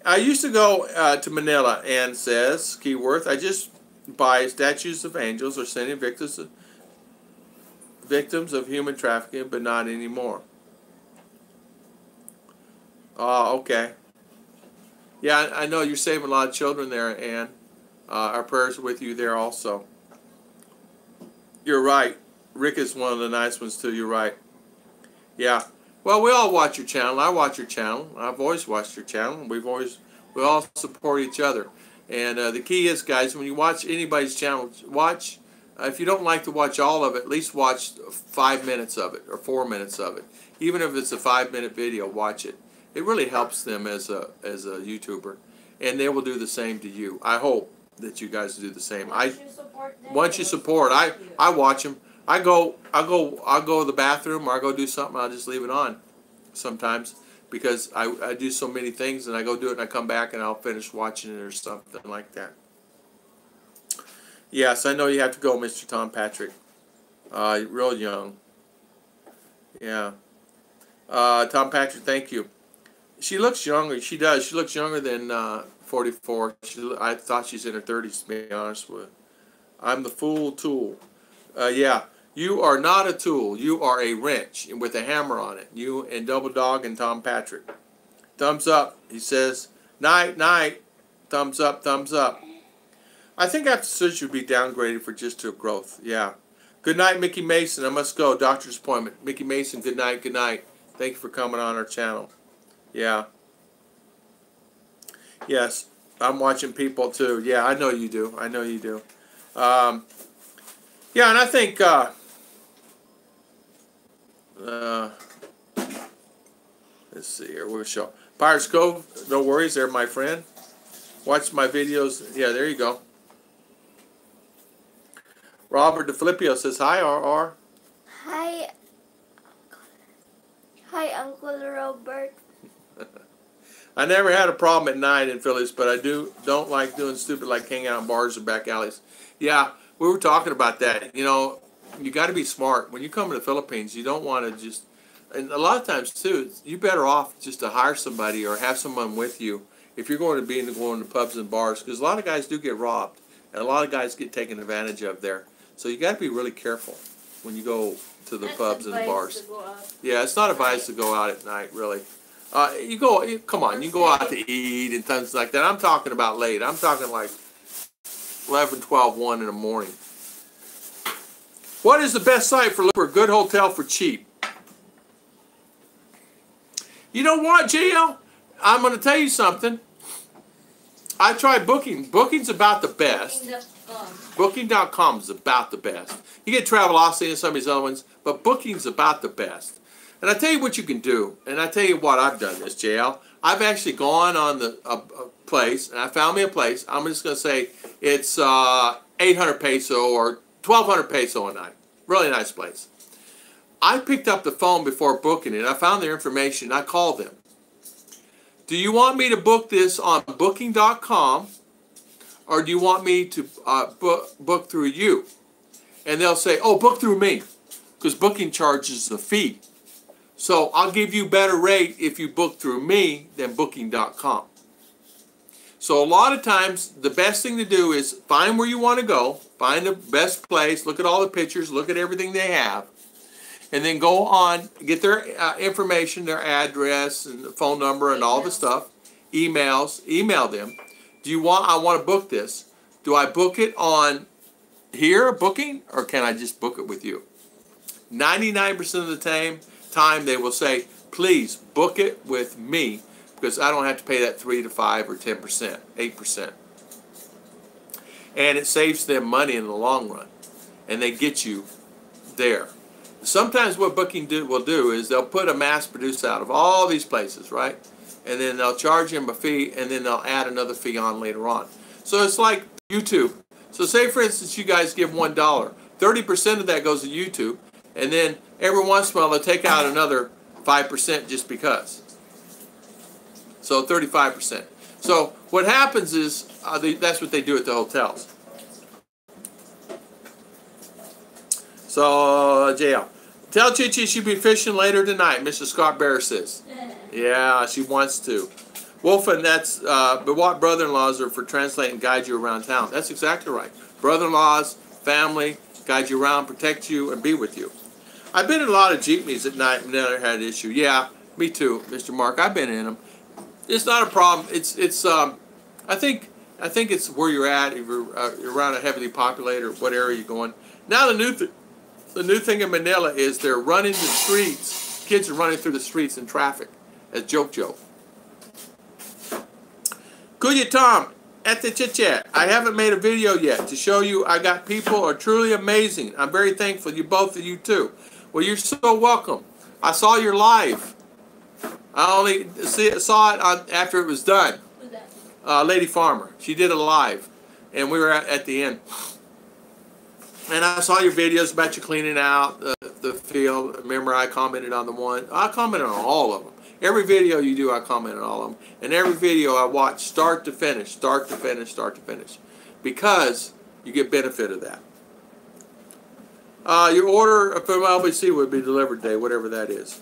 I used to go to Manila and says, Keyworth, I just buy statues of angels or sending victims of human trafficking, but not anymore. Oh, okay. Yeah, I know you're saving a lot of children there, Ann. Our prayers are with you there also. You're right. Rick is one of the nice ones too. You're right. Yeah. Well, we all watch your channel. I watch your channel. I've always watched your channel. We all support each other. And the key is, guys, when you watch anybody's channel, watch. If you don't like to watch all of it, at least watch 5 minutes of it or 4 minutes of it. Even if it's a 5-minute video, watch it. It really helps them as a YouTuber, and they will do the same to you. I hope that you guys do the same. Once you support, I watch them. I go to the bathroom or I go do something. I'll just leave it on sometimes because I do so many things, and I go do it and I come back and I'll finish watching it or something like that. Yes, I know you have to go, Mr. Tom Patrick. Real young. Yeah. Tom Patrick, thank you. She looks younger. She does. She looks younger than 44. I thought she's in her 30s, to be honest with you. I'm the fool tool. Yeah. You are not a tool. You are a wrench with a hammer on it. You and Double Dog and Tom Patrick. Thumbs up. He says, night. Thumbs up. I think after Serge would be downgraded for just to growth. Yeah. Good night, Mickey Mason. I must go. Doctor's appointment. Mickey Mason, good night. Thank you for coming on our channel. Yeah. Yes. I'm watching people too. Yeah, I know you do. Yeah, and I think let's see here. We'll show Pirates Cove. No worries there, my friend. Watch my videos. Yeah, there you go. Robert DeFilippio says, hi, RR. Hi, Uncle Robert. I never had a problem at night in Phillies, but I don't like doing stupid like hanging out in bars or back alleys. Yeah, we were talking about that. You got to be smart. When you come to the Philippines, you don't want to just, and a lot of times too, you're better off just to hire somebody or have someone with you if you're going to going to pubs and bars, because a lot of guys do get robbed, and a lot of guys get taken advantage of there. So you got to be really careful when you go to the pubs and the bars. Yeah, it's not advised to go out at night, really. Come on, you go out to eat and things like that. I'm talking about late. I'm talking like 11, 12, 1 in the morning. What is the best site for looking for a good hotel for cheap? You know what, JL? I'm going to tell you something. I tried Booking. Booking's about the best. Booking.com is about the best. You get Travelocity and some of these other ones, but Booking's about the best. And I tell you what you can do, and I tell you what I've done this, JL. I've actually gone on the place, and I found me a place. I'm just going to say it's 800 peso or 1,200 peso a night. Really nice place. I picked up the phone before booking it. I found their information. I called them. Do you want me to book this on Booking.com, or do you want me to book through you? And they'll say, oh, book through me, because Booking charges the fee. So I'll give you better rate if you book through me than Booking.com. So a lot of times, the best thing to do is find where you want to go, find the best place, look at all the pictures, look at everything they have, and then go on, get their information, their address and the phone number and all the stuff, emails, email them. Do you want, I want to book this. Do I book it on here, Booking, or can I just book it with you? 99% of the time they will say, please book it with me, because I don't have to pay that 3 to 5 or 10%, 8%. And it saves them money in the long run. And they get you there. Sometimes what Booking will do is they'll put a mass produce out of all these places, right? And then they'll charge them a fee, and then they'll add another fee on later on. So it's like YouTube. So say, for instance, you guys give $1. 30% of that goes to YouTube. And then every once in a while, they'll take out another 5% just because. So 35%. So what happens is, that's what they do at the hotels. So, JL, tell Chichi she'll be fishing later tonight, Mr. Scott Berres says. Yeah, she wants to. Wolfen, that's, but what brother-in-laws are for translate and guide you around town. That's exactly right. Brother-in-laws, family, guide you around, protect you, and be with you. I've been in a lot of jeepneys at night and never had an issue. Yeah, me too, Mr. Mark. I've been in them. It's not a problem. I think it's where you're at. If you're around a heavily populated or what area you're going. Now the new thing in Manila is they're running the streets. Kids are running through the streets in traffic as joke. Kuya Tom, at the chit chat. I haven't made a video yet to show you I got people are truly amazing. I'm very thankful you both of you too. Well, you're so welcome. I saw your live. I only saw it after it was done. Lady Farmer. She did a live, and we were at the end. And I saw your videos about you cleaning out the field. Remember, I commented on the one. I commented on all of them. Every video you do, I comment on all of them. And every video I watch start to finish, start to finish, start to finish. Because you get benefit of that. Your order from LBC would be delivered today, whatever that is.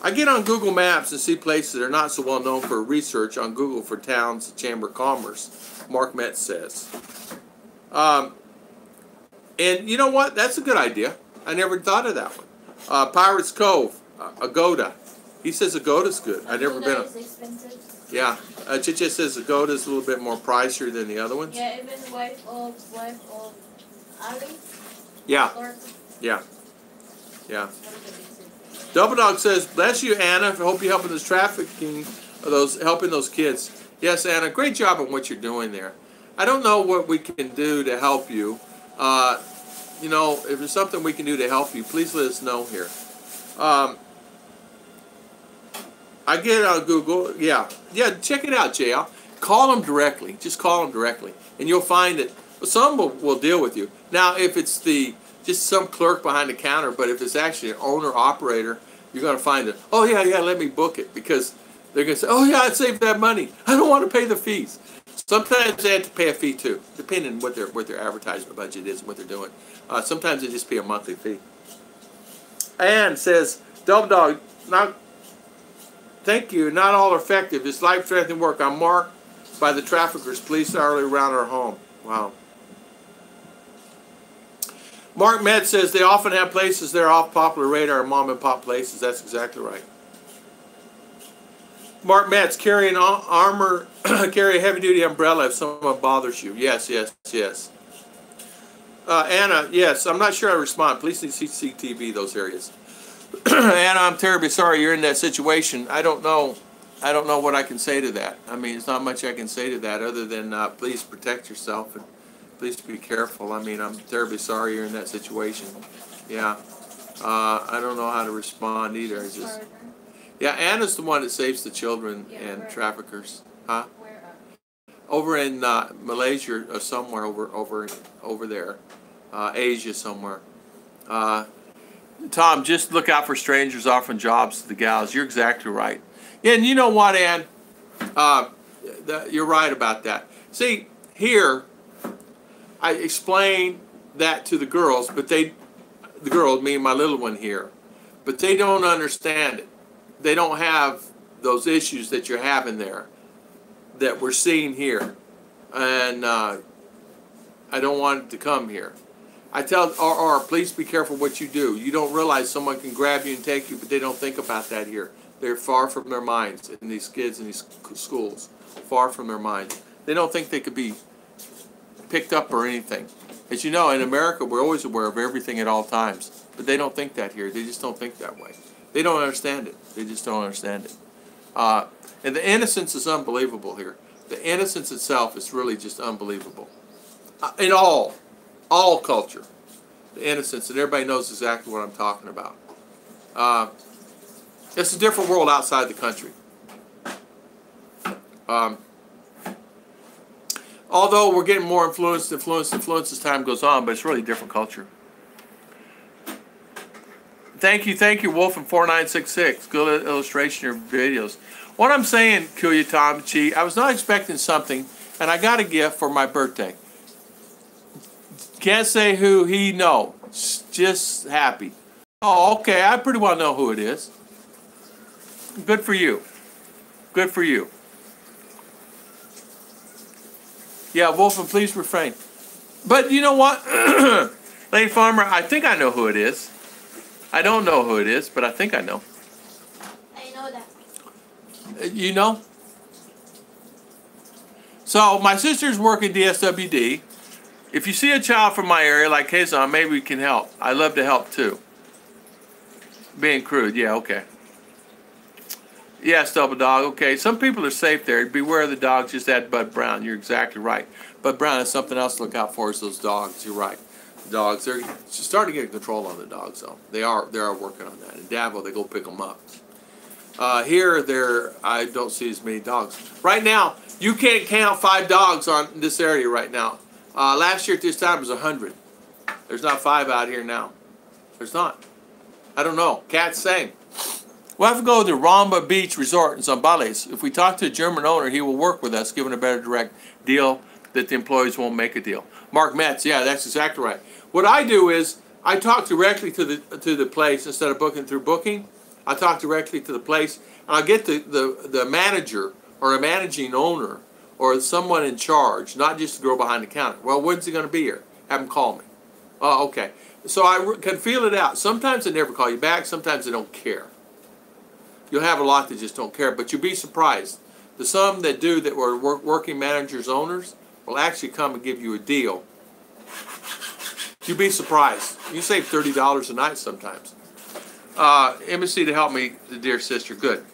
I get on Google Maps and see places that are not so well known for research on Google for towns, Chamber of Commerce, Mark Metz says. And you know what? That's a good idea. I never thought of that one. Pirates Cove, Agoda. He says Agoda's good. I've never been. Is expensive. Yeah. Chiche says Agoda's a little bit more pricier than the other ones. Yeah, even wife of Ali. Yeah. Yeah. Yeah. Double Dog says, bless you, Anna. I hope you're helping those trafficking, helping those kids. Yes, Anna, great job on what you're doing there. I don't know what we can do to help you. You know, if there's something we can do to help you, please let us know here. I get it on Google. Yeah, check it out, JL. Call them directly. Just call them directly. And you'll find that some will deal with you. Now, if it's just some clerk behind the counter, but if it's actually an owner-operator, you're going to find that, oh, yeah, let me book it. Because they're going to say, oh, yeah, I'd save that money. I don't want to pay the fees. Sometimes they have to pay a fee, too, depending on what their advertisement budget is and what they're doing. Sometimes they just pay a monthly fee. Ann says, Double Dog, thank you. Not all are effective. It's life-threatening work. I'm marked by the traffickers. Police are around our home. Wow. Mark Med says they often have places that are off popular radar, mom and pop places. That's exactly right. Mark Metz, carry an armor, carry a heavy-duty umbrella if someone bothers you. Yes. Anna, yes, I'm not sure how to respond. Police need CCTV those areas. Anna, I'm terribly sorry you're in that situation. I don't know what I can say to that. I mean, there's not much I can say to that other than please protect yourself and please be careful. I mean, I'm terribly sorry you're in that situation. Yeah. I don't know how to respond either. It's just, yeah, Anna's the one that saves the children and traffickers. Huh? Over in Malaysia or somewhere over there. Asia somewhere. Tom, just look out for strangers offering jobs to the gals. You're exactly right. Yeah, and you know what, Ann? You're right about that. See, here, I explain that to the girls, but the girls, me and my little one here, but they don't understand it. They don't have those issues that you're having there, that we're seeing here. And I don't want it to come here. I tell RR, please be careful what you do. You don't realize someone can grab you and take you, but they don't think about that here. They're far from their minds, in these kids in these schools. Far from their minds. They don't think they could be picked up or anything. As you know, in America, we're always aware of everything at all times. But they don't think that here. They just don't think that way. They don't understand it. They just don't understand it. And the innocence is unbelievable here. The innocence itself is really just unbelievable. In all culture, the innocence, and everybody knows exactly what I'm talking about. It's a different world outside the country. Although we're getting more influenced as time goes on, but it's really a different culture. Thank you, Wolf in 4966. Good illustration of your videos. What I'm saying, Kuya Tom Chi, I was not expecting something, and I got a gift for my birthday. Can't say who he know. Just happy. Oh, okay. I pretty well know who it is. Good for you. Good for you. Yeah, Wolfen, please refrain. But you know what? Lady Farmer, I think I know who it is. I don't know who it is, but I think I know. I know that. You know? So, my sister's working DSWD. If you see a child from my area, like Kazan, maybe we can help. I'd love to help, too. Being crude, yeah, okay. Yes, Double Dog, okay. Some people are safe there. Beware of the dogs, just add Bud Brown. You're exactly right. Bud Brown is something else to look out for, is those dogs. You're right. Dogs, they're starting to get control on the dogs, though. They are working on that. In Davao, they go pick them up. Here, I don't see as many dogs. Right now, you can't count 5 dogs on this area right now. Last year at this time it was 100. There's not 5 out here now. There's not. I don't know. Cats same. We'll have to go to Ramba Beach Resort in Zambales. If we talk to a German owner, he will work with us, giving a better direct deal that the employees won't make a deal. Mark Metz, yeah, that's exactly right. What I do is I talk directly to the place instead of booking through booking. I talk directly to the place, and I'll get the manager or a managing owner or someone in charge, not just the girl behind the counter. Well, when's he going to be here? Have him call me. Oh, okay. So I can feel it out. Sometimes they never call you back. Sometimes they don't care. You'll have a lot that just don't care, but you'll be surprised. The some that do that were working managers, owners, will actually come and give you a deal. You'll be surprised. You save $30 a night sometimes. Embassy to help me, the dear sister. Good.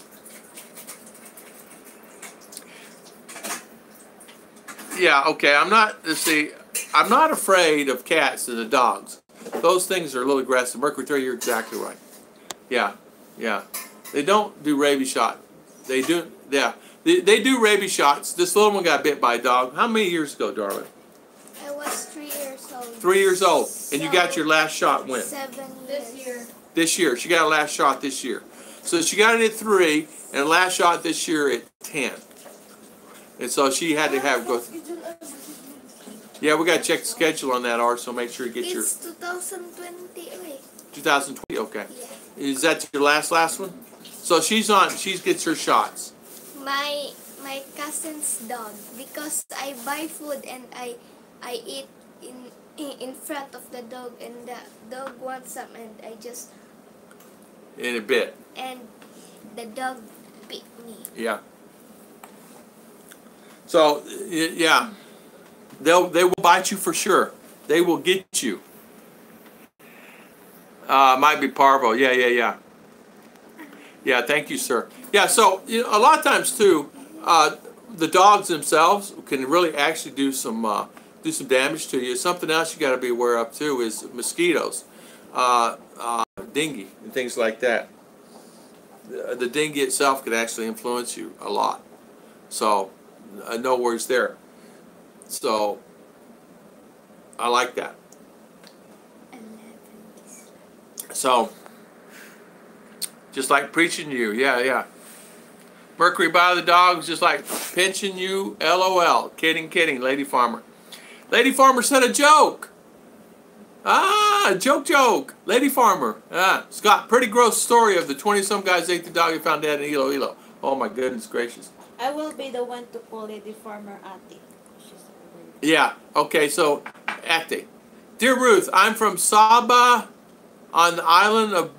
Yeah, okay. I'm not afraid of cats and the dogs. Those things are a little aggressive. Mercury 3, you're exactly right. Yeah, yeah. They don't do rabies shot. They do, yeah. They do rabies shots. This little one got bit by a dog. How many years ago, darling? I was 3 years old. 3 years old. And you got your last shot when? 7 years. This year. This year. She got a last shot this year. So she got it at 3 and a last shot this year at 10. And so she had to have go. Yeah, we got to check the schedule on that, so make sure you get your. It's 2020. 2020, okay. Yeah. Is that your last one? So she gets her shots. My cousin's dog, because I buy food and I eat in front of the dog, and the dog wants some, and I just. In a bit. And the dog bit me. Yeah. So yeah, they will bite you for sure. They will get you. Might be parvo. Yeah. Yeah, thank you, sir. Yeah, so a lot of times too, the dogs themselves can really actually do some damage to you. Something else you got to be aware of too is mosquitoes, dengue, and things like that. The dengue itself could actually influence you a lot. So no worries there. So I like that. So just like preaching you, yeah. Mercury by the dogs, just like pinching you, LOL. Kidding, Lady Farmer. Lady Farmer said a joke. Joke. Lady Farmer. Scott, pretty gross story of the 20-some guys ate the dog and found dead in Iloilo. Oh my goodness gracious. I will be the one to call Lady Farmer Ate. Yeah, okay, so Ate. Dear Ruth, I'm from Sabah on the island of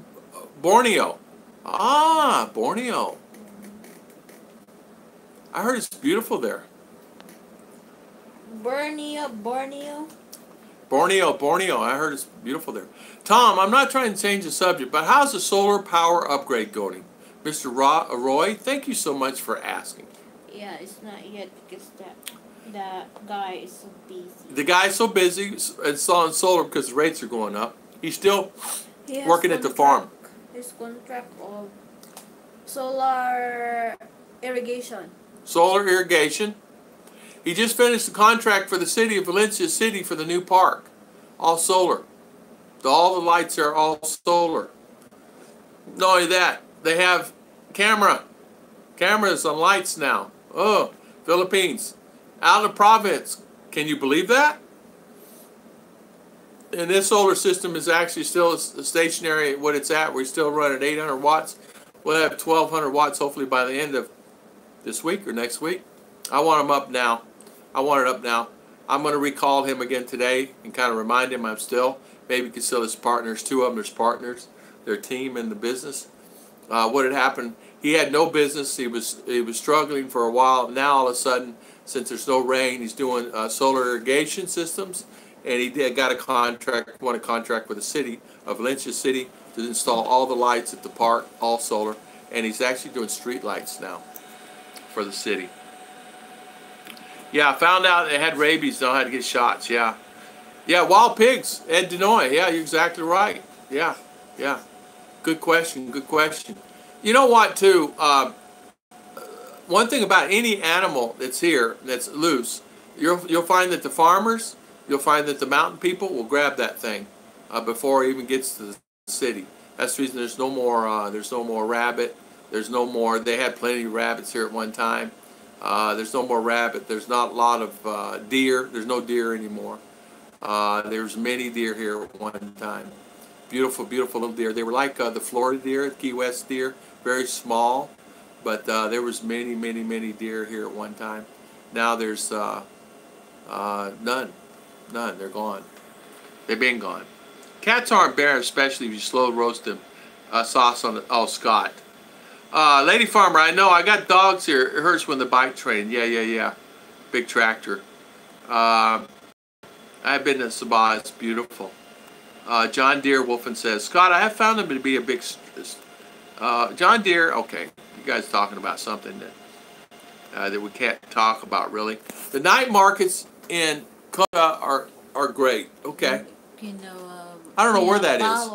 Borneo. Borneo. I heard it's beautiful there. Borneo. I heard it's beautiful there. Tom, I'm not trying to change the subject, but how's the solar power upgrade going? Mr. Roy, thank you so much for asking. Yeah, it's not yet because the guy is so busy. The guy's so busy installing solar because the rates are going up. He's still working at the farm. His contract of solar irrigation. Solar irrigation. He just finished the contract for the city of Valencia City for the new park. All solar. All the lights are all solar. Not only that, they have cameras on lights now. Oh, Philippines. Out of the province. Can you believe that? And this solar system is actually still stationary at what it's at. We still run at 800 watts. We'll have 1,200 watts hopefully by the end of this week or next week. I want them up now. I'm going to recall him again today and kind of remind him I'm still. Maybe he could still his partners. Two of them are partners. Their team in the business. What had happened? He had no business. He was struggling for a while. Now all of a sudden, since there's no rain, he's doing solar irrigation systems. And he got won a contract with the city of Valencia City to install all the lights at the park, all solar. And he's actually doing street lights now for the city. Yeah, I found out they had rabies, know how to get shots, yeah. Yeah, wild pigs, Ed Denoy, yeah, you're exactly right. Yeah. Good question. You know what, too, one thing about any animal that's here, that's loose, you'll find that the farmers, you'll find that the mountain people will grab that thing before it even gets to the city. That's the reason there's no more rabbit. They had plenty of rabbits here at one time. There's no more rabbit. There's not a lot of deer. There's no deer anymore. There's many deer here at one time. Beautiful little deer. They were like the Florida deer, the Key West deer, very small. But there was many deer here at one time. Now there's none. They're gone. They've been gone. Cats aren't bad, especially if you slow roast them. Sauce on the... Oh, Scott. Lady Farmer, I know. I got dogs here. It hurts when the bike train. Yeah. Big tractor. I've been to Sabah. It's beautiful. John Deere Wolfen says, Scott, I have found him to be a big... John Deere, okay. You guys talking about something that we can't talk about, really. The night markets in Kota are great. Okay. I don't know where that is.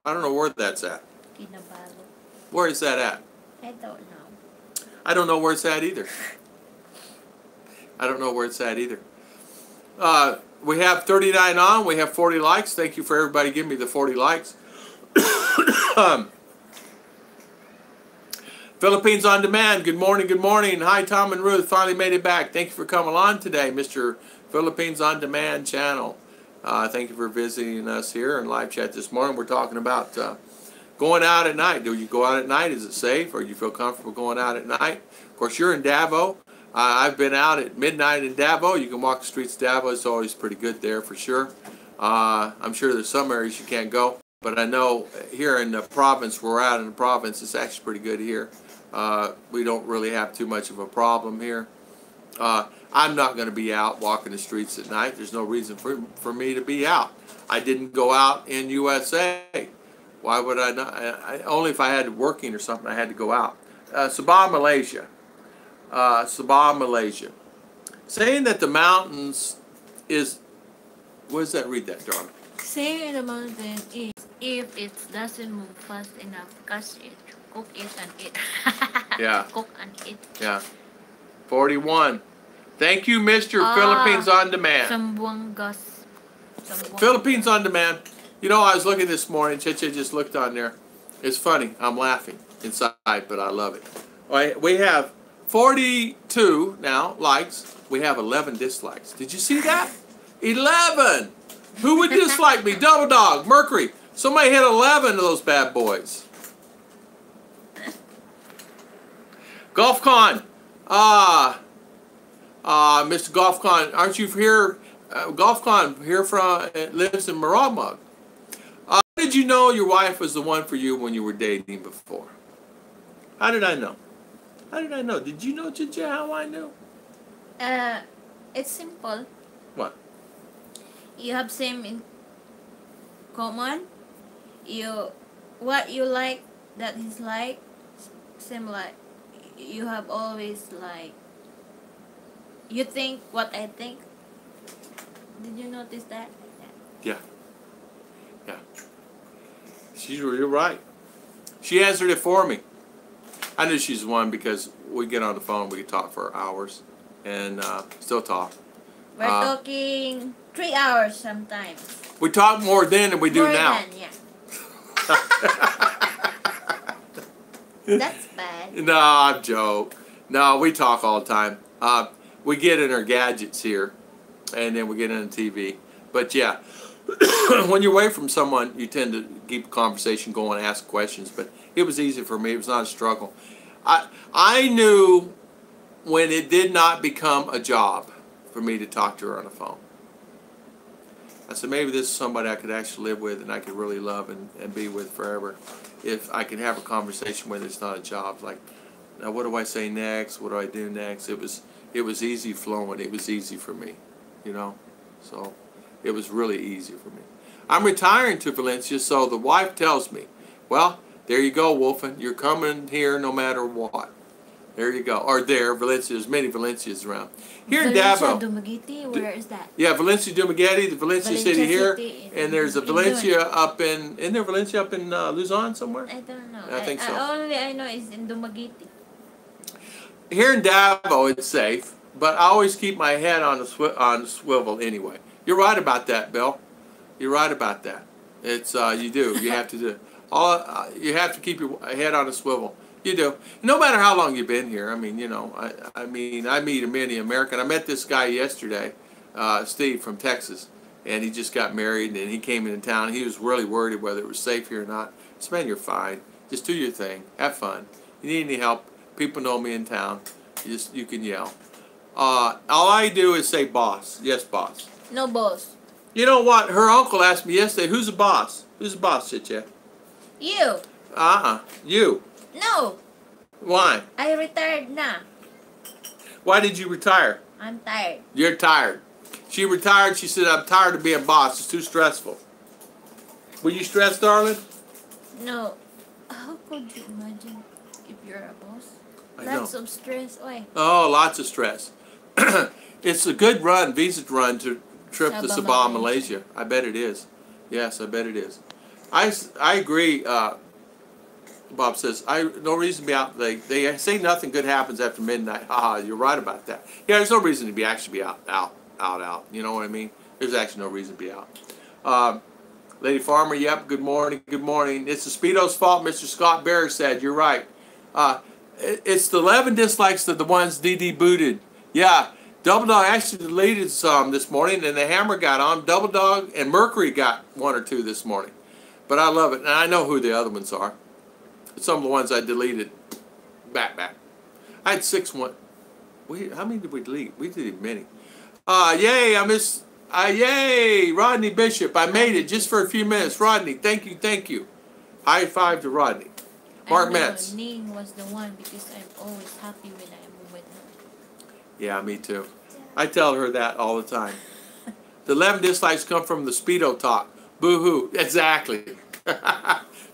I don't know where that's at. Where is that at? I don't know. I don't know where it's at either. We have 39 on. We have 40 likes. Thank you for everybody giving me the 40 likes. Philippines on Demand. Good morning. Hi, Tom and Ruth. Finally made it back. Thank you for coming on today, Mr. Philippines on Demand channel. Thank you for visiting us here in live chat this morning. We're talking about going out at night. Do you go out at night? Is it safe? Or do you feel comfortable going out at night? Of course, you're in Davao. I've been out at midnight in Davao. You can walk the streets of Davao. It's always pretty good there for sure. I'm sure there's some areas you can't go. But I know here in the province, we're out in the province, it's actually pretty good here. We don't really have too much of a problem here. I'm not going to be out walking the streets at night. There's no reason for me to be out. I didn't go out in USA. Why would I not? Only if I had working or something, I had to go out. Sabah, Malaysia. Sabah, Malaysia. Saying that the mountains is... What does that read that, darling? Saying in the mountain is if it doesn't move fast enough, catch it, cook it and eat. Yeah. Cook and eat. Yeah. 41. Thank you, Mr. Philippines On Demand. Sambuangas. Philippines On Demand. You know, I was looking this morning. Chicha just looked on there. It's funny. I'm laughing inside, but I love it. All right, we have 42 now likes. We have 11 dislikes. Did you see that? 11! Who would dislike me? Double Dog, Mercury. Somebody hit 11 of those bad boys. GolfCon. Mr. GolfCon, aren't you here? GolfCon here from lives in Miramar. How did you know your wife was the one for you when you were dating before? How did I know? How did I know? Did you know, Chicha, how I knew? It's simple. What? You have same in common. What you like, that is like, same like. You have always like. You think what I think. Did you notice that? Yeah. Yeah. You're right. She answered it for me. I knew she's one because we get on the phone, we could talk for hours, and still talk. We're talking 3 hours sometimes. We talk more then than we do now. Than, yeah. That's bad. No, I'm joke. No, we talk all the time. We get in our gadgets here, and then we get in the TV. But yeah, when you're away from someone, you tend to keep a conversation going, ask questions. But it was easy for me. It was not a struggle. I knew when it did not become a job for me to talk to her on the phone. I said, maybe this is somebody I could actually live with and I could really love and be with forever. If I could have a conversation with, it's not a job. Like, now what do I say next? What do I do next? It was easy flowing. It was easy for me, you know. So it was really easy for me. I'm retiring to Valencia, so the wife tells me, well, there you go, Wolfen. You're coming here no matter what. There you go. Or there, Valencia. There's many Valencias around. Here in Davao. Dumaguete, where is that? Yeah, Valencia Dumaguete, the Valencia City here. And there's a Valencia up in... Isn't there Valencia up in Luzon somewhere? I don't know. I think so. Only I know is in Dumaguete. Here in Davao, it's safe. But I always keep my head on the swivel anyway. You're right about that, Bill. You're right about that. It's you do. You have to do. You have to keep your head on a swivel. You do. No matter how long you've been here. I mean, you know, I meet many American. I met this guy yesterday, Steve from Texas, and he just got married, and he came into town. He was really worried whether it was safe here or not. I said, man, you're fine. Just do your thing. Have fun. You need any help? People know me in town. You can yell. All I do is say boss. Yes, boss. No boss. You know what? Her uncle asked me yesterday, who's the boss? Who's the boss, Chicha? You. You. No. Why? I retired now. Why did you retire? I'm tired. You're tired. She retired. She said, I'm tired of being boss. It's too stressful. Were you stressed, darling? No. How could you imagine if you're a boss? Lots of stress. Why? Oh, lots of stress. It's a good visa run to trip to Sabah, Malaysia. I bet it is. Yes, I bet it is. I agree. Bob says, no reason to be out. They say nothing good happens after midnight. Haha, you're right about that. Yeah, there's no reason to be out. You know what I mean? There's actually no reason to be out. Lady Farmer, yep, good morning, good morning. It's the Speedo's fault, Mr. Scott Berres said. You're right. It's the 11 dislikes that the ones DD booted. Yeah, Double Dog actually deleted some this morning, and the hammer got on. Double Dog and Mercury got 1 or 2 this morning. But I love it, and I know who the other ones are. Some of the ones I deleted back. I had 6 one. How many did we delete? We deleted many. Yay! Yay! Rodney Bishop, I made it just for a few minutes. Rodney, thank you. High five to Rodney. Mark Metz. Ning was the one because I'm always happy when I'm with her. Yeah, me too. I tell her that all the time. The 11 dislikes come from the Speedo talk. Boo-hoo. Exactly.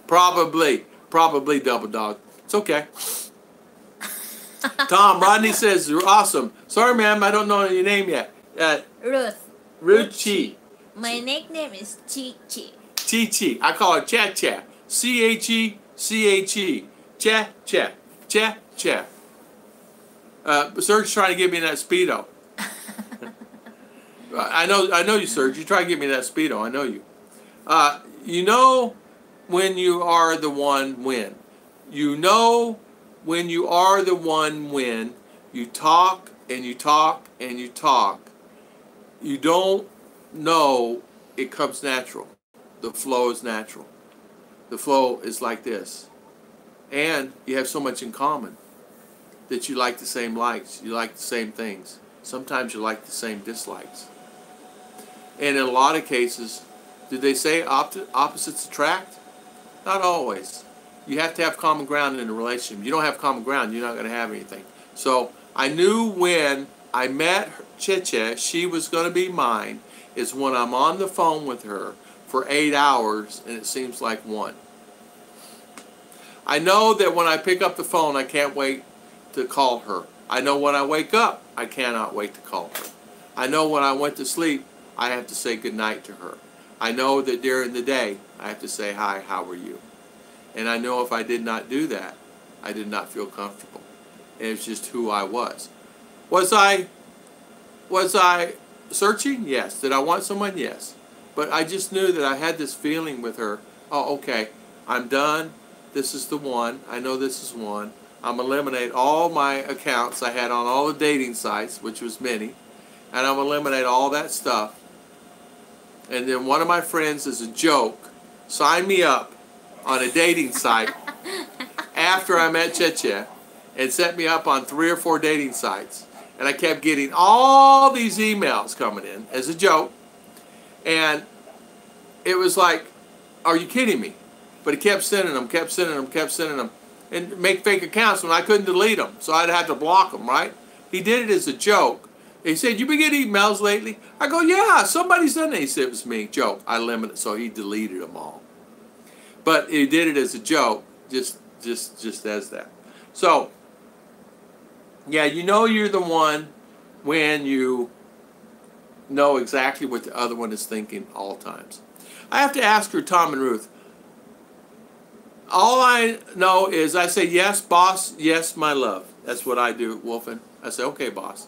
Probably. Probably, Double Dog. It's okay. Tom, Rodney says, you're awesome. Sorry, ma'am, I don't know your name yet. Ruth. Ruchi. My nickname is Chi Chi. Chi Chi. I call her Cha Cha. C-H-E, C-H-E. Cha Cha. Cha Cha. Serge's trying to get me in that Speedo. I know you, Serge. You try to get me that Speedo. I know you. You know when you are the one when. You know when you are the one when you talk and you talk and you talk. You don't know it comes natural. The flow is natural. The flow is like this. And you have so much in common that you like the same likes. You like the same things. Sometimes you like the same dislikes. And in a lot of cases, do they say opposites attract? Not always. You have to have common ground in a relationship. You don't have common ground, you're not going to have anything. So I knew when I met Cheche, she was going to be mine, is when I'm on the phone with her for 8 hours and it seems like 1. I know that when I pick up the phone, I can't wait to call her. I know when I wake up, I cannot wait to call her. I know when I went to sleep, I have to say goodnight to her. I know that during the day, I have to say, hi, how are you? And I know if I did not do that, I did not feel comfortable. And it's just who I was. Was I searching? Yes. Did I want someone? Yes. But I just knew that I had this feeling with her. Oh, okay, I'm done. This is the one. I know this is one. I'm going to eliminate all my accounts I had on all the dating sites, which was many. And I'm going to eliminate all that stuff. And then one of my friends, as a joke, signed me up on a dating site after I met Cheche and set me up on 3 or 4 dating sites. And I kept getting all these emails coming in as a joke. And it was like, are you kidding me? But he kept sending them, kept sending them, kept sending them. And make fake accounts when I couldn't delete them. So I'd have to block them, right? He did it as a joke. He said, you been getting emails lately? I go, yeah, somebody's done it. He said, it was me. Joke. I limited, so he deleted them all. But he did it as a joke, just as that. So, yeah, you know you're the one when you know exactly what the other one is thinking all times. I have to ask her, Tom and Ruth, all I know is I say, yes, boss, yes, my love. That's what I do, Wolfen. I say, okay, boss.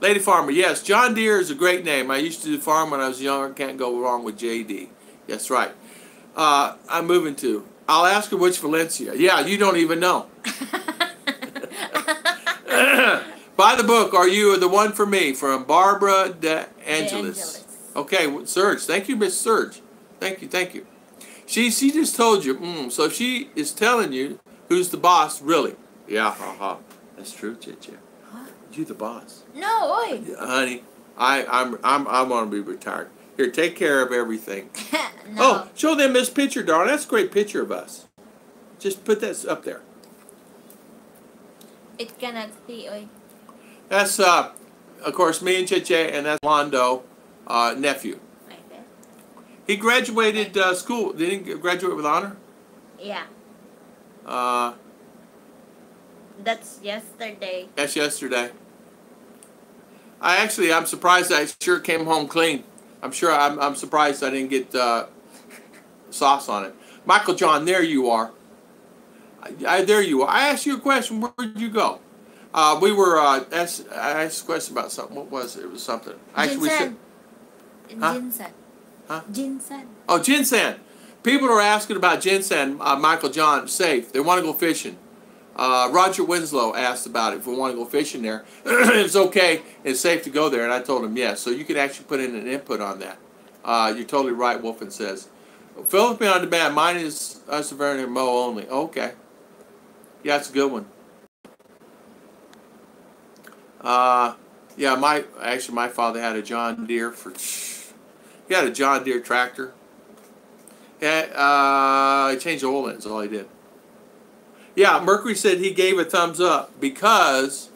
Lady Farmer, yes, John Deere is a great name. I used to do farm when I was younger. Can't go wrong with JD. That's right. I'm moving to. I'll ask her which Valencia. Yeah, you don't even know. Buy the book, Are You the One for Me? From Barbara De Angelis. Okay, Serge. Thank you, Miss Serge. Thank you, thank you. She just told you. So she is telling you who's the boss, really. Yeah, haha. That's true, Chicha. You the boss. No, oi. Honey, I'm gonna be retired. Here, take care of everything. No. Oh, show them this picture, darling. That's a great picture of us. Just put that up there. It cannot see, oi. That's of course me and Cheche, and that's Londo, nephew. Okay. He graduated school. Did he graduate with honor? Yeah. Uh, That's yesterday. That's yesterday. I'm surprised I sure came home clean. I'm surprised I didn't get sauce on it. Michael John, there you are. There you are. I asked you a question. Where did you go? We were. I asked a question about something. What was it? It was something. Actually, Jinsan. Huh? Jinsan. Huh? Jinsan. Oh, Jinsan. People are asking about Jinsan. Michael John, safe. They want to go fishing. Roger Winslow asked about it. If we want to go fishing there, it's okay. It's safe to go there, and I told him yes. So you can actually put in an input on that. You're totally right. Wolfen says, Filipina on demand. Mine is Severne and Mo only. Okay. Yeah, that's a good one. Yeah, my father had a John Deere he had a John Deere tractor. Yeah, he changed the oil in it, that's all he did. Yeah, Mercury said he gave a thumbs up because,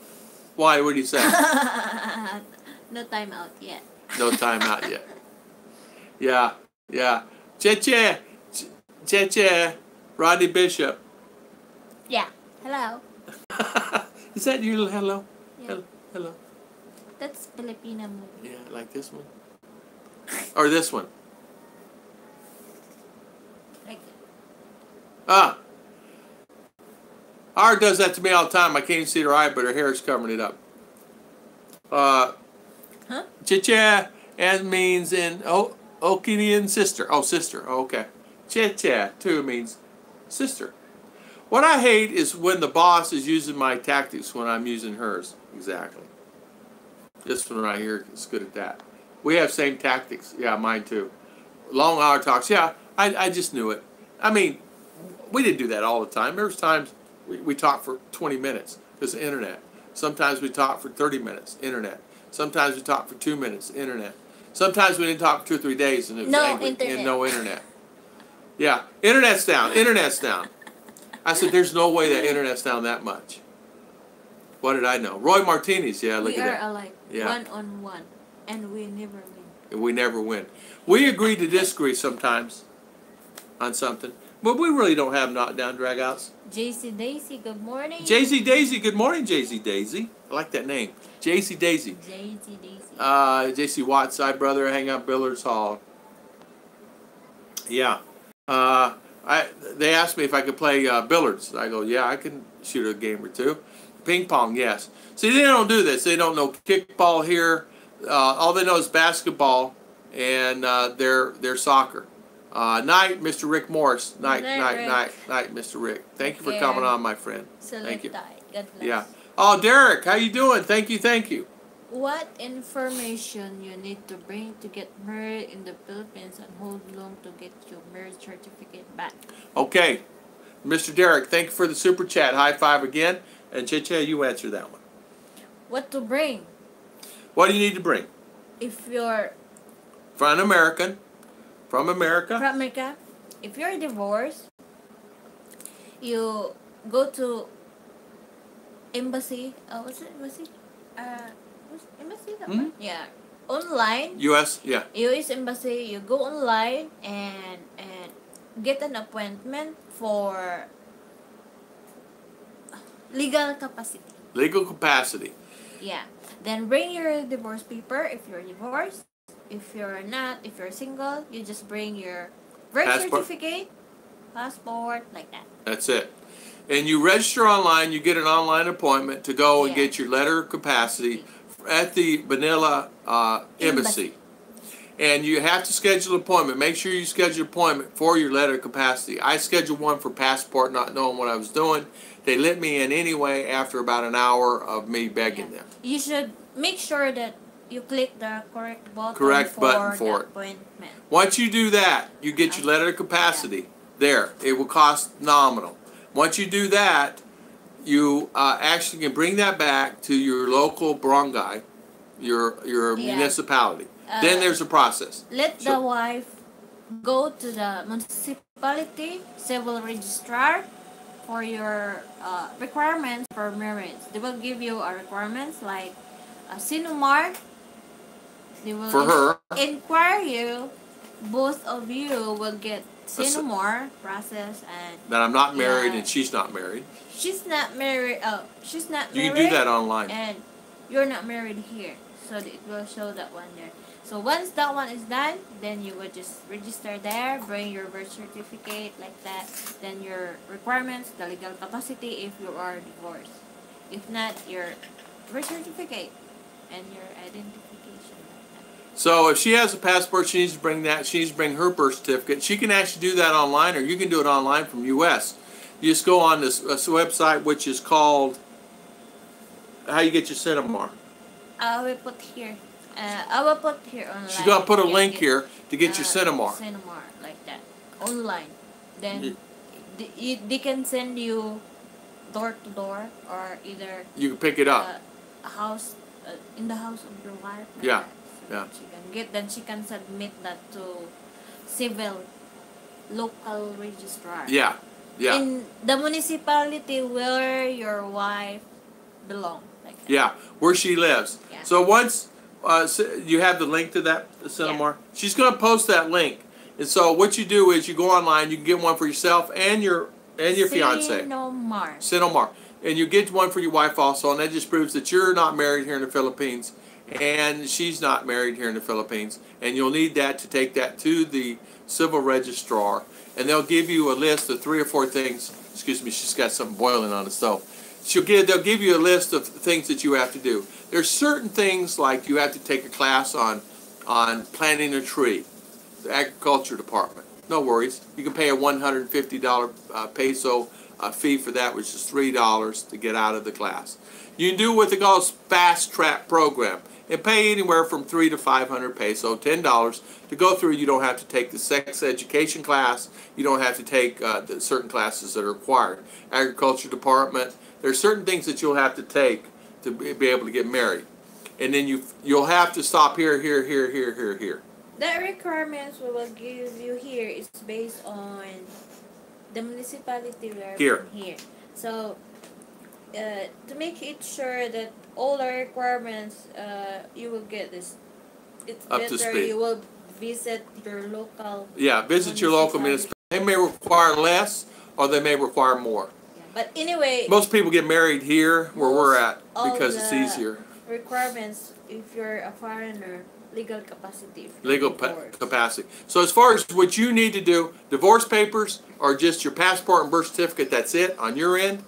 why, what did he say? No time out yet. No time out yet. Yeah, yeah. Che, Rodney Bishop. Yeah. Hello. Is that your little hello? Yeah. Hello. That's Filipina movie. Yeah, like this one? Or this one? Like Ah. Ours does that to me all the time. I can't even see her eye, but her hair is covering it up. Huh? Chicha and means in Okinian sister. Oh, sister. Oh, okay. Chicha too means sister. What I hate is when the boss is using my tactics when I'm using hers. Exactly. This one right here is good at that. We have same tactics. Yeah, mine too. Long hour talks. Yeah, I just knew it. I mean, we didn't do that all the time. There's times we talk for 20 minutes because of the internet. Sometimes we talk for 30 minutes, internet. Sometimes we talk for 2 minutes, internet. Sometimes we didn't talk for 2 or 3 days and it was no angry internet. and no internet. Yeah, internet's down, internet's down. I said, there's no way that internet's down that much. What did I know? Roy Martinez, yeah, look We at are that. alike. Yeah. 1-on-1. And we never win. We never win. We agree to disagree sometimes on something, but we really don't have knockdown dragouts. JC Daisy, good morning. JC Daisy, good morning, JC Daisy. I like that name, JC Daisy. JC Daisy. JC Watts, side brother, hang out Billards Hall. Yeah. They asked me if I could play billiards. I go, yeah, I can shoot a game or two. Ping pong, yes. See, they don't do this. They don't know kickball here. All they know is basketball and their soccer. Night, Mr. Rick Morris. Night, Mr. Rick. Thank you for coming on, my friend. Thank you. God bless. Yeah. Oh, Derrick, how you doing? Thank you. What information you need to bring to get married in the Philippines and hold long to get your marriage certificate back? Okay. Mr. Derrick, thank you for the super chat. High five again. And Chicha, you answer that one. What to bring? What do you need to bring? If you're From America. from America, if you're divorced, you go to embassy. What's it? Embassy? What's embassy? That one? Yeah. Online. U.S. Yeah. U.S. Embassy. You go online and get an appointment for legal capacity. Legal capacity. Yeah. Then bring your divorce paper if you're divorced. If you're not, if you're single, you just bring your birth certificate, passport, like that. That's it. And you register online. You get an online appointment to go and get your letter of capacity at the Manila Embassy. And you have to schedule an appointment. Make sure you schedule an appointment for your letter of capacity. I scheduled one for passport, not knowing what I was doing. They let me in anyway after about an hour of me begging them. You should make sure that you click the correct button for the appointment. Once you do that, you get your letter of capacity. There. It will cost nominal. Once you do that, you actually can bring that back to your local barangay, your municipality. Then there's a process. Let the wife go to the municipality civil registrar for your requirements for marriage. They will give you requirements like a sinumar. They will for her. Inquire you. Both of you will get sinumar process and that I'm not married and she's not married. She's not married. She's not married. You can do that online. And you're not married here, so it will show that one there. So once that one is done, then you would just register there, bring your birth certificate like that, then your requirements, the legal capacity if you are divorced. If not, your birth certificate and your identification like that. So if she has a passport, she needs to bring that. She needs to bring her birth certificate. She can actually do that online, or you can do it online from U.S. You just go on this website, which is called, how you get your Cinemar. I will put here. I will put here online. She's going to put a link here to get your Cinemar. Cinemar, like that. Online. Then they can send you door to door, or either you can pick it up. A house, in the house of your wife. Like yeah. That. So she can get, then she can submit that to civil local registrar. Yeah. Yeah. In the municipality where your wife belongs. Like that. Yeah, where she lives. Yeah. So once you have the link to that Cinnamar? Yeah. She's going to post that link. And so what you do is you go online, you can get one for yourself and your fiance. Cinnamar. And you get one for your wife also, and that just proves that you're not married here in the Philippines and she's not married here in the Philippines. And you'll need that to take that to the civil registrar, and they'll give you a list of 3 or 4 things. Excuse me, she's got something boiling on the stove. They'll give you a list of things that you have to do. There's certain things like you have to take a class on planting a tree, the agriculture department. No worries. You can pay a $150 peso fee for that, which is $3 to get out of the class. You can do what they call a fast track program and pay anywhere from 3 to 500 peso, $10 to go through. You don't have to take the sex education class. You don't have to take the certain classes that are required. Agriculture department. There's certain things that you'll have to take to be able to get married, and then you'll have to stop here. The requirements we will give you here is based on the municipality where here. So to make it sure that all the requirements you will get this, it's up to better speed. you will visit your local. Yeah, visit your local municipality. They may require less, or they may require more. Yeah. But anyway, most people get married here where we're at because it's easier. Requirements if you're a foreigner. Legal capacity. Legal capacity. So as far as what you need to do, divorce papers are just your passport and birth certificate. That's it on your end.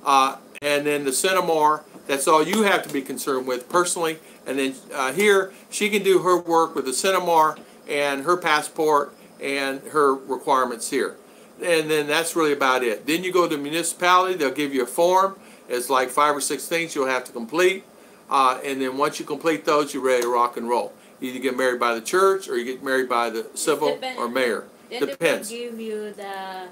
And then the Cinnamar, that's all you have to be concerned with personally. And then here, she can do her work with the Cinnamar and her passport and her requirements here. And then that's really about it. Then you go to the municipality. They'll give you a form. It's like 5 or 6 things you'll have to complete. And then once you complete those, you're ready to rock and roll. You either get married by the church or you get married by the civil or mayor. Depends. They will give you the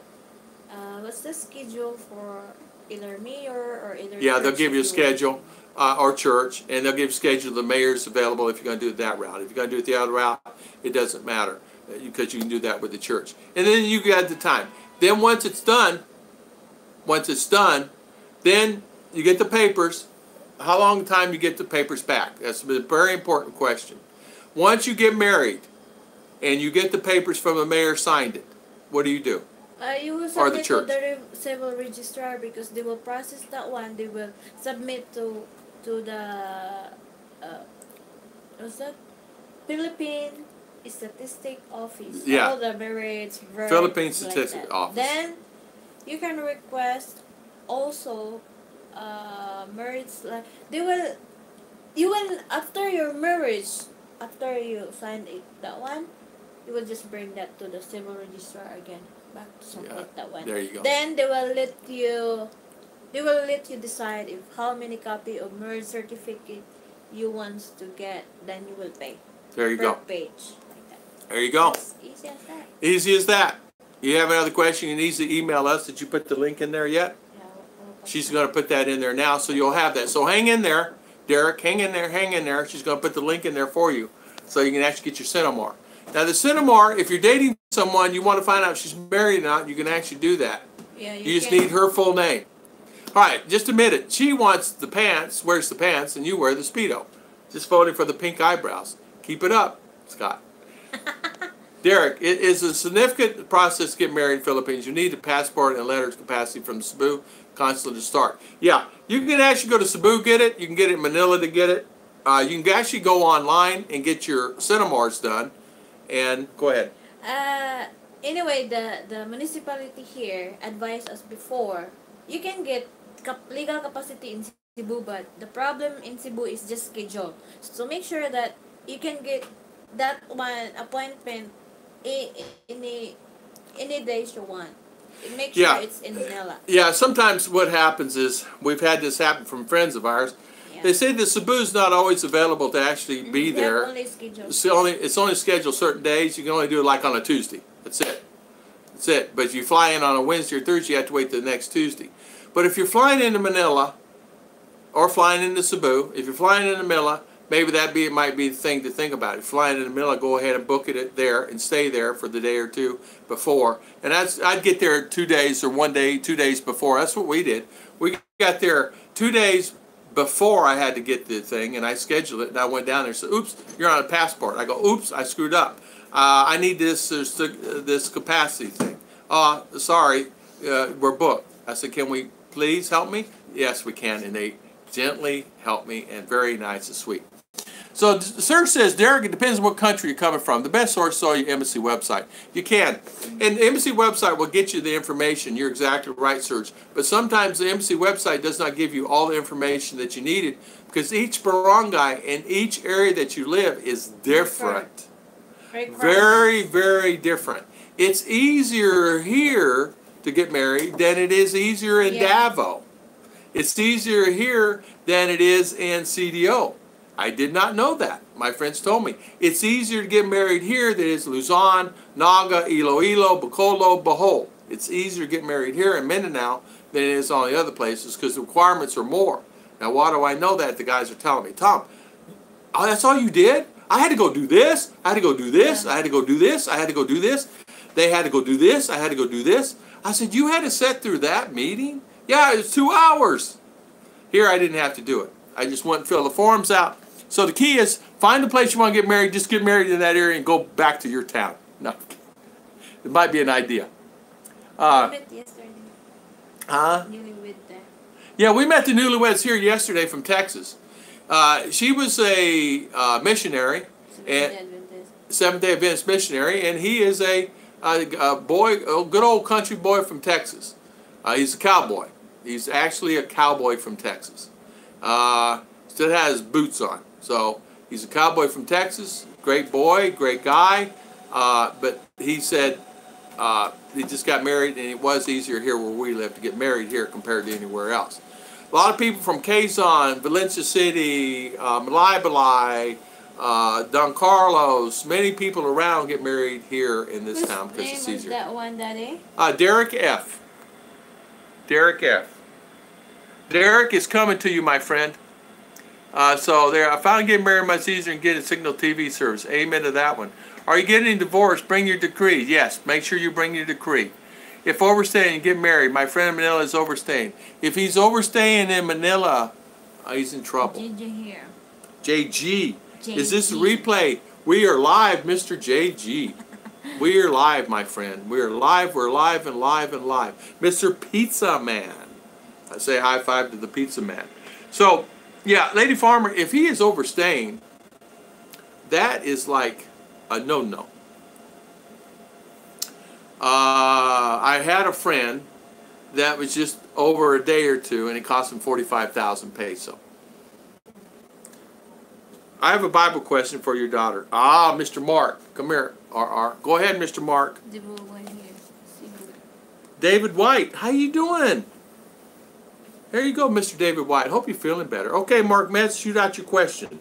what's the schedule for either mayor or either. Yeah, they'll give you a schedule or church, and they'll give you a schedule of the mayors available if you're going to do it that route. If you're going to do it the other route, it doesn't matter because you can do that with the church. And then you got the time. Then once it's done, then you get the papers. How long time you get the papers back? That's a very important question. Once you get married and you get the papers from the mayor signed it, what do? You will submit to the civil registrar because they will process that one. They will submit to the what's that? Philippine Statistic Office. Yeah. All the marriage. Philippine Statistic Office. Then you can request also. Marriage, like you will after your marriage, after you sign that one, you will just bring that to the civil registrar again, back to support that one. There you go. Then they will let you decide if how many copy of marriage certificate you want to get. Then you will pay. There you go. Page like that. There you go. It's easy as that. Easy as that. You have another question? You need to email us. Did you put the link in there yet? She's going to put that in there now, so you'll have that. So hang in there, Derrick. Hang in there. She's going to put the link in there for you, so you can actually get your Cinnamar. Now the Cinnamar, if you're dating someone, you want to find out if she's married or not, you can actually do that. Yeah, you just need her full name. All right, just admit it. She wants the pants, wears the pants, and you wear the Speedo. Just voting for the pink eyebrows. Keep it up, Scott. Derrick, it is a significant process to get married in Philippines. You need a passport and a letter of capacity from the Cebu consulate to start. Yeah, you can actually go to Cebu, get it. You can get it in Manila to get it. You can actually go online and get your Cinnamars done. And go ahead. Anyway, the municipality here advised us before, you can get legal capacity in Cebu, but the problem in Cebu is just schedule. So make sure that you can get that one appointment any days you want. Make sure it's in Manila. Yeah, sometimes what happens is, we've had this happen from friends of ours. Yeah. They say the Cebu's not always available to actually be there. Only scheduled. It's only scheduled certain days. You can only do it like on a Tuesday. That's it. But if you fly in on a Wednesday or Thursday, you have to wait till the next Tuesday. But if you're flying into Manila or flying into Cebu, if you're flying into Manila, maybe might be the thing to think about. If you're flying into Manila, go ahead and book it there and stay there for the day or two before. And I'd get there 2 days or 1 day, 2 days before. That's what we did. We got there 2 days before I had to get the thing, and I scheduled it, and I went down there and said, oops, you're on a passport. I go, oops, I screwed up. I need this capacity thing. Sorry, we're booked. I said, can we please help me? Yes, we can, and they gently helped me, and very nice and sweet. So Serge says, Derrick, it depends on what country you're coming from. The best source is your embassy website. You can. And the embassy website will get you the information. You're exactly right, Serge. But sometimes the embassy website does not give you all the information that you needed because each barangay in each area that you live is different. Very, very different. It's easier here to get married than it is easier in Davao. It's easier here than it is in CDO. I did not know that. My friends told me. It's easier to get married here than it is Luzon, Naga, Iloilo, Bacolod, Bohol. It's easier to get married here in Mindanao than it is on the other places because the requirements are more. Now, why do I know that? The guys are telling me, Tom, oh, that's all you did? I had to go do this. I had to go do this. I had to go do this. I had to go do this. They had to go do this. I had to go do this. I said, you had to sit through that meeting? Yeah, it was 2 hours. Here, I didn't have to do it. I just went and filled the forms out. So the key is, find a place you want to get married, just get married in that area and go back to your town. No, it might be an idea. Met yesterday. Huh? Newlywed there. Yeah, we met the newlyweds here yesterday from Texas. She was a missionary, Seventh-day Adventist missionary, and he is a boy, a good old country boy from Texas. He's a cowboy. He's actually a cowboy from Texas. Still has boots on. So he's a cowboy from Texas. Great boy, great guy. But he said he just got married, and it was easier here where we live to get married here compared to anywhere else. A lot of people from Quezon, Valencia City, Malaybalay, Don Carlos, many people around get married here in this town because it's easier. Whose name was that one, Daddy? Derrick F. Derrick F. Derrick is coming to you, my friend. So there, I finally get married much easier and get a signal TV service. Amen to that one. Are you getting divorced? Bring your decree. Yes, make sure you bring your decree. If overstaying, get married. My friend in Manila is overstaying. If he's overstaying in Manila, he's in trouble. JG here. JG. Is this a replay? We are live, Mr. JG. We are live, my friend. We are live, we're live and live and live. Mr. Pizza Man. I say high five to the Pizza Man. So, yeah, Lady Farmer, if he is overstaying, that is like a no-no. I had a friend that was just over a day or two, and it cost him 45,000 peso. I have a Bible question for your daughter. Mr. Mark. Come here, RR. Go ahead, Mr. Mark. David White. How you doing? There you go, Mr. David White. Hope you're feeling better. Okay, Mark Metz, shoot out your question.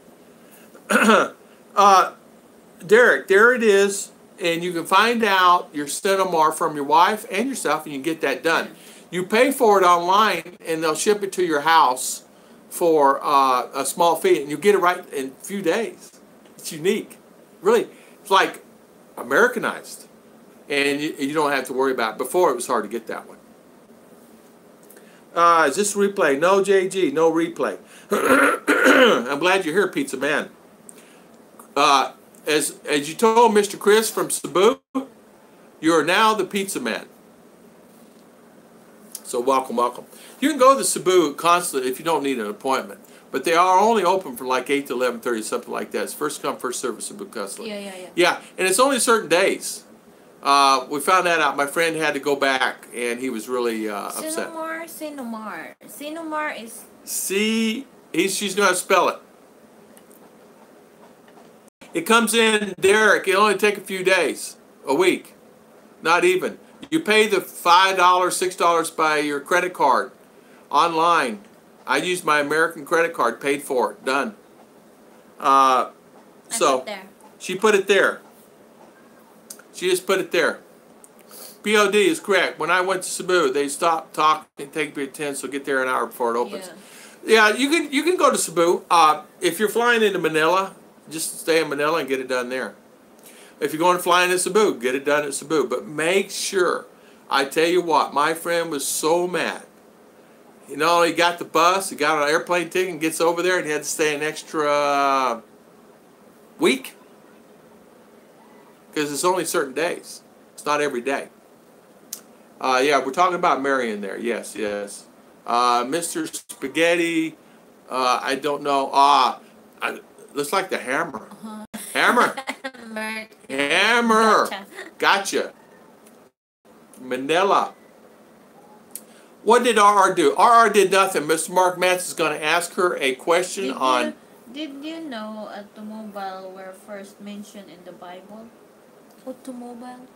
Derrick, there it is. And you can find out your Cinemar from your wife and yourself, and you can get that done. You pay for it online, and they'll ship it to your house for a small fee, and you get it right in a few days. It's unique. Really, it's like Americanized. And you don't have to worry about it. Before, it was hard to get that one. Is this replay? No, JG, no replay. I'm glad you're here, Pizza Man. As you told Mr. Chris from Cebu, you are now the Pizza Man. So welcome, welcome. You can go to Cebu constantly if you don't need an appointment. But they are only open from like 8 to 11:30, something like that. It's first come, first serve, Cebu constantly. Yeah, and it's only certain days. We found that out. My friend had to go back, and he was really upset. Cinemar is... she's going to spell it. It comes in, Derrick, it'll only take a few days, a week, not even. You pay the $5, $6 by your credit card online. I used my American credit card, paid for it, done. So she put it there. She just put it there. POD is correct. When I went to Cebu, they stopped talking and take me at 10, so get there an hour before it opens. Yeah, you can go to Cebu. If you're flying into Manila, just stay in Manila and get it done there. If you're going to fly into Cebu, get it done at Cebu. But make sure, I tell you what, my friend was so mad. You know, he got the bus, he got an airplane ticket, and gets over there, and he had to stay an extra week because it's only certain days. It's not every day. Yeah, we're talking about Marion there. Yes, yes. Mr. Spaghetti, I don't know. Looks like the hammer. Hammer. Hammer. Gotcha. Manila. What did RR do? RR did nothing. Mr. Mark Mance is going to ask her a question on... Did you know automobile were first mentioned in the Bible? Automobile?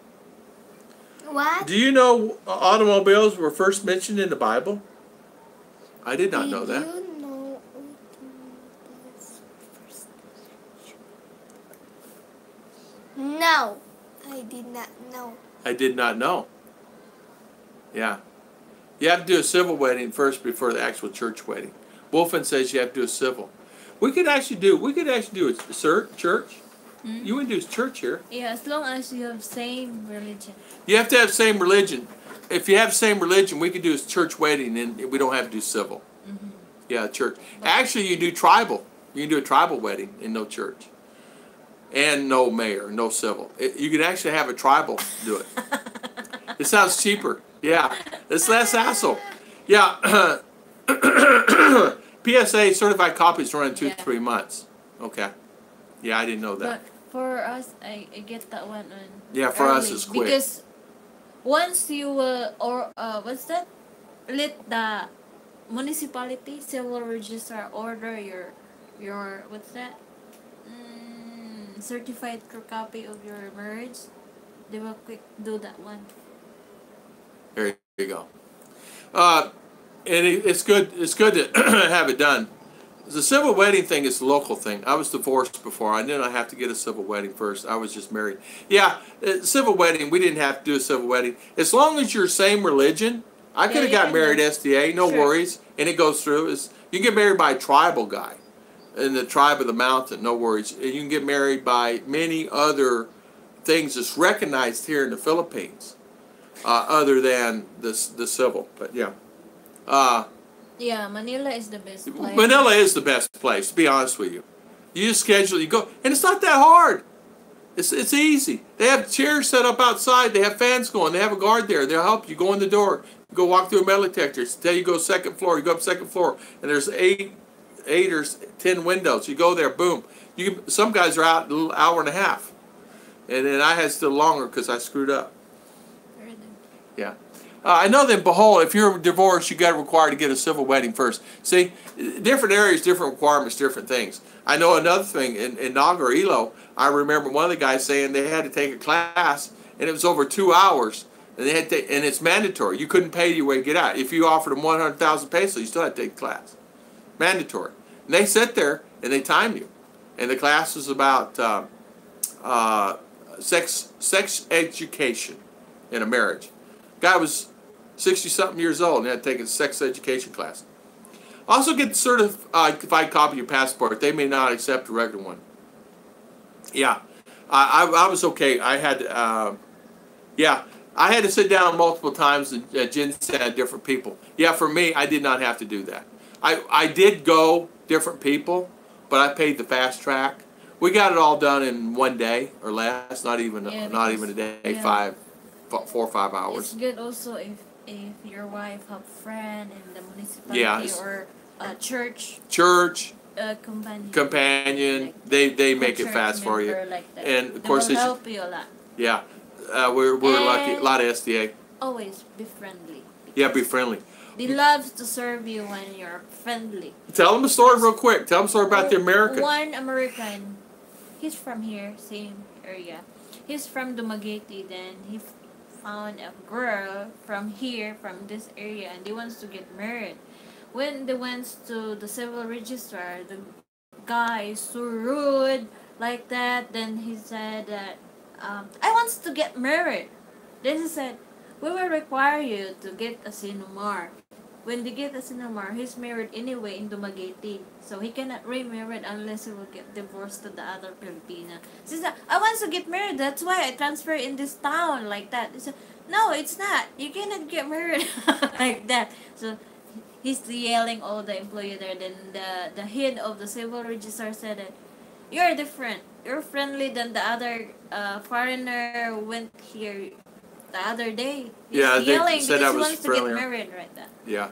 What? Do you know automobiles were first mentioned in the Bible? I did not know that. Did you know automobiles first? No, I did not know. I did not know. Yeah. You have to do a civil wedding first before the actual church wedding. Wolfen says you have to do a civil. We could actually do a church. Hmm? You wouldn't do church here. Yeah, as long as you have same religion. You have to have same religion. If you have same religion, we could do a church wedding and we don't have to do civil. Mm-hmm. Yeah, church. Actually, you do tribal. You can do a tribal wedding and no church. And no mayor, no civil. You can actually have a tribal do it. It sounds cheaper. Yeah, it's less hassle. Yeah. PSA certified copies run in 2-3 months. Okay. Yeah, I didn't know that. But for us, I get that one on. Yeah, for us it's quick. Because once you what's that? Let the municipality civil register order your what's that? Certified copy of your marriage, they will quick do that one. There you go. And it's good. It's good to have it done. The civil wedding thing is a local thing. I was divorced before. I didn't have to get a civil wedding first. I was just married. Yeah, civil wedding. We didn't have to do a civil wedding as long as you're same religion. I could have got married SDA, no worries, and it goes through. You can get married by a tribal guy in the tribe of the mountain, no worries. You can get married by many other things that's recognized here in the Philippines, other than the civil. But yeah. Yeah, Manila is the best place. Manila is the best place, to be honest with you. You just schedule, you go, and it's not that hard. It's easy. They have chairs set up outside. They have fans going. They have a guard there. They'll help you go in the door. You go walk through a metal detector. Tell you go second floor. You go up second floor, and there's 8 or 10 windows. You go there, boom. Some guys are out an hour and a half, and then I had still longer because I screwed up. Yeah. I know that in Bohol, if you're divorced, you got required to get a civil wedding first. See, different areas, different requirements, different things. I know another thing in Naga or Ilo. I remember one of the guys saying they had to take a class, and it was over 2 hours, and they had to, and it's mandatory. You couldn't pay your way to get out. If you offered them 100,000 pesos, you still had to take the class. Mandatory. And they sit there and they time you, and the class was about sex education in a marriage. Guy was 60-something years old and had to take a sex education class. Also get the certified copy of your passport. They may not accept a regular one. Yeah, I was okay. I had to sit down multiple times and ginseng different people. Yeah, for me, I did not have to do that. I did go different people, but I paid the fast track. We got it all done in 1 day or less. Not even a day. Yeah. 4 or 5 hours. It's good also if your wife have friend in the municipality or church. Companion. Like, they make it fast for you. Like that. And of course they will help you a lot. Yeah. We're lucky. A lot of SDA. Always be friendly. Yeah, be friendly. They love to serve you when you're friendly. Tell them a story real quick. Tell them a story about the American. One American, he's from here, same area. He's from Dumaguete. Then he found a girl from here, from this area, and they wants to get married. When they went to the civil registrar, the guy is so rude like that. Then he said that I wants to get married. Then he said, we will require you to get a sinumar. When they get a sinumar, he's married anyway in Dumaguete. So he cannot remarry unless he will get divorced to the other Filipina. She said, I want to get married. That's why I transfer in this town like that. He said, no, it's not. You cannot get married like that. So he's yelling all the employee there. Then the head of the civil register said that you're different. You're friendly than the other foreigner who went here the other day. He's Yeah, they yelling said because I he was wants to friendlier. get married right now. Yeah.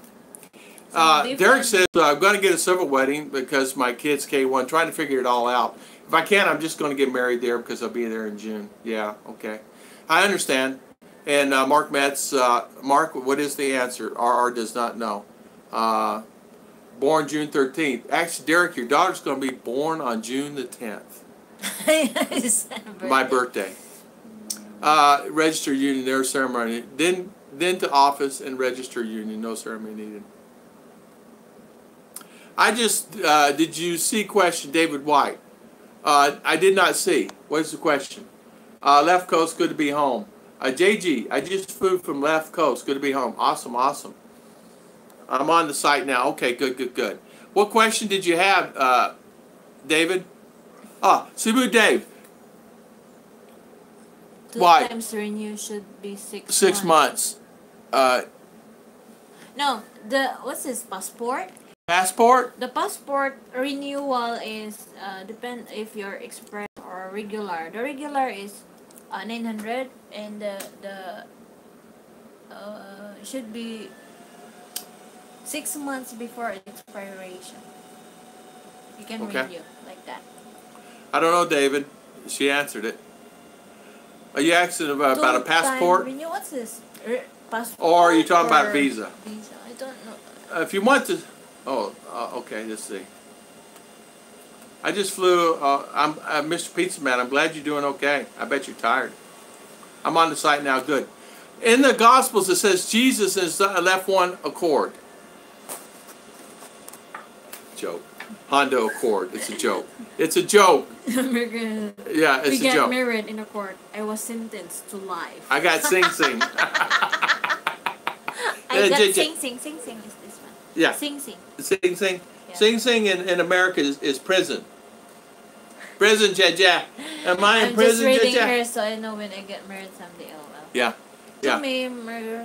So Derrick says, I'm going to get a civil wedding because my kid's K1, trying to figure it all out. If I can, I'm just going to get married there because I'll be there in June. Yeah, okay. I understand. And Mark Metz, Mark, what is the answer? RR does not know. Born June 13th. Actually, Derrick, your daughter's going to be born on June the 10th. My birthday. Register union, no ceremony. Then to office and register union, no ceremony needed. I just, did you see question, David White? I did not see. What is the question? Left Coast, good to be home. JG, I just flew from Left Coast, good to be home. Awesome, awesome. I'm on the site now. Okay, good, good, good. What question did you have, David? Cebu Dave. Why? 2 times renew should be 6 6 months. No, what's this, passport? Passport? The passport renewal is depend if you're express or regular. The regular is 900 and the should be 6 months before expiration. You can renew like that. I don't know, David. She answered it. Are you asking about a passport? Renew, what's this? Passport? Or are you talking about visa? Visa, I don't know. If you want to... okay, let's see. I just flew... I'm Mr. Pizza Man. I'm glad you're doing okay. I bet you're tired. I'm on the site now. Good. In the Gospels, it says Jesus is left one Accord. Joke. Honda Accord. It's a joke. It's a joke. Yeah, it's a joke. We got married in a court. I was sentenced to life. I got Sing Sing. I got Sing Sing. Sing Sing is this one. Yeah. Sing Sing. Sing Sing. Yeah. Sing Sing in America is prison. Prison, Jaja. Am I in prison, I'm just reading Jaja? her so I know when I get married someday. Oh well. Yeah. Yeah. To me,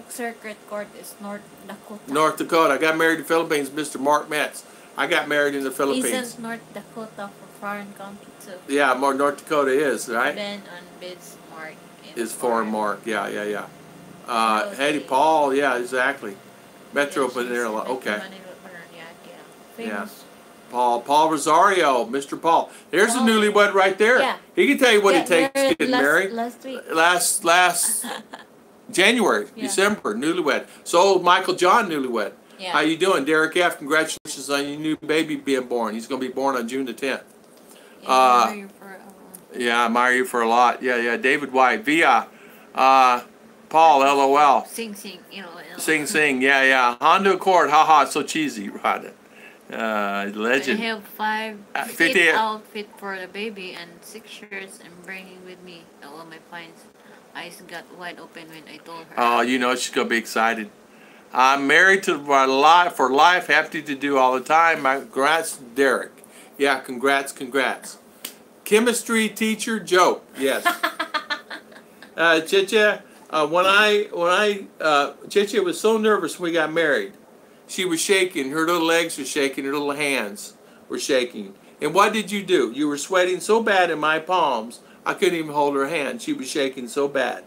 circuit court is North Dakota. North Dakota. I got married in the Philippines, Mr. Mark Metz. I got married in the Philippines. Isn't North Dakota for foreign country too? Yeah, more North Dakota is, right? Ben on bids mark. Is foreign mark. Yeah, yeah, yeah. Hetty Paul, yeah, exactly. Metro Panera. Okay. Yeah. Paul Rosario, Mr. Paul. There's a newlywed right there. Yeah. He can tell you what it takes to get married. Last week. Last January, Yeah. December, newlywed. So Michael John, newlywed. Yeah. How you doing, Derrick F? Congratulations on your new baby being born. He's going to be born on June the 10th. Yeah, I admire you for a lot. Yeah, yeah. David White, Via, Paul, LOL. Sing Sing, Sing Sing, yeah, yeah. Honda Accord, haha, so cheesy, right? Legend. I have 5 50 outfit for the baby and 6 shirts I'm bringing with me. All my pints. Eyes got wide open when I told her. Oh, you know she's going to be excited. I'm married to my life for life, happy to do all the time. My congrats, Derrick. Yeah, congrats, congrats. Chemistry teacher joke. Yes. Chicha, Chicha was so nervous when we got married. She was shaking. Her little legs were shaking. Her little hands were shaking. And what did you do? You were sweating so bad in my palms, I couldn't even hold her hand. She was shaking so bad.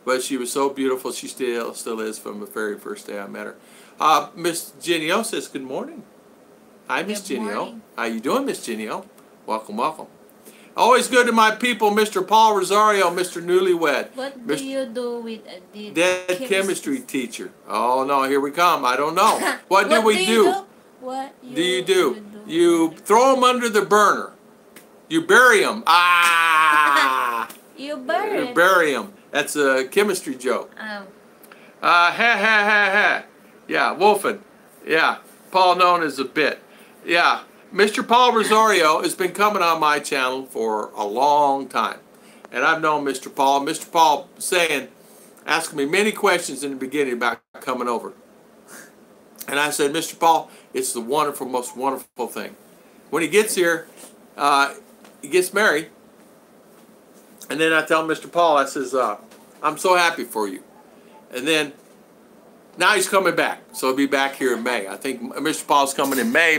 But she was so beautiful. She still is from the very first day I met her. Miss Genio says, good morning. Hi, Miss Genio. How you doing, Miss Genio? Welcome, welcome. Always good to my people, Mr. Paul Rosario, Mr. Newlywed. What do you do with a dead chemistry teacher? Oh, no, here we come. I don't know. What do we do? What do you do? You throw them under the burner. You bury them. Ah! You bury them. That's a chemistry joke. Oh. Ha ha ha ha. Yeah, Wolfen. Yeah, Paul known as a bit. Yeah, Mr. Paul Rosario has been coming on my channel for a long time. And I've known Mr. Paul. Mr. Paul asking me many questions in the beginning about coming over. And I said, Mr. Paul, it's the wonderful, most wonderful thing. When he gets here, he gets married. And then I tell Mr. Paul, I says, I'm so happy for you. And then Now he's coming back, so he'll be back here in May. I think Mr. Paul's coming in May.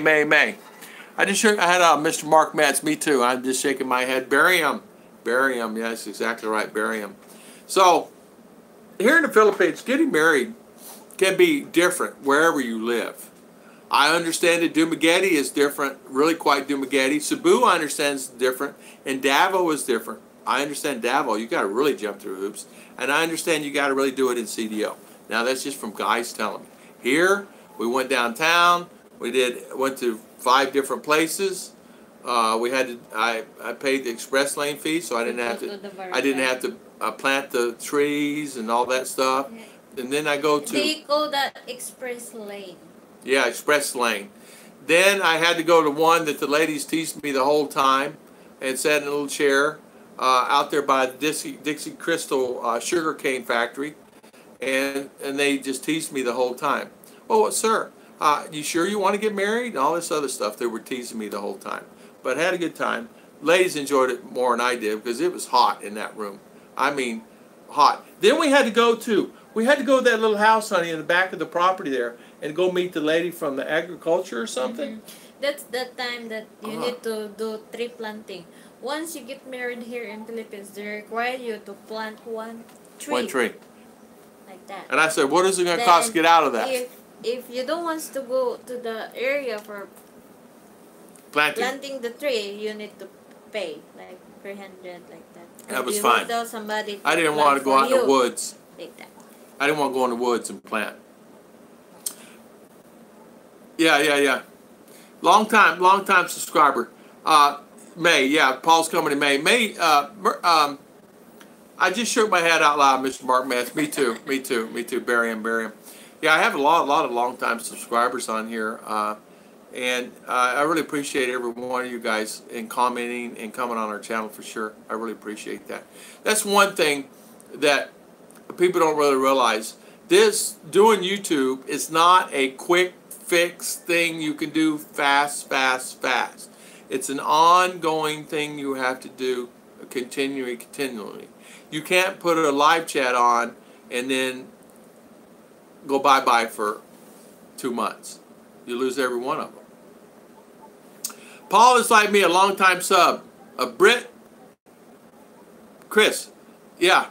I just I had Mr. Mark Metz. Me too. I'm just shaking my head. Bury him. Yes, exactly right. Bury him. So here in the Philippines, getting married can be different wherever you live. I understand that Dumaguete is different, really quite Dumaguete. Cebu, I understand, is different, and Davao is different. I understand Davao, you got to really jump through hoops, and I understand you got to really do it in CDO. Now that's just from guys telling me. Here, we went downtown. We went to 5 different places. We had to. I paid the express lane fee, so I didn't have to plant the trees and all that stuff. Yeah. And then I go to. They call that express lane. Yeah, express lane. Then I had to go to one that the ladies teased me the whole time, and sat in a little chair out there by the Dixie Crystal sugar cane factory. And they just teased me the whole time. Oh, sir, you sure you want to get married? And all this other stuff. They were teasing me the whole time. But I had a good time. Ladies enjoyed it more than I did because it was hot in that room. I mean, hot. Then we had to go to that little house, honey, in the back of the property there and go meet the lady from the agriculture or something. That's the time that you need to do tree planting. Once you get married here in Philippines, they require you to plant one tree. One tree. Like that. And I said, what is it going to cost to get out of that? If you don't want to go to the area for planting the tree, you need to pay like 300 like that. That was fine. Tell somebody I didn't want to go out in the woods. Like that. I didn't want to go in the woods and plant. Yeah. Long time subscriber. May, Paul's coming in May. I just shook my head out loud, Mr. Mark Metz. Me too. Bury him. Yeah, I have a lot of long-time subscribers on here, and I really appreciate every one of you guys in commenting and coming on our channel for sure. I really appreciate that. That's one thing that people don't really realize. Doing YouTube is not a quick fix thing you can do fast. It's an ongoing thing you have to do continually. You can't put a live chat on and then go bye-bye for 2 months. You lose every one of them. Paul is like me, a long-time sub. A Brit. Chris. Yeah.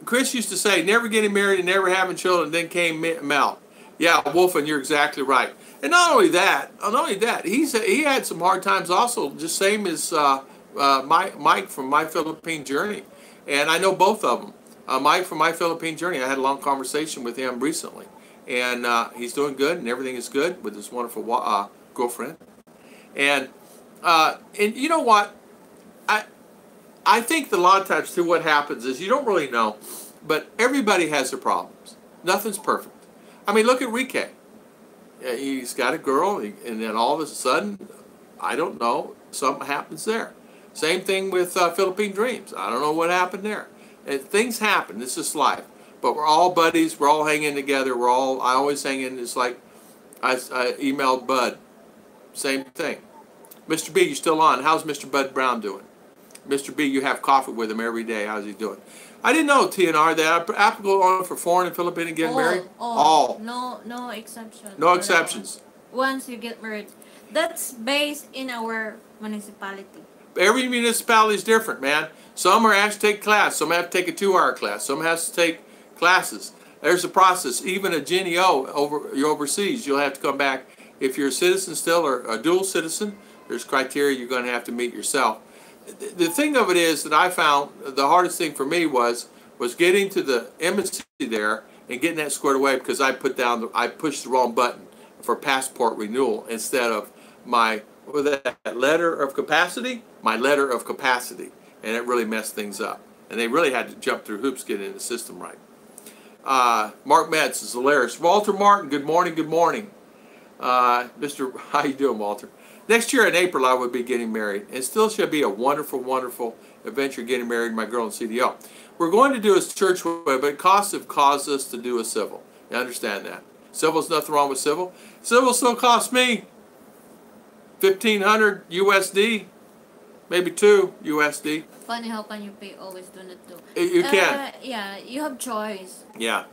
Chris used to say, never getting married and never having children. Then came Mel. Yeah, Wolfen, you're exactly right. And not only that, he had some hard times also, just same as Mike from My Philippine Journey. And I know both of them. Mike from My Philippine Journey, I had a long conversation with him recently. And he's doing good and everything is good with his wonderful girlfriend. And you know what? I think that a lot of times too what happens is you don't really know, but everybody has their problems. Nothing's perfect. I mean, look at Rike. He's got a girl, and then all of a sudden, I don't know, something happens there. Same thing with Philippine Dreams. I don't know what happened there. Things happen. This is life. But we're all buddies. We're all hanging together. I always hang in. It's like I emailed Bud. Same thing. Mr. B, you still on? How's Mr. Bud Brown doing? Mr. B, you have coffee with him every day. How's he doing? I didn't know, TNR, that applicable only for foreign and Filipino getting married? All. No exceptions. No exceptions. Once you get married. That's based in our municipality. Every municipality is different, man. Some are asked to take class. Some have to take a 2-hour class. Some has to take classes. There's a process. Even a GNO you're overseas, you'll have to come back. If you're a citizen still or a dual citizen, there's criteria you're going to have to meet yourself. The thing of it is that I found the hardest thing for me was getting to the embassy there and getting that squared away because I pushed the wrong button for passport renewal instead of my letter of capacity, and it really messed things up. And they really had to jump through hoops to get in the system right. Mark Metz is hilarious. Walter Martin, good morning. Mr. How you doing, Walter? Next year in April, I would be getting married. It still should be a wonderful adventure getting married, my girl in CDO. We're going to do a church way, but costs have caused us to do a civil. You understand that? Civil's nothing wrong with civil. Civil still costs me $1,500 USD, maybe $2 USD. Funny how can you pay always do not do. You can. Yeah, you have choice. Yeah.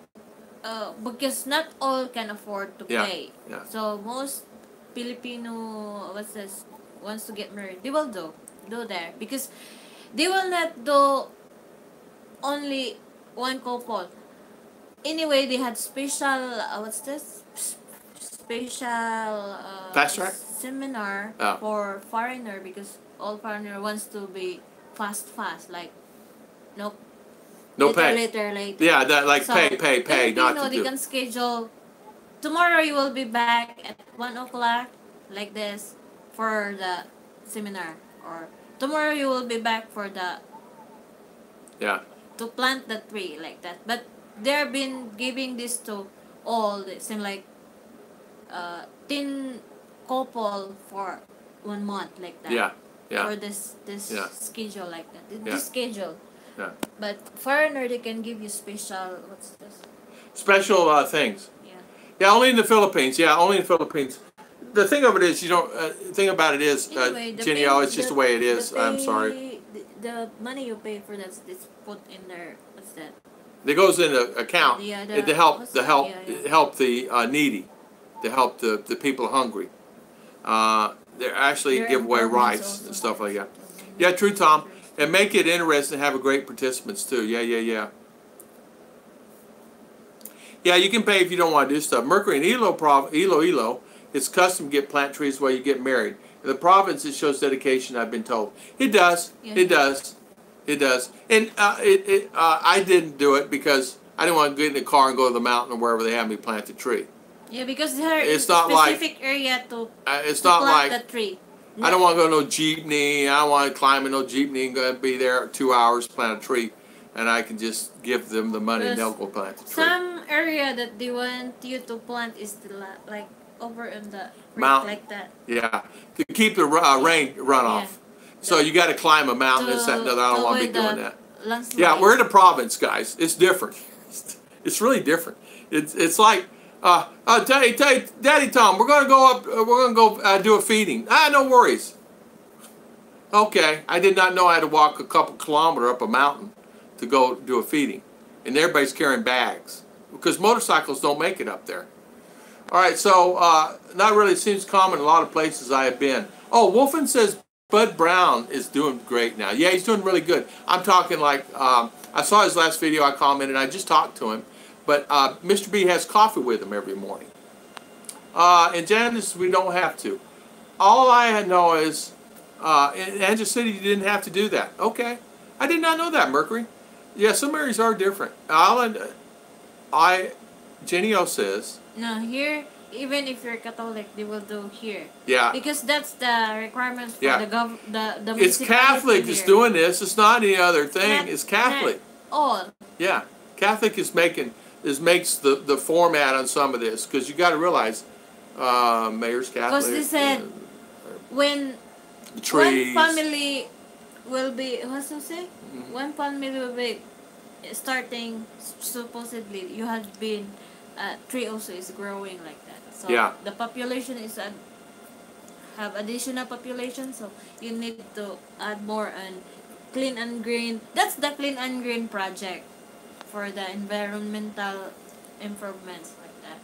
because not all can afford to Yeah, pay. yeah. So most Filipino, what's this, wants to get married, they will do there because they will not do only one couple. Anyway, they had special what's this special Fast track? seminar Oh. for foreigner because all foreigner wants to be fast like no No later, pay. later. Yeah, that like So, pay, not Filipino, to they do. can schedule tomorrow you will be back at 1 o'clock like this for the seminar, or tomorrow you will be back for the Yeah. to plant the tree like that. But they've been giving this to all the same like 10 couple for 1 month like that. Yeah. Yeah. For this Yeah. schedule like that. Yeah. This schedule. Yeah. But foreigner they can give you special what's this? Special things. Yeah. Yeah, only in the Philippines. Yeah, only in the Philippines. The thing of it is, you don't. thing about it is, Anyway, the Jenny, pay- it's just the way it is. the I'm pay- sorry. The money you pay for that is put in their what's that? It goes in the account Yeah, to help what's the that? help Yeah. help the needy, to help the people hungry. They actually Their give away employments rice also. and stuff like that. Yeah, true, Tom. And make it interesting and have a great participants too. Yeah. Yeah, you can pay if you don't want to do stuff. Mercury and Ilo, it's custom to get plant trees while you get married. In the province, it shows dedication, I've been told. It does. Yeah. It does. It does. And I didn't do it because I didn't want to get in the car and go to the mountain or wherever they have me plant a tree. Yeah, because there It's is not like- specific area to It's to not plant like the tree. I don't want to go to no jeepney. I don't want to climb in no jeepney and go be there 2 hours, plant a tree, and I can just give them the money and Yes. they'll go plant the tree. Some area that they want you to plant is the like over in the creek Mountain. like that. Yeah, to keep the rain runoff. So you got to climb a mountain. This, that, and the other. I don't want to be doing that. Landslide. Yeah, we're in the province, guys. It's different. It's really different. It's like, Daddy Tom, we're gonna go up. We're gonna go do a feeding. No worries. Okay, I did not know I had to walk a couple kilometers up a mountain to go do a feeding, and everybody's carrying bags because motorcycles don't make it up there. All right, so not really seems common in a lot of places I have been. Oh, Wolfen says Bud Brown is doing great now. Yeah, he's doing really good. I'm talking like, I saw his last video, I commented, I just talked to him. But Mr. B has coffee with him every morning. In Janice, we don't have to. All I know is, in Kansas City, you didn't have to do that. Okay. I did not know that, Mercury. Yeah, some areas are different. Genio says. No, here, even if you're Catholic, they will do here. Yeah. Because that's the requirements for Yeah. the It's municipality Catholic that's here. doing this. It's not any other thing. Not- It's Catholic. not all. Yeah. Catholic makes the format on some of this because you got to realize, mayor's Catholic. Because they said when the trees. one family will be, what's to say? Mm-hmm. One family will be starting, supposedly, you have been, tree also is growing like that. So Yeah. the population is, have additional population, so you need to add more and clean and green. That's the clean and green project for the environmental improvements like that.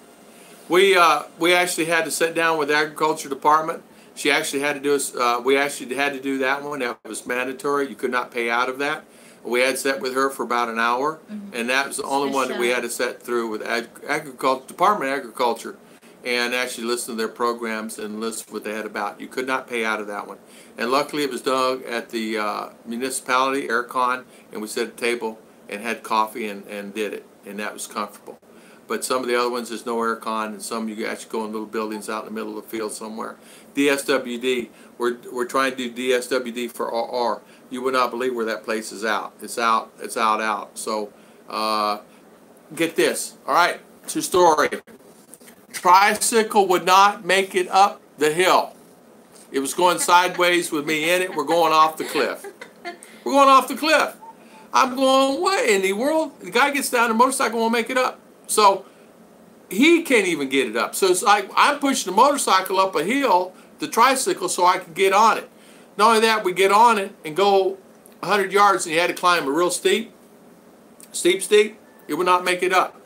We actually had to sit down with the agriculture department. She actually had to do we actually had to do that one. That was mandatory. You could not pay out of that. We had sat with her for about an hour, and that was the only one that we had to sit through with agriculture Department of Agriculture, and actually listen to their programs and listen what they had about. You could not pay out of that one, and luckily it was done at the municipality aircon, and we sat at a table and had coffee and did it, and that was comfortable. But some of the other ones, there's no aircon, and some you actually go in little buildings out in the middle of the field somewhere. DSWD, we're trying to do DSWD for RR. You would not believe where that place is out. It's out. So, get this. All right, true story. Tricycle would not make it up the hill. It was going sideways with me in it. We're going off the cliff. We're going off the cliff. I'm going, what in the world? The guy gets down, the motorcycle won't make it up. So he can't even get it up. So it's like I'm pushing the motorcycle up a hill, the tricycle, so I can get on it. Not only that, we get on it and go 100 yards, and you had to climb a real steep. It would not make it up.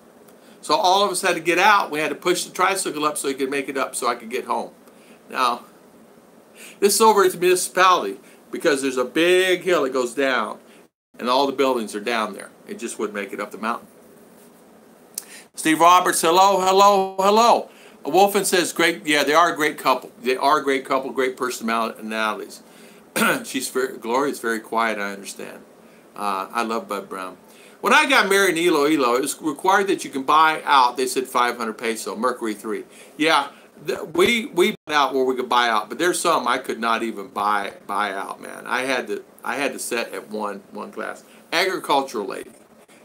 So all of us had to get out. We had to push the tricycle up so he could make it up so I could get home. Now, this is over at the municipality because there's a big hill that goes down and all the buildings are down there. It just wouldn't make it up the mountain. Steve Roberts, hello, hello, hello. Wolfen says, great, yeah, they are a great couple. They are a great couple, great personalities. Gloria's very quiet, I understand. I love Bud Brown. When I got married in Iloilo, it was required that you can buy out. They said 500 peso, Mercury 3. Yeah, we bought out where we could buy out, but there's some I could not even buy out, man. I had to set at one class. Agricultural lady,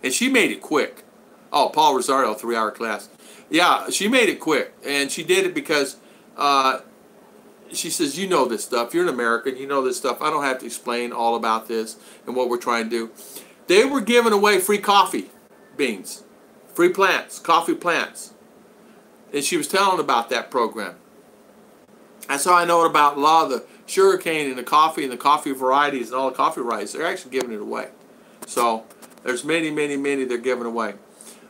and she made it quick. Oh, Paul Rosario, 3-hour class. Yeah, she made it quick, and she did it because she says, you know this stuff. You're an American. You know this stuff. I don't have to explain all about this and what we're trying to do. They were giving away free coffee beans, free plants, coffee plants. And she was telling about that program. That's how I know about a lot of the sugarcane and the coffee varieties and all the coffee varieties. They're actually giving it away. So there's many, many, many they're giving away.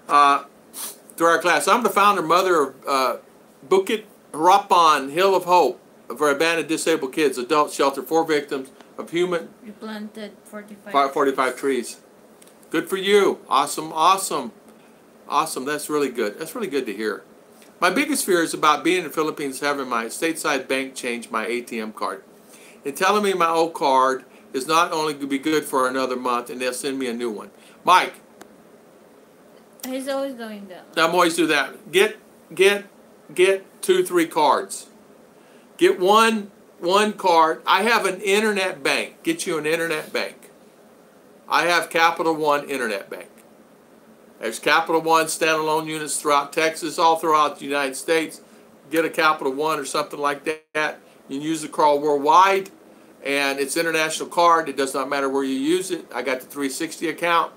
Through our class, I'm the founder and mother of Bukit Harapan, Hill of Hope, for abandoned disabled kids, adult shelter for victims of human. You planted 45 trees. Good for you. Awesome, awesome, awesome. That's really good. That's really good to hear. My biggest fear is about being in the Philippines, having my stateside bank change my ATM card and telling me my old card is not only going to be good for another month and they'll send me a new one. Mike. He's always doing that. I'm always do that. Get 2-3 cards. Get one card. I have an internet bank. Get you an internet bank. I have Capital One Internet Bank. There's Capital One standalone units throughout Texas, all throughout the United States. Get a Capital One or something like that. You can use the card worldwide, and it's international card. It does not matter where you use it. I got the 360 account,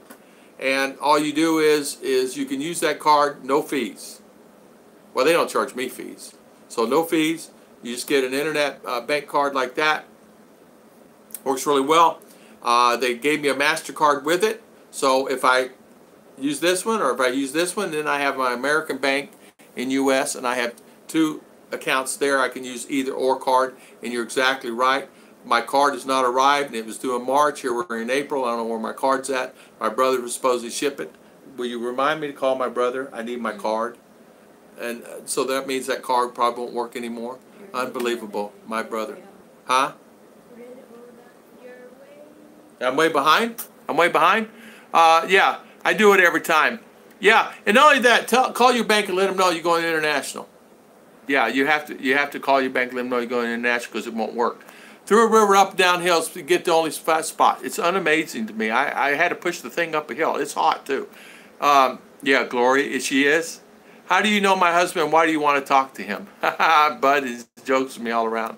and all you do is you can use that card, no fees. Well, they don't charge me fees, so no fees. You just get an internet bank card like that. Works really well. They gave me a MasterCard with it, so if I use this one or if I use this one, then I have my American bank in U.S. and I have 2 accounts there. I can use either or card, and you're exactly right. My card has not arrived, and it was due in March. Here we're in April. I don't know where my card's at. My brother was supposed to ship it. Will you remind me to call my brother? I need my card. And so that means that card probably won't work anymore. Unbelievable, my brother. Huh? I'm way behind? I'm way behind? Yeah, I do it every time. Yeah, and not only that, call your bank and let them know you're going international. Yeah, you have to call your bank and let them know you're going international because it won't work. Through a river, up and down hills to get the only spot. It's unamazing to me. I had to push the thing up a hill. It's hot too. Yeah, Gloria, she is. How do you know my husband? Why do you want to talk to him? Bud is jokes with me all around.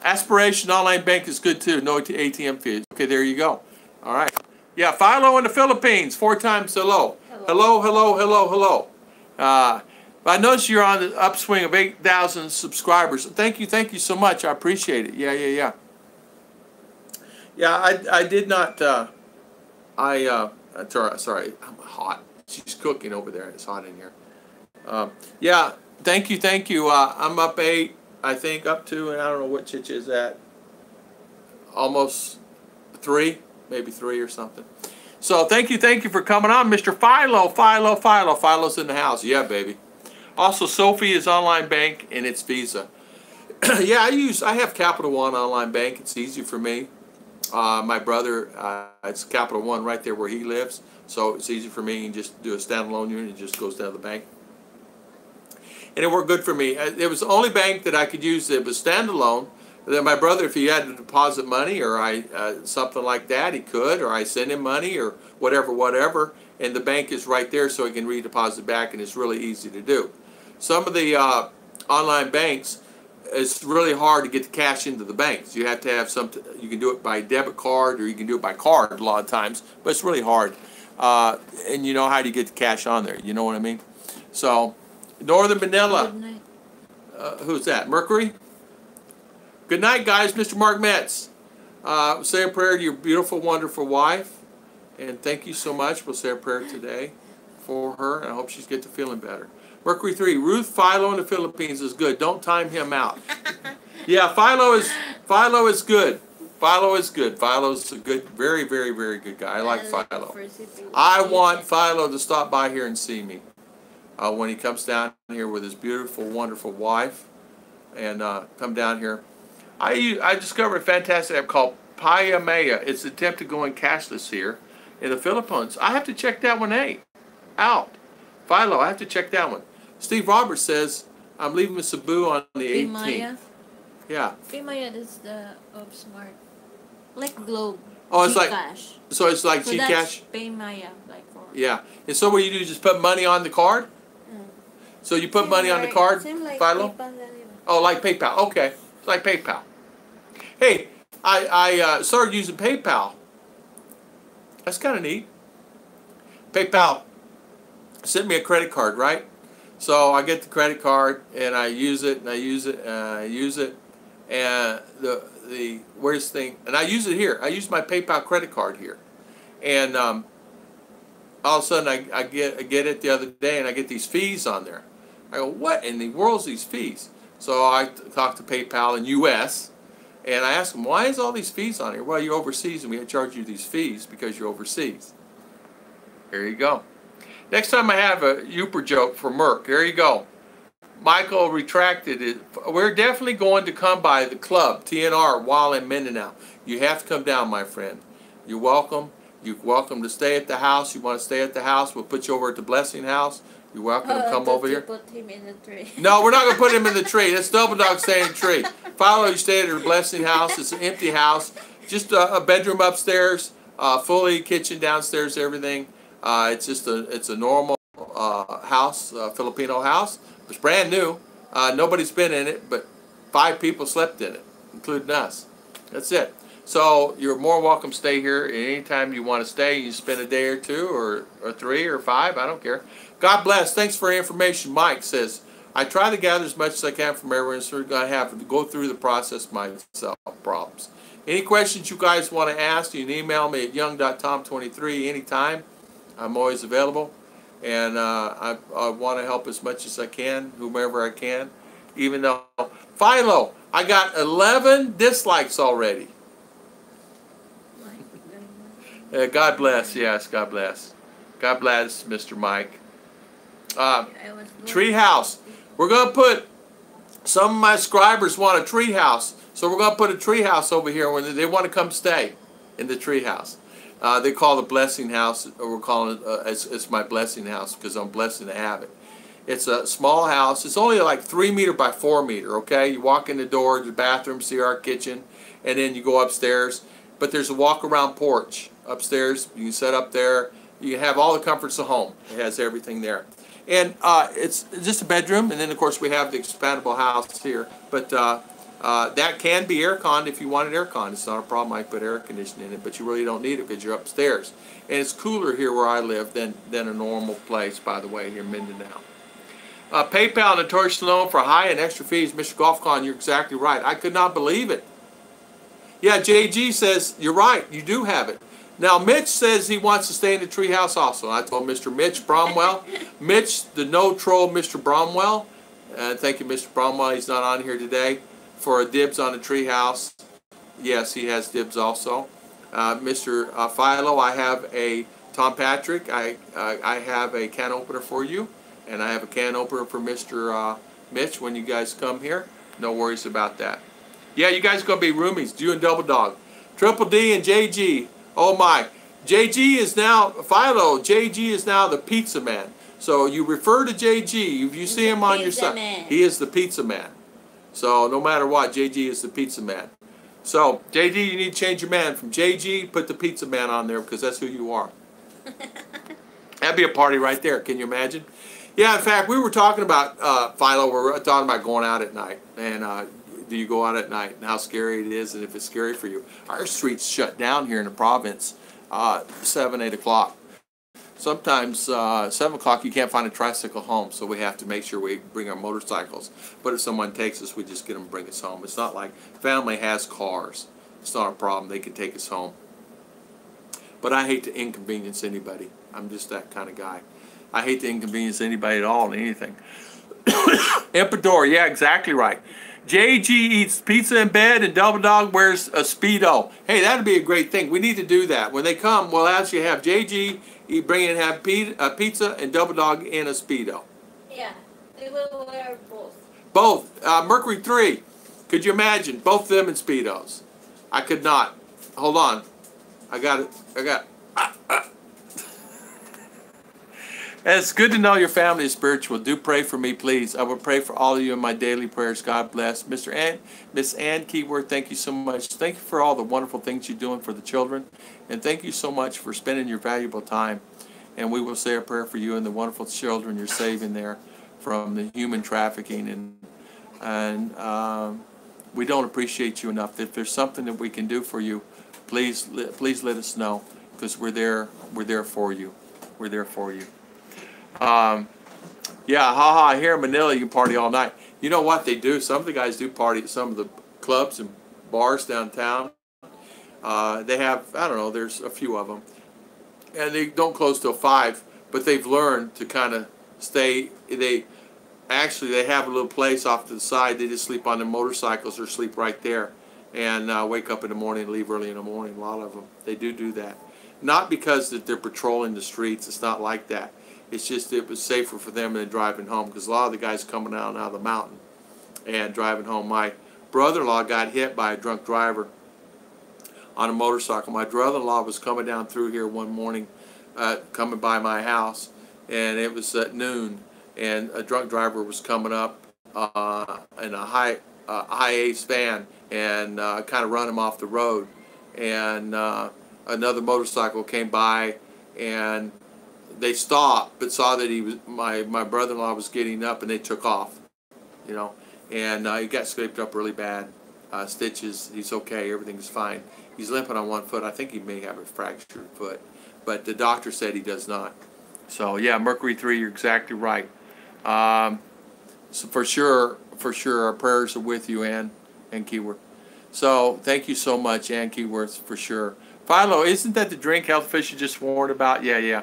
Aspiration Online Bank is good too. No ATM fees. Okay, there you go. All right. Yeah, Philo in the Philippines. 4 times hello. Hello, hello, hello, hello. I noticed you're on the upswing of 8,000 subscribers. Thank you so much. I appreciate it. Yeah. Yeah, I did not. Sorry, I'm hot. She's cooking over there. It's hot in here. Yeah, thank you. I'm up 8. I think up to, and I don't know what Chich is at, almost 3, maybe 3 or something. So thank you for coming on, Mr. Philo. Philo's in the house. Yeah, baby. Also, Sophie is online bank, and it's Visa. Yeah, I have Capital One online bank. It's easy for me. My brother, it's Capital One right there where he lives, so it's easy for me. You can just do a standalone unit. It just goes down to the bank. And it worked good for me. It was the only bank that I could use that was standalone. Then my brother, if he had to deposit money or something like that, he could, or I send him money or whatever, and the bank is right there so he can redeposit back, and it's really easy to do. Some of the online banks, it's really hard to get the cash into the banks. You have to have something. You can do it by debit card or you can do it by card a lot of times, but it's really hard. And you know how do you get the cash on there? You know what I mean? So. Northern Manila. Good night. Who's that? Mercury? Good night, guys. Mr. Mark Metz. Say a prayer to your beautiful, wonderful wife. And thank you so much. We'll say a prayer today. for her, and I hope she's getting feeling better. Mercury 3, Ruth Philo in the Philippines is good. Don't time him out. Yeah, Philo is good. Philo is good. Philo's a good, very, very, very good guy. I like Philo. I want Philo to stop by here and see me when he comes down here with his beautiful, wonderful wife, and come down here. I discovered a fantastic app called Payamea. It's an attempt to go in cashless here in the Philippines. I have to check that one out. Philo, I have to check that one. Steve Roberts says, I'm leaving Cebu on the 18th. Yeah. Pimaya is the Smart. Like Globe. Oh, it's like Gcash. So it's like Gcash? That's Paymaya, like for. Yeah. And so what you do is just put money on the card? So you put money on the card, like Philo? Oh, like PayPal. Okay. It's like PayPal. Hey, I started using PayPal. That's kind of neat. PayPal sent me a credit card, right? So I get the credit card and I use it and I use it and I use it, and the worst thing, and I use it here. I use my PayPal credit card here, and all of a sudden I get it the other day and I get these fees on there. I go, what in the world's these fees? So I talked to PayPal in U.S. and I asked them, why is all these fees on here? Well, you're overseas and we charge you these fees because you're overseas. There you go. Next time I have a Uper joke for Merc. There you go. Michael retracted it. We're definitely going to come by the club, TNR, while in Mindanao. You have to come down, my friend. You're welcome. You're welcome to stay at the house. You want to stay at the house, we'll put you over at the Blessing House. You're welcome to come over here. Put him in the tree. No, we're not going to put him in the tree. That's Double Dog staying in the tree. Philo, you stay at the Blessing House. It's an empty house. Just a bedroom upstairs, fully kitchen downstairs, everything. It's a normal house, Filipino house. It's brand new. Nobody's been in it, but 5 people slept in it, including us. That's it. So you're more welcome to stay here anytime you want to stay. You spend a day or 2 or 3 or 5. I don't care. God bless. Thanks for the information. Mike says, I try to gather as much as I can from everyone, so I have to go through the process myself. Problems. Any questions you guys want to ask, you can email me at young.tom23 anytime. I'm always available. And I want to help as much as I can, whomever I can. Even though, Philo, I got 11 dislikes already. God bless. Yes, God bless. God bless, Mr. Mike. Treehouse. We're going to put, some of my subscribers want a treehouse. So we're going to put a treehouse over here when they want to come stay in the treehouse. They call it the Blessing House, or we're calling it, it's my Blessing House because I'm blessed to have it. It's a small house. It's only like 3 meter by 4 meter, okay? You walk in the door, the bathroom, see our kitchen, and then you go upstairs. But there's a walk-around porch upstairs. You can set up there. You have all the comforts of home. It has everything there. And it's just a bedroom, and then, of course, we have the expandable house here. But that can be air-conned if you wanted air-con. It's not a problem. I put air conditioning in it, but you really don't need it because you're upstairs. And it's cooler here where I live than a normal place, by the way, here in Mindanao. PayPal notorious loan for high and extra fees. Mr. Golfcon, you're exactly right. I could not believe it. Yeah, JG says, you're right. You do have it. Now, Mitch says he wants to stay in the treehouse also. I told Mr. Mitch Bromwell. Mitch, the no-troll Mr. Bromwell. Thank you, Mr. Bromwell. He's not on here today. For a dibs on the treehouse. Yes, he has dibs also. Mr. Philo, I have a Tom Patrick. I have a can opener for you. And I have a can opener for Mr. Mitch when you guys come here. No worries about that. Yeah, you guys are going to be roomies. You and Double Dog. Triple D and JG. Oh my. JG is now, Philo, JG is now the pizza man. So you refer to JG. If you see him on your side, he is the pizza man. So no matter what, JG is the pizza man. So JG, you need to change your man from JG, put the pizza man on there because that's who you are. That'd be a party right there. Can you imagine? Yeah, in fact, we were talking about, Philo, we were talking about going out at night. And do you go out at night and how scary it is and if it's scary for you. Our streets shut down here in the province 7, 8 o'clock. Sometimes 7 o'clock you can't find a tricycle home, so we have to make sure we bring our motorcycles. But if someone takes us, we just get them and bring us home. It's not like family has cars. It's not a problem. They can take us home. But I hate to inconvenience anybody. I'm just that kind of guy. I hate to inconvenience anybody at all in anything. Empador, yeah, exactly right. JG eats pizza in bed and Double Dog wears a Speedo. Hey, that'd be a great thing. We need to do that. When they come, we'll actually have JG bring in and have pizza and Double Dog in a Speedo. Yeah, they will wear both. Both. Mercury 3. Could you imagine? Both of them in Speedos. I could not. Hold on. I got it. It's good to know your family is spiritual. Do pray for me, please. I will pray for all of you in my daily prayers. God bless. Miss Ann Keyworth, thank you so much. Thank you for all the wonderful things you're doing for the children. And thank you so much for spending your valuable time. And we will say a prayer for you and the wonderful children you're saving there from the human trafficking. And we don't appreciate you enough. If there's something that we can do for you, please let us know, because we're there for you. We're there for you. Yeah, haha, here in Manila you party all night. You know what they do? Some of the guys do party at some of the clubs and bars downtown. They have, I don't know, there's a few of them. And they don't close till 5, but they've learned to kind of stay. They have a little place off to the side. They just sleep on their motorcycles or sleep right there and wake up in the morning and leave early in the morning. A lot of them, they do that. Not because that they're patrolling the streets. It's not like that. It's just it was safer for them than driving home, because a lot of the guys coming out of the mountain and driving home. My brother-in-law got hit by a drunk driver on a motorcycle. My brother-in-law was coming down through here one morning, coming by my house, and it was at noon, and a drunk driver was coming up in a high ace van and kind of run him off the road. And another motorcycle came by, and they stopped, but saw that he was my brother-in-law was getting up, and they took off, you know. And he got scraped up really bad, stitches. He's okay, everything's fine. He's limping on one foot. I think he may have a fractured foot, but the doctor said he does not. So yeah, Mercury 3, you're exactly right. So for sure, our prayers are with you, Ann Keyworth. So thank you so much, Ann Keyworth, for sure. Philo, isn't that the drink Health Fisher just warned about? Yeah.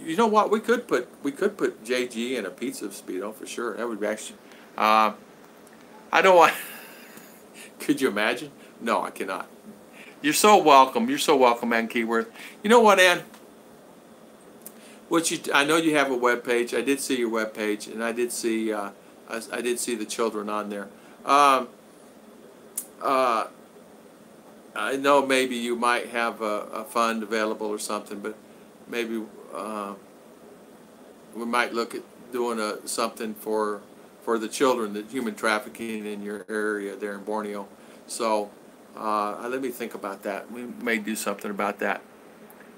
You know what? We could put JG in a pizza Speedo for sure. That would be actually. I don't want. Could you imagine? No, I cannot. You're so welcome. You're so welcome, Ann Keyworth. You know what, Ann? I know you have a web page. I did see your web page, and I did see the children on there. I know maybe you might have a fund available or something, but maybe we might look at doing something for the children, the human trafficking in your area there in Borneo. So let me think about that. We may do something about that.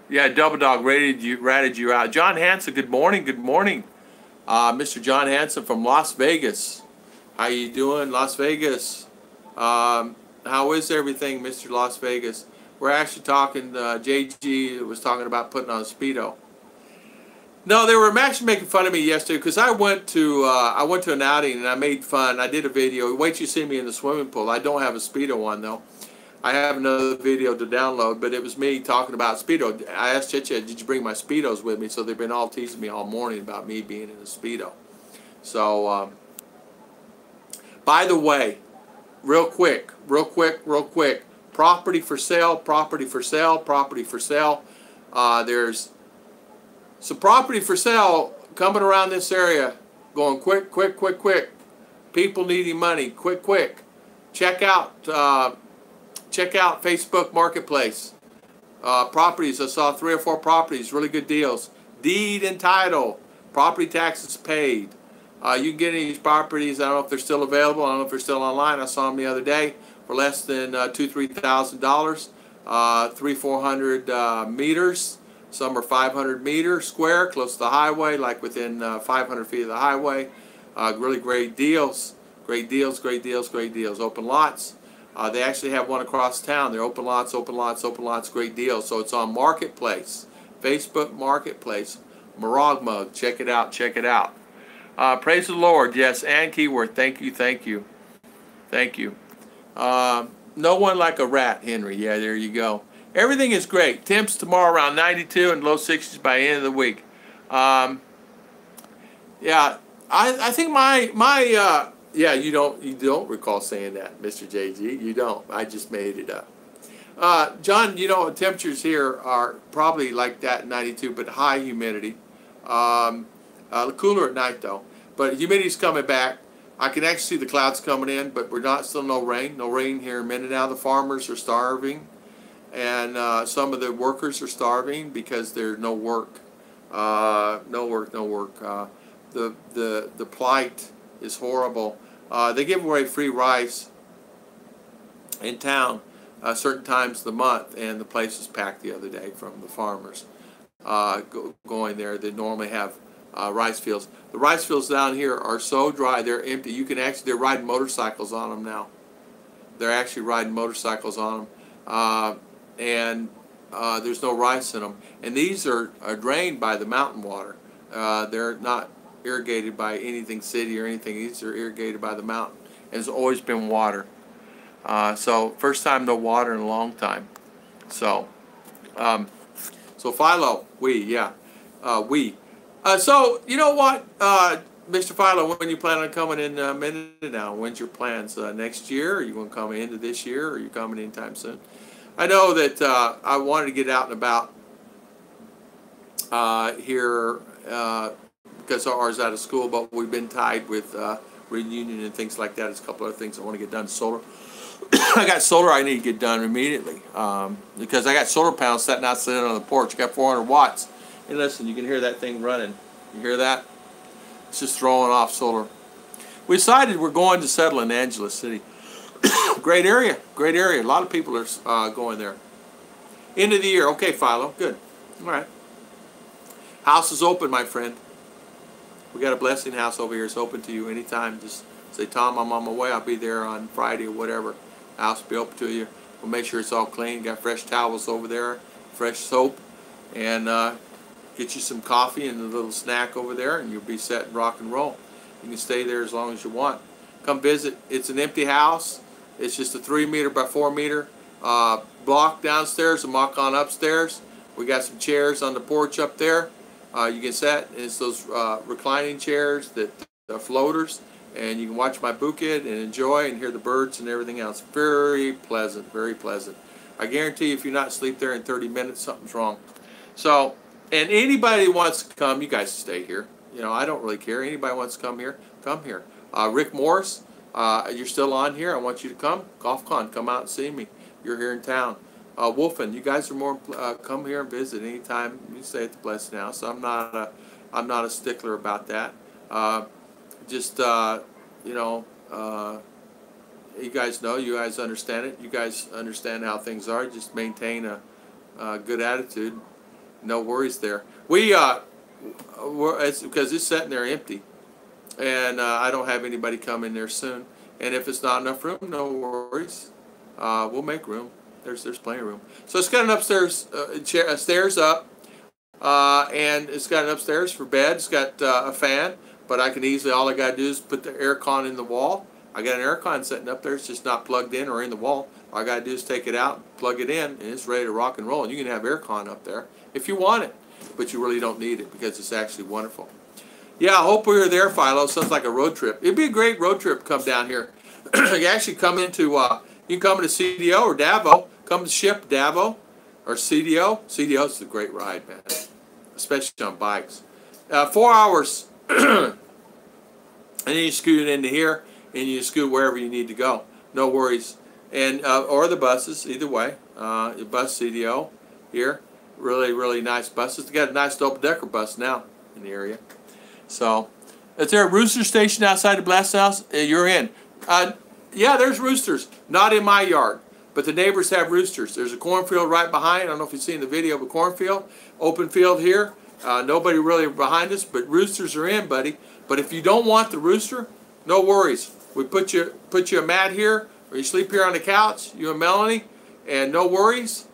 Yeah, Double Dog ratted you out. John Hanson, good morning. Good morning. Mr. John Hanson from Las Vegas. How you doing, Las Vegas? How is everything, Mr. Las Vegas? We're actually talking, JG was talking about putting on a Speedo. No, they were actually making fun of me yesterday because I went to an outing and I made fun. I did a video. Wait till you see me in the swimming pool. I don't have a Speedo on though. I have another video to download, but it was me talking about Speedo. I asked Chicha, did you bring my Speedos with me? So they've been all teasing me all morning about me being in a Speedo. So, by the way, real quick. Property for sale. There's some property for sale coming around this area. Going quick. People needing money, quick. Check out Facebook Marketplace. Properties. I saw 3 or 4 properties. Really good deals. Deed and title. Property taxes paid. You can get any of these properties. I don't know if they're still available. I don't know if they're still online. I saw them the other day for less than $2,000-3,000. 300-400 meters. Some are 500 meters square, close to the highway, like within 500 feet of the highway. Really great deals. Great deals. Open lots. They actually have one across town. They're open lots. Great deals. So it's on Marketplace, Facebook Marketplace. Maragmug. Check it out. Praise the Lord. Yes, and Keyworth. Thank you. No one like a rat, Henry. Yeah, there you go. Everything is great. Temps tomorrow around 92 and low 60s by the end of the week. Um, yeah, I think yeah, you don't recall saying that, Mr. JG. You don't. I just made it up. John, you know, temperatures here are probably like that in 92, but high humidity. Cooler at night though. But humidity's coming back. I can actually see the clouds coming in, but we're not still no rain. No rain here in Mindanao. The farmers are starving, and some of the workers are starving because there's no work. No work, no work. The plight is horrible. They give away free rice in town certain times of the month, and the place was packed the other day from the farmers going there. They normally have rice fields. The rice fields down here are so dry, they're empty. You can actually, they're riding motorcycles on them now. They're actually riding motorcycles on them, and there's no rice in them. And these are drained by the mountain water. They're not irrigated by anything city or anything. These are irrigated by the mountain. And there's always been water. So first time no water in a long time. So Philo, so you know what, Mr. Philo, when you plan on coming in Mindanao? When's your plans? Next year? Are you going to come into this year? Or are you coming anytime soon? I know that I wanted to get out and about here because ours out of school, but we've been tied with reunion and things like that. There's a couple other things I want to get done. Solar. I got solar I need to get done immediately because I got solar panels sitting on the porch. I got 400 watts. And listen, you can hear that thing running. You hear that? It's just throwing off solar. We decided we're going to settle in Angeles City. Great area, great area. A lot of people are going there. End of the year. Okay, Philo. Good. All right. House is open, my friend. We got a blessing house over here. It's open to you anytime. Just say, Tom, I'm on my way. I'll be there on Friday or whatever. House will be open to you. We'll make sure it's all clean. Got fresh towels over there, fresh soap, and get you some coffee and a little snack over there, and you'll be set and rock and roll. You can stay there as long as you want. Come visit. It's an empty house. It's just a 3 meter by 4 meter block downstairs and walk on upstairs. We got some chairs on the porch up there. You can sit. It's those reclining chairs that are floaters, and you can watch my bouquet and enjoy and hear the birds and everything else. Very pleasant, very pleasant. I guarantee if you're not asleep there in 30 minutes, something's wrong. So, and anybody who wants to come, you guys stay here. You know, I don't really care. Anybody wants to come here, come here. Rick Morris, you're still on here. I want you to come. GolfCon, come out and see me. You're here in town. Wolfen, you guys are more come here and visit anytime. You stay at the Blessed House. I'm not a stickler about that. You know, you guys know. You guys understand it. You guys understand how things are. Just maintain a good attitude. No worries there. It's because it's sitting there empty, and I don't have anybody come in there soon. And if it's not enough room, no worries. We'll make room. There's plenty of room. So it's got an upstairs stairs up, and it's got an upstairs for bed. It's got a fan, but I can easily, all I got to do is put the aircon in the wall. I got an aircon sitting up there. It's just not plugged in or in the wall. All I got to do is take it out, plug it in, and it's ready to rock and roll. And you can have aircon up there if you want it, but you really don't need it because it's actually wonderful. Yeah, I hope we were there, Philo. Sounds like a road trip. It'd be a great road trip. Come down here. You actually come into, you can come into CDO or Davao. Come to ship Davao or CDO. CDO is a great ride, man, especially on bikes. 4 hours, and then you scoot into here, and you scoot wherever you need to go. No worries. And or the buses, either way. Your bus CDO here, really, really nice buses. They got a nice double-decker bus now in the area. So, is there a rooster station outside the Blast House? You're in. Yeah, there's roosters. Not in my yard, but the neighbors have roosters. There's a cornfield right behind. I don't know if you've seen the video of a cornfield. Open field here. Nobody really behind us, but roosters are in, buddy. But if you don't want the rooster, no worries. We put you a mat here, or you sleep here on the couch, you and Melanie, and no worries.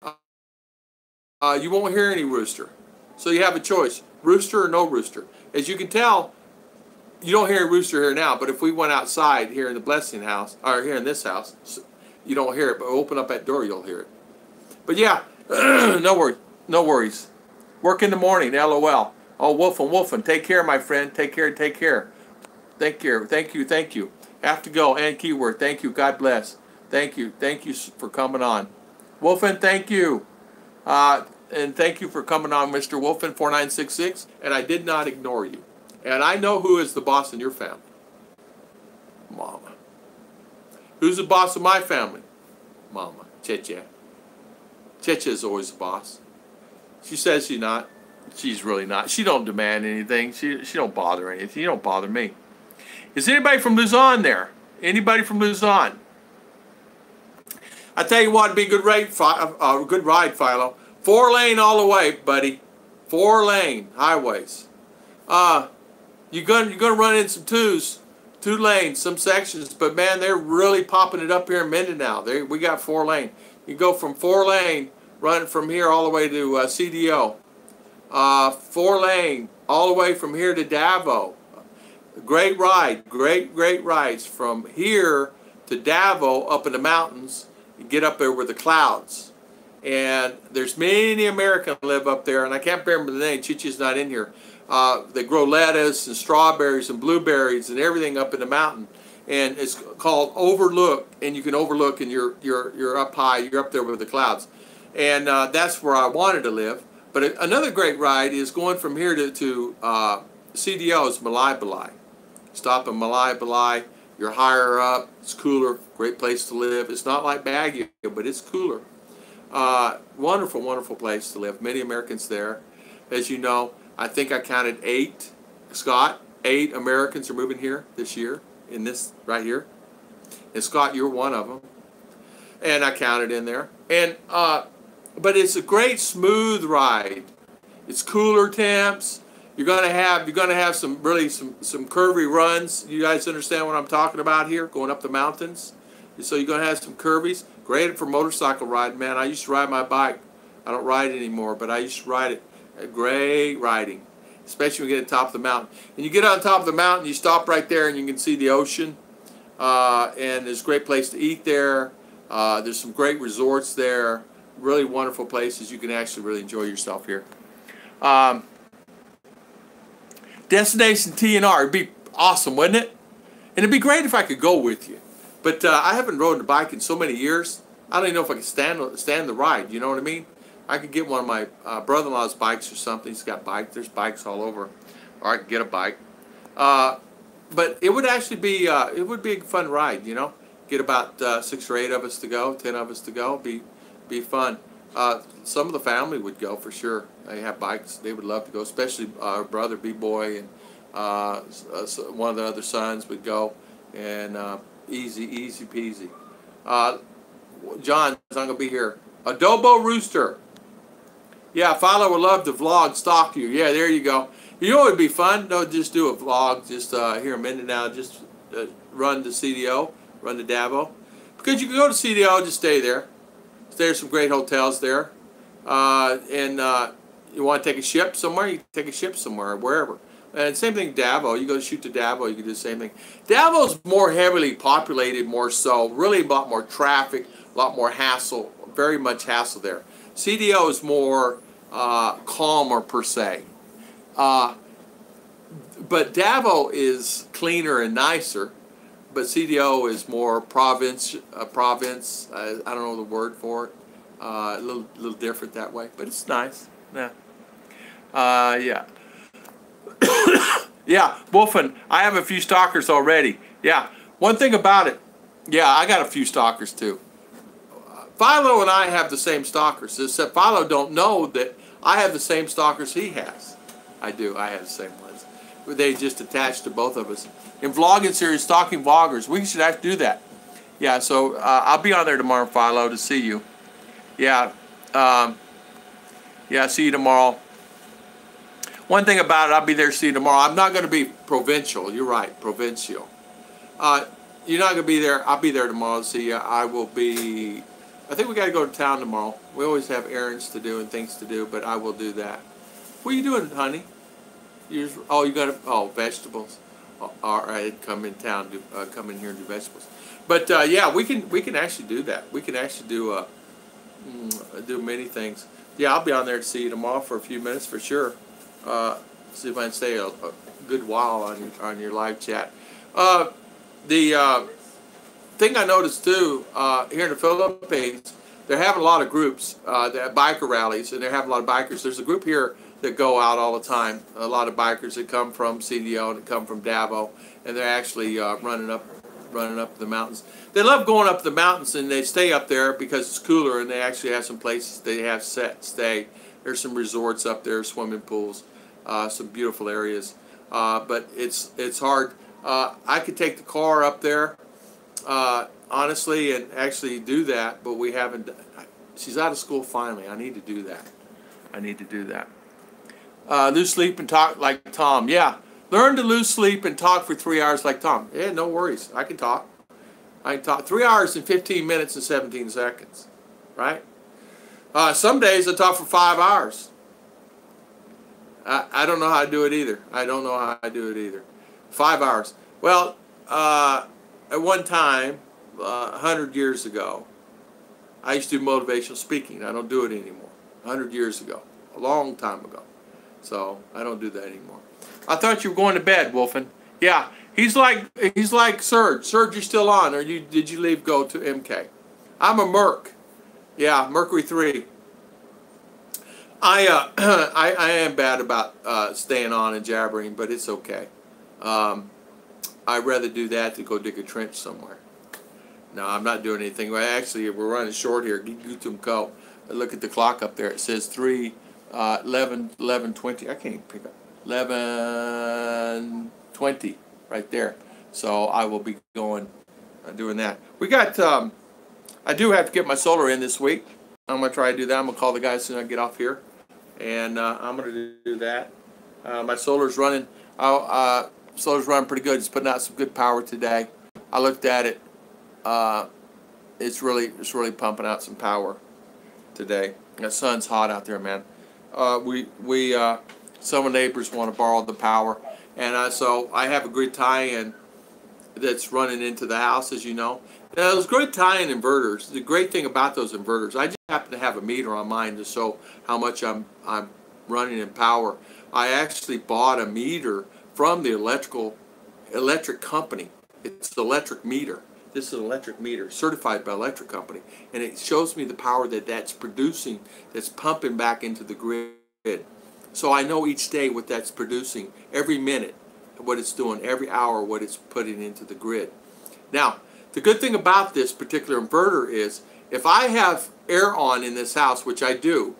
You won't hear any rooster. So you have a choice, rooster or no rooster. As you can tell, you don't hear a rooster here now, but if we went outside here in the Blessing House, or here in this house, you don't hear it, but open up that door, you'll hear it. But yeah, no worries. Work in the morning, LOL. Oh, Wolfen, take care, my friend. Take care, take care. Thank you. Have to go, and keyword. Thank you, God bless. Thank you for coming on. Wolfen, thank you. And thank you for coming on, Mr. Wolfen 4966. And I did not ignore you. And I know who is the boss in your family. Mama. Who's the boss of my family? Mama. Cheche. Cheche is always the boss. She says she's not. She's really not. She don't demand anything. She don't bother anything. You don't bother me. Is anybody from Luzon there? Anybody from Luzon? I tell you what, it'd be a good ride, Philo. 4-lane all the way, buddy. 4-lane highways. You're gonna run in some 2 lanes, some sections, but man, they're really popping it up here in Mindanao. We got 4-lane. You go from 4-lane, running from here all the way to CDO. 4-lane all the way from here to Davao. Great ride, great rides from here to Davao up in the mountains. You get up there with the clouds. And there's many Americans live up there, and I can't remember the name. Chichi's not in here. They grow lettuce and strawberries and blueberries and everything up in the mountain. And it's called Overlook, and you can overlook, and you're up high. You're up there with the clouds. And that's where I wanted to live. But another great ride is going from here to CDO's Malaybalay. Stop in Malaybalay. You're higher up. It's cooler. Great place to live. It's not like Baguio, but it's cooler. Wonderful, wonderful place to live. Many Americans there. As you know, I think I counted 8. Scott, 8 Americans are moving here this year. In this right here. And Scott, you're one of them. And I counted in there. And but it's a great smooth ride. It's cooler temps. You're gonna have some curvy runs. You guys understand what I'm talking about here? Going up the mountains. So you're gonna have some curvies. Great for motorcycle riding, man. I used to ride my bike. I don't ride it anymore, but I used to ride it. Great riding, especially when you get to the top of the mountain. And you get on top of the mountain, you stop right there, and you can see the ocean. And there's a great place to eat there. There's some great resorts there. Really wonderful places. You can actually really enjoy yourself here. Destination TNR. It'd be awesome, wouldn't it? And it'd be great if I could go with you. But I haven't rode a bike in so many years. I don't even know if I can stand the ride. You know what I mean? I could get one of my brother-in-law's bikes or something. He's got bikes. There's bikes all over. Or I could get a bike. But it would actually be a fun ride, you know. Get about 6 or 8 of us to go, 10 of us to go. Be fun. Some of the family would go for sure. They have bikes. They would love to go, especially our brother B-Boy and one of the other sons would go. And easy peasy. John's not going to be here. Adobo Rooster. Yeah, Philo would love to vlog, stalk you. Yeah, there you go. You know what would be fun? No, just do a vlog, just here in Mindanao, just run to CDO, run to Davao. Because you can go to CDO, just stay there. There's some great hotels there. And you want to take a ship somewhere, you can take a ship somewhere, wherever. And same thing Davao. You go shoot to Davao, you can do the same thing. Davo's more heavily populated, more so. Really a lot more traffic, a lot more hassle, very much hassle there. CDO is more calmer per se. But Davao is cleaner and nicer. But CDO is more province. I don't know the word for it. A little different that way, but it's nice. Yeah. Yeah. Yeah, Wolfen, I have a few stalkers already. Yeah. One thing about it, yeah, I got a few stalkers too. Philo and I have the same stalkers, except Philo don't know that I have the same stalkers he has. I do. I have the same ones. They just attached to both of us. In vlogging series, stalking vloggers, we should actually do that. Yeah, so I'll be on there tomorrow, Philo, to see you. Yeah. Yeah, see you tomorrow. One thing about it, I'll be there to see you tomorrow. I'm not going to be provincial. You're right, provincial. You're not going to be there. I'll be there tomorrow to see you. I will be... I think we got to go to town tomorrow. We always have errands to do and things to do, but I will do that. What are you doing, honey? You got to... Oh, vegetables. All right, come in town. Come in here and do vegetables. But yeah, we can actually do that. We can actually do I do many things. Yeah, I'll be on there to see you tomorrow for a few minutes for sure. See if I can stay a good while on your live chat. The thing I noticed too here in the Philippines, they're having a lot of groups, they have biker rallies, and they're having a lot of bikers. There's a group here that go out all the time. A lot of bikers that come from CDO and that come from Davao, and they're actually running up the mountains. They love going up the mountains, and they stay up there because it's cooler, and they actually have some places they have stay. There's some resorts up there, swimming pools, some beautiful areas. But it's hard. I could take the car up there, honestly, and actually do that, but we haven't. She's out of school finally. I need to do that. I need to do that. Lose sleep and talk like Tom. Yeah, learn to lose sleep and talk for 3 hours like Tom. Yeah, no worries. I can talk. I can talk 3 hours and 15 minutes and 17 seconds. Right? Some days I talk for 5 hours. I don't know how to do it either. I don't know how I do it either. 5 hours. Well, at one time, 100 years ago, I used to do motivational speaking. I don't do it anymore. 100 years ago. A long time ago. So, I don't do that anymore. I thought you were going to bed, Wolfen. Yeah, he's like Serge. Serge, you're still on, or did you leave go to MK? I'm a Merc. Yeah, Mercury 3. I am bad about staying on and jabbering, but it's okay. I'd rather do that than go dig a trench somewhere. No, I'm not doing anything. Actually, we're running short here. Gutum Co. Look at the clock up there. It says 11:20. I can't even pick up. 11:20 right there. So I will be going doing that. We got. I do have to get my solar in this week. I'm gonna try to do that. I'm gonna call the guys as soon as I get off here, and I'm gonna do that. My solar's running. Solar's running pretty good. It's putting out some good power today. I looked at it. It's really pumping out some power today. The sun's hot out there, man. Some of the neighbors want to borrow the power, and so I have a grid tie-in that's running into the house, as you know. Now, those grid tie-in inverters, the great thing about those inverters, I just happen to have a meter on mine to show how much I'm running in power. I actually bought a meter from the electric company. It's the electric meter. This is an electric meter certified by electric company, and it shows me the power that's producing, that's pumping back into the grid. So I know each day what that's producing, every minute what it's doing, every hour what it's putting into the grid. Now, the good thing about this particular inverter is if I have air on in this house, which I do,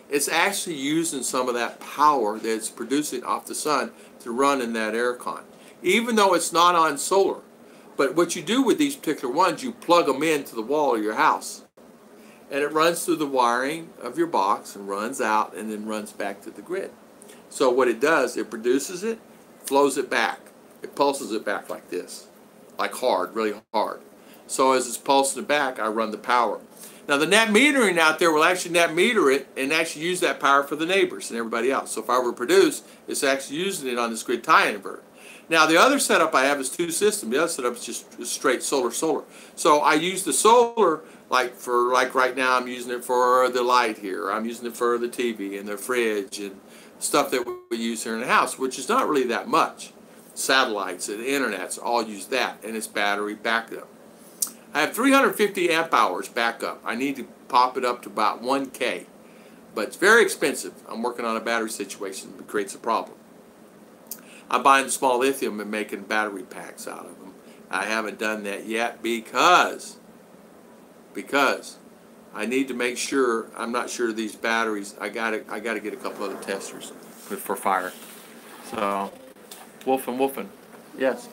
it's actually using some of that power that it's producing off the sun to run in that aircon, even though it's not on solar. But what you do with these particular ones, you plug them into the wall of your house, and it runs through the wiring of your box and runs out and then runs back to the grid. So what it does, it produces it, flows it back. It pulses it back like this, like hard, really hard. So as it's pulsing it back, I run the power. Now the net metering out there will actually net meter it and actually use that power for the neighbors and everybody else. So if I overproduce, it's actually using it on this grid tie-in inverter. Now the other setup I have is two systems. The other setup is just straight solar. So I use the solar like right now I'm using it for the light here. I'm using it for the TV and the fridge and stuff that we use here in the house, which is not really that much. Satellites and internets all use that, and it's battery backup. I have 350 amp hours backup. I need to pop it up to about 1K, but it's very expensive. I'm working on a battery situation that creates a problem. I'm buying the small lithium and making battery packs out of them. I haven't done that yet because I need to make sure. I'm not sure these batteries. I gotta get a couple other testers for fire. So, Wolfen. Yes.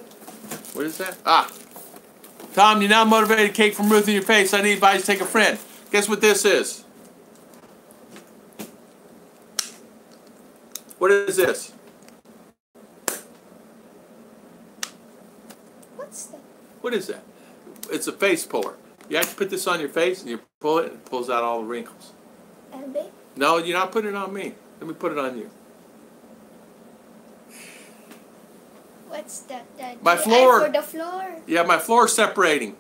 What is that? Tom, you now motivated cake from Ruth in your face. I need advice. Take a friend. Guess what this is? What is this? What's that? What is that? It's a face puller. You have to put this on your face and you pull it and it pulls out all the wrinkles. And No, you're not putting it on me. Let me put it on you. what's that? My floor. For the floor. Yeah, my floor's separating.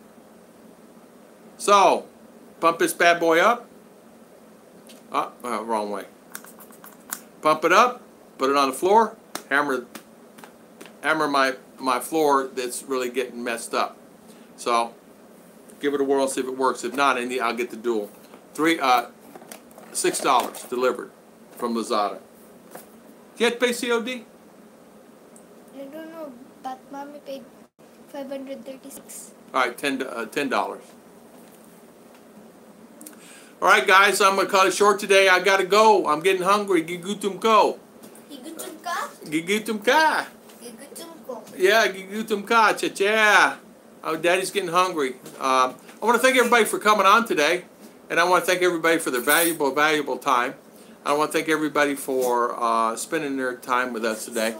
So, pump this bad boy up. Wrong way. Pump it up, put it on the floor, hammer my floor that's really getting messed up. So give it a whirl and see if it works. If not, I'll get the dual. $6 delivered from Lazada. You had to pay COD? I don't know, but mommy paid $536. All right, $10. All right, guys, I'm gonna cut it short today. I gotta go. I'm getting hungry. Gigutum ko. Gigutum ka? Gigutum ka. Gigutum ko. Yeah, gigutum ka. Cha-cha. Oh, Daddy's getting hungry. I want to thank everybody for coming on today, and I want to thank everybody for their valuable time. I want to thank everybody for spending their time with us today.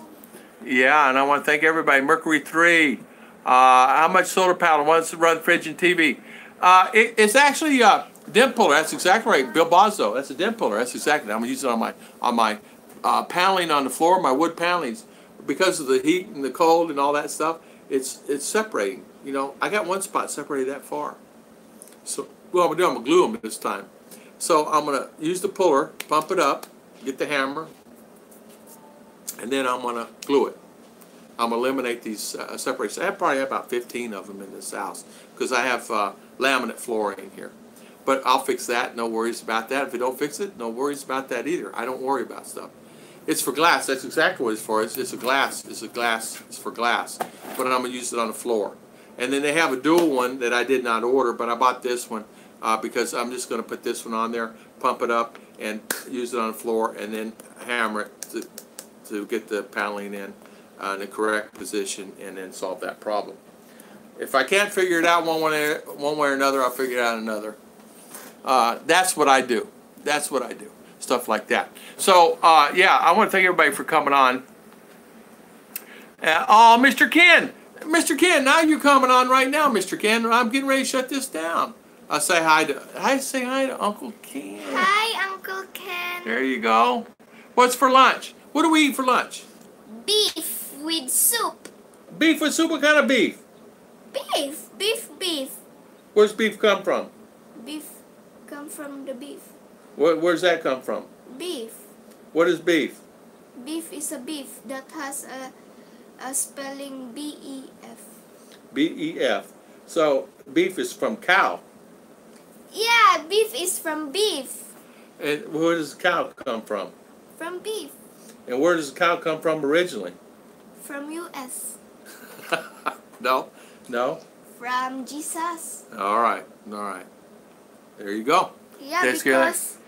Yeah, and I want to thank everybody. Mercury 3. How much solar panel wants to run fridge and TV? It's actually dent puller. That's exactly right. Bill Bozzo. That's a dent puller. That's exactly. I'm gonna use it on my paneling on the floor, my wood panelings, because of the heat and the cold and all that stuff. It's separating. You know, I got one spot separated that far. So what I'm gonna glue them this time. So I'm gonna use the puller, pump it up, get the hammer, and then I'm gonna glue it. I'm gonna eliminate these separations. I probably have about 15 of them in this house because I have laminate flooring here. But I'll fix that. No worries about that. If you don't fix it, no worries about that either. I don't worry about stuff. It's for glass. That's exactly what it's for. It's a glass. It's for glass. But I'm gonna use it on the floor. And then they have a dual one that I did not order, but I bought this one because I'm just gonna put this one on there, pump it up, and use it on the floor, and then hammer it to get the paneling in the correct position, and then solve that problem. If I can't figure it out one way or another, I'll figure it out another. That's what I do. That's what I do. Stuff like that. So, yeah, I want to thank everybody for coming on. Oh, Mr. Ken. Mr. Ken, now you're coming on right now, Mr. Ken. I'm getting ready to shut this down. Say hi to Uncle Ken. Hi, Uncle Ken. There you go. What's for lunch? What do we eat for lunch? Beef with soup. Beef with soup? What kind of beef? Beef. Where's beef come from? Beef come from the beef. Where's that come from? Beef. What is beef? Beef is a beef that has a spelling B-E-F. B-E-F. So beef is from cow. Yeah, beef is from beef. And where does the cow come from? From beef. And where does the cow come from originally? From U.S. No. From Jesus. All right. There you go. Yeah, because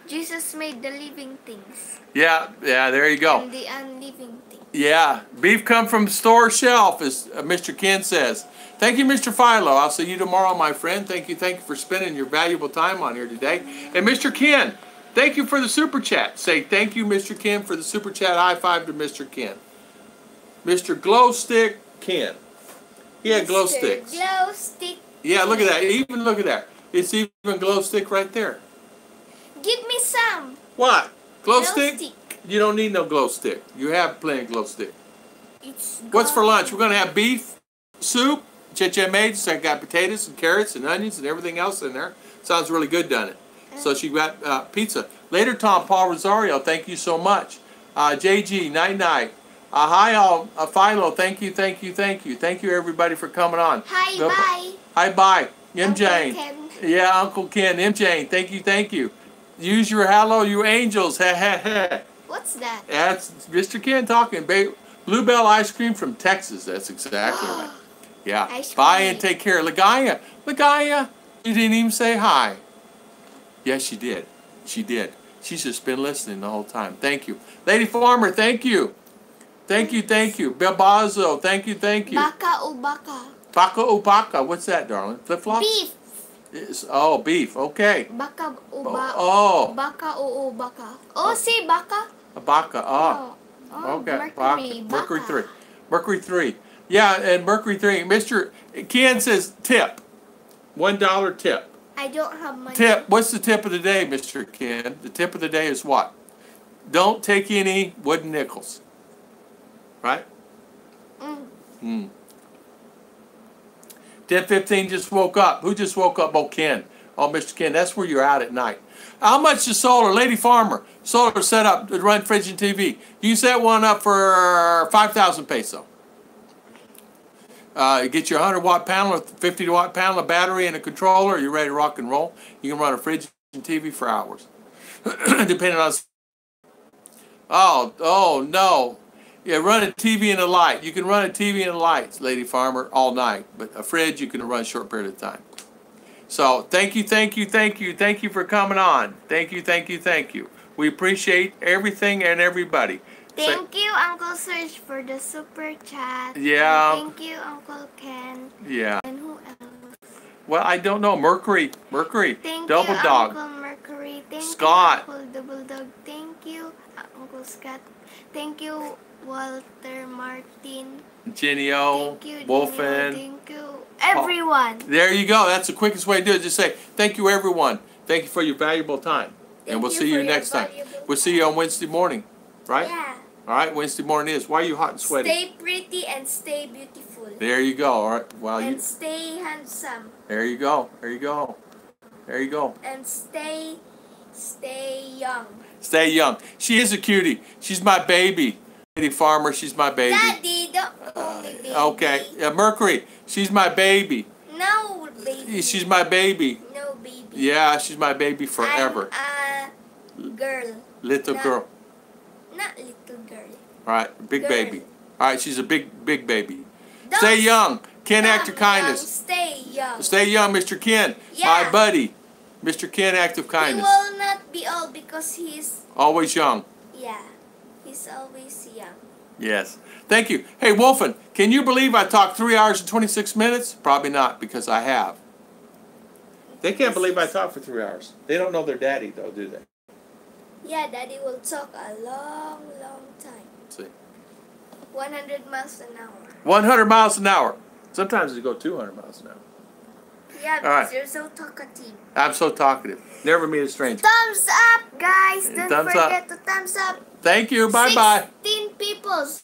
Jesus made the living things. Yeah, there you go. And the unliving things. Yeah, beef come from store shelf, as Mr. Ken says. Thank you, Mr. Philo. I'll see you tomorrow, my friend. Thank you for spending your valuable time on here today. And Mr. Ken, thank you for the super chat. Say thank you, Mr. Ken, for the super chat. High five to Mr. Ken. Mr. Glow Stick Ken. He had glow sticks. Glow stick. Yeah, look at that. Even look at that. It's even glow stick right there. Give me some. What? Glow stick? You don't need no glow stick. You have plenty of glow stick. What's for lunch? We're going to have beef, soup, Cheche made. So I got potatoes and carrots and onions and everything else in there. Sounds really good, doesn't it? So she got pizza. Later, Tom Paul Rosario, thank you so much. JG, night. Hi, all. Philo, thank you. Thank you, everybody, for coming on. Hi, bye. M. Uncle Jane. Ken. Yeah, Uncle Ken. M. Jane, thank you. Use your hello, you angels. What's that? That's Mr. Ken talking. Bluebell ice cream from Texas. That's exactly right. Yeah. Bye and take care. Lagaya, you didn't even say hi. Yes, she did. She's just been listening the whole time. Thank you. Lady Farmer, thank you. Thank you. Bebazo, thank you. Baka o baka. Baka o baka. What's that, darling? Flip-flops? Beef. Oh, beef. Okay. Baka o Baka o baka. Oh, say baka. Baka. Oh. Okay. Mercury 3. Mercury 3. Yeah, and Mercury 3. Mr. Ken says tip. $1 tip. I don't have money. Tip. What's the tip of the day, Mr. Ken? The tip of the day is what? Don't take any wooden nickels. Right? 10:15 just woke up. Who just woke up? Oh, Ken. Oh, Mr. Ken, that's where you're out at night. How much is solar? Lady Farmer, solar set up to run fridge and TV. You can set one up for 5,000 peso. Get your 100-watt panel, 50-watt panel, a battery, and a controller. You're ready to rock and roll. You can run a fridge and TV for hours. Depending on... Oh, no. Yeah, run a TV and a light. You can run a TV and a light, Lady Farmer, all night. But a fridge, you can run a short period of time. So, thank you for coming on. Thank you. We appreciate everything and everybody. Thank you, Uncle Serge, for the super chat. Yeah. Thank you, Uncle Ken. Yeah. And who else? Well, I don't know. Mercury. Thank Double you, Dog. Uncle Mercury. Thank Scott. you, Uncle Double Dog. Thank you, Uncle Scott. Thank you, Walter Martin. Genio. Thank you, Wolfen. Thank you, everyone. There you go. That's the quickest way to do it. Just say, thank you, everyone. Thank you for your valuable time. And we'll see you next time. We'll see you on Wednesday morning. Right? Yeah. All right, Wednesday morning is. Why are you hot and sweaty? Stay pretty and stay beautiful. There you go. All right. Well, and stay handsome. There you go. And stay young. Stay young. She is a cutie. She's my baby. Lady Farmer, she's my baby. Daddy, don't call me baby. Okay. Mercury, she's my baby. No, baby. She's my baby. No, baby. Yeah, she's my baby forever. I'm a girl. Little girl. Not little girl. All right, big baby. All right, she's a big baby. Don't Stay young. Ken Act of Kindness. Stay young. Stay young, Mr. Ken. Yeah. My buddy. Mr. Ken Act of Kindness. He will not be old because he's... Always young. Yeah. He's always young. Yes. Thank you. Hey, Wolfen, can you believe I talked 3 hours and 26 minutes? Probably not, because I have. They can't believe I talked for 3 hours. They don't know their daddy, though, do they? Yeah, Daddy will talk a long time. Let's see. 100 miles an hour. 100 miles an hour. Sometimes they go 200 miles an hour. Yeah, because you're so talkative. I'm so talkative. Never meet a stranger. Thumbs up, guys. Don't Thumbs forget to thumbs up. Thank you. Bye-bye. 16 peoples.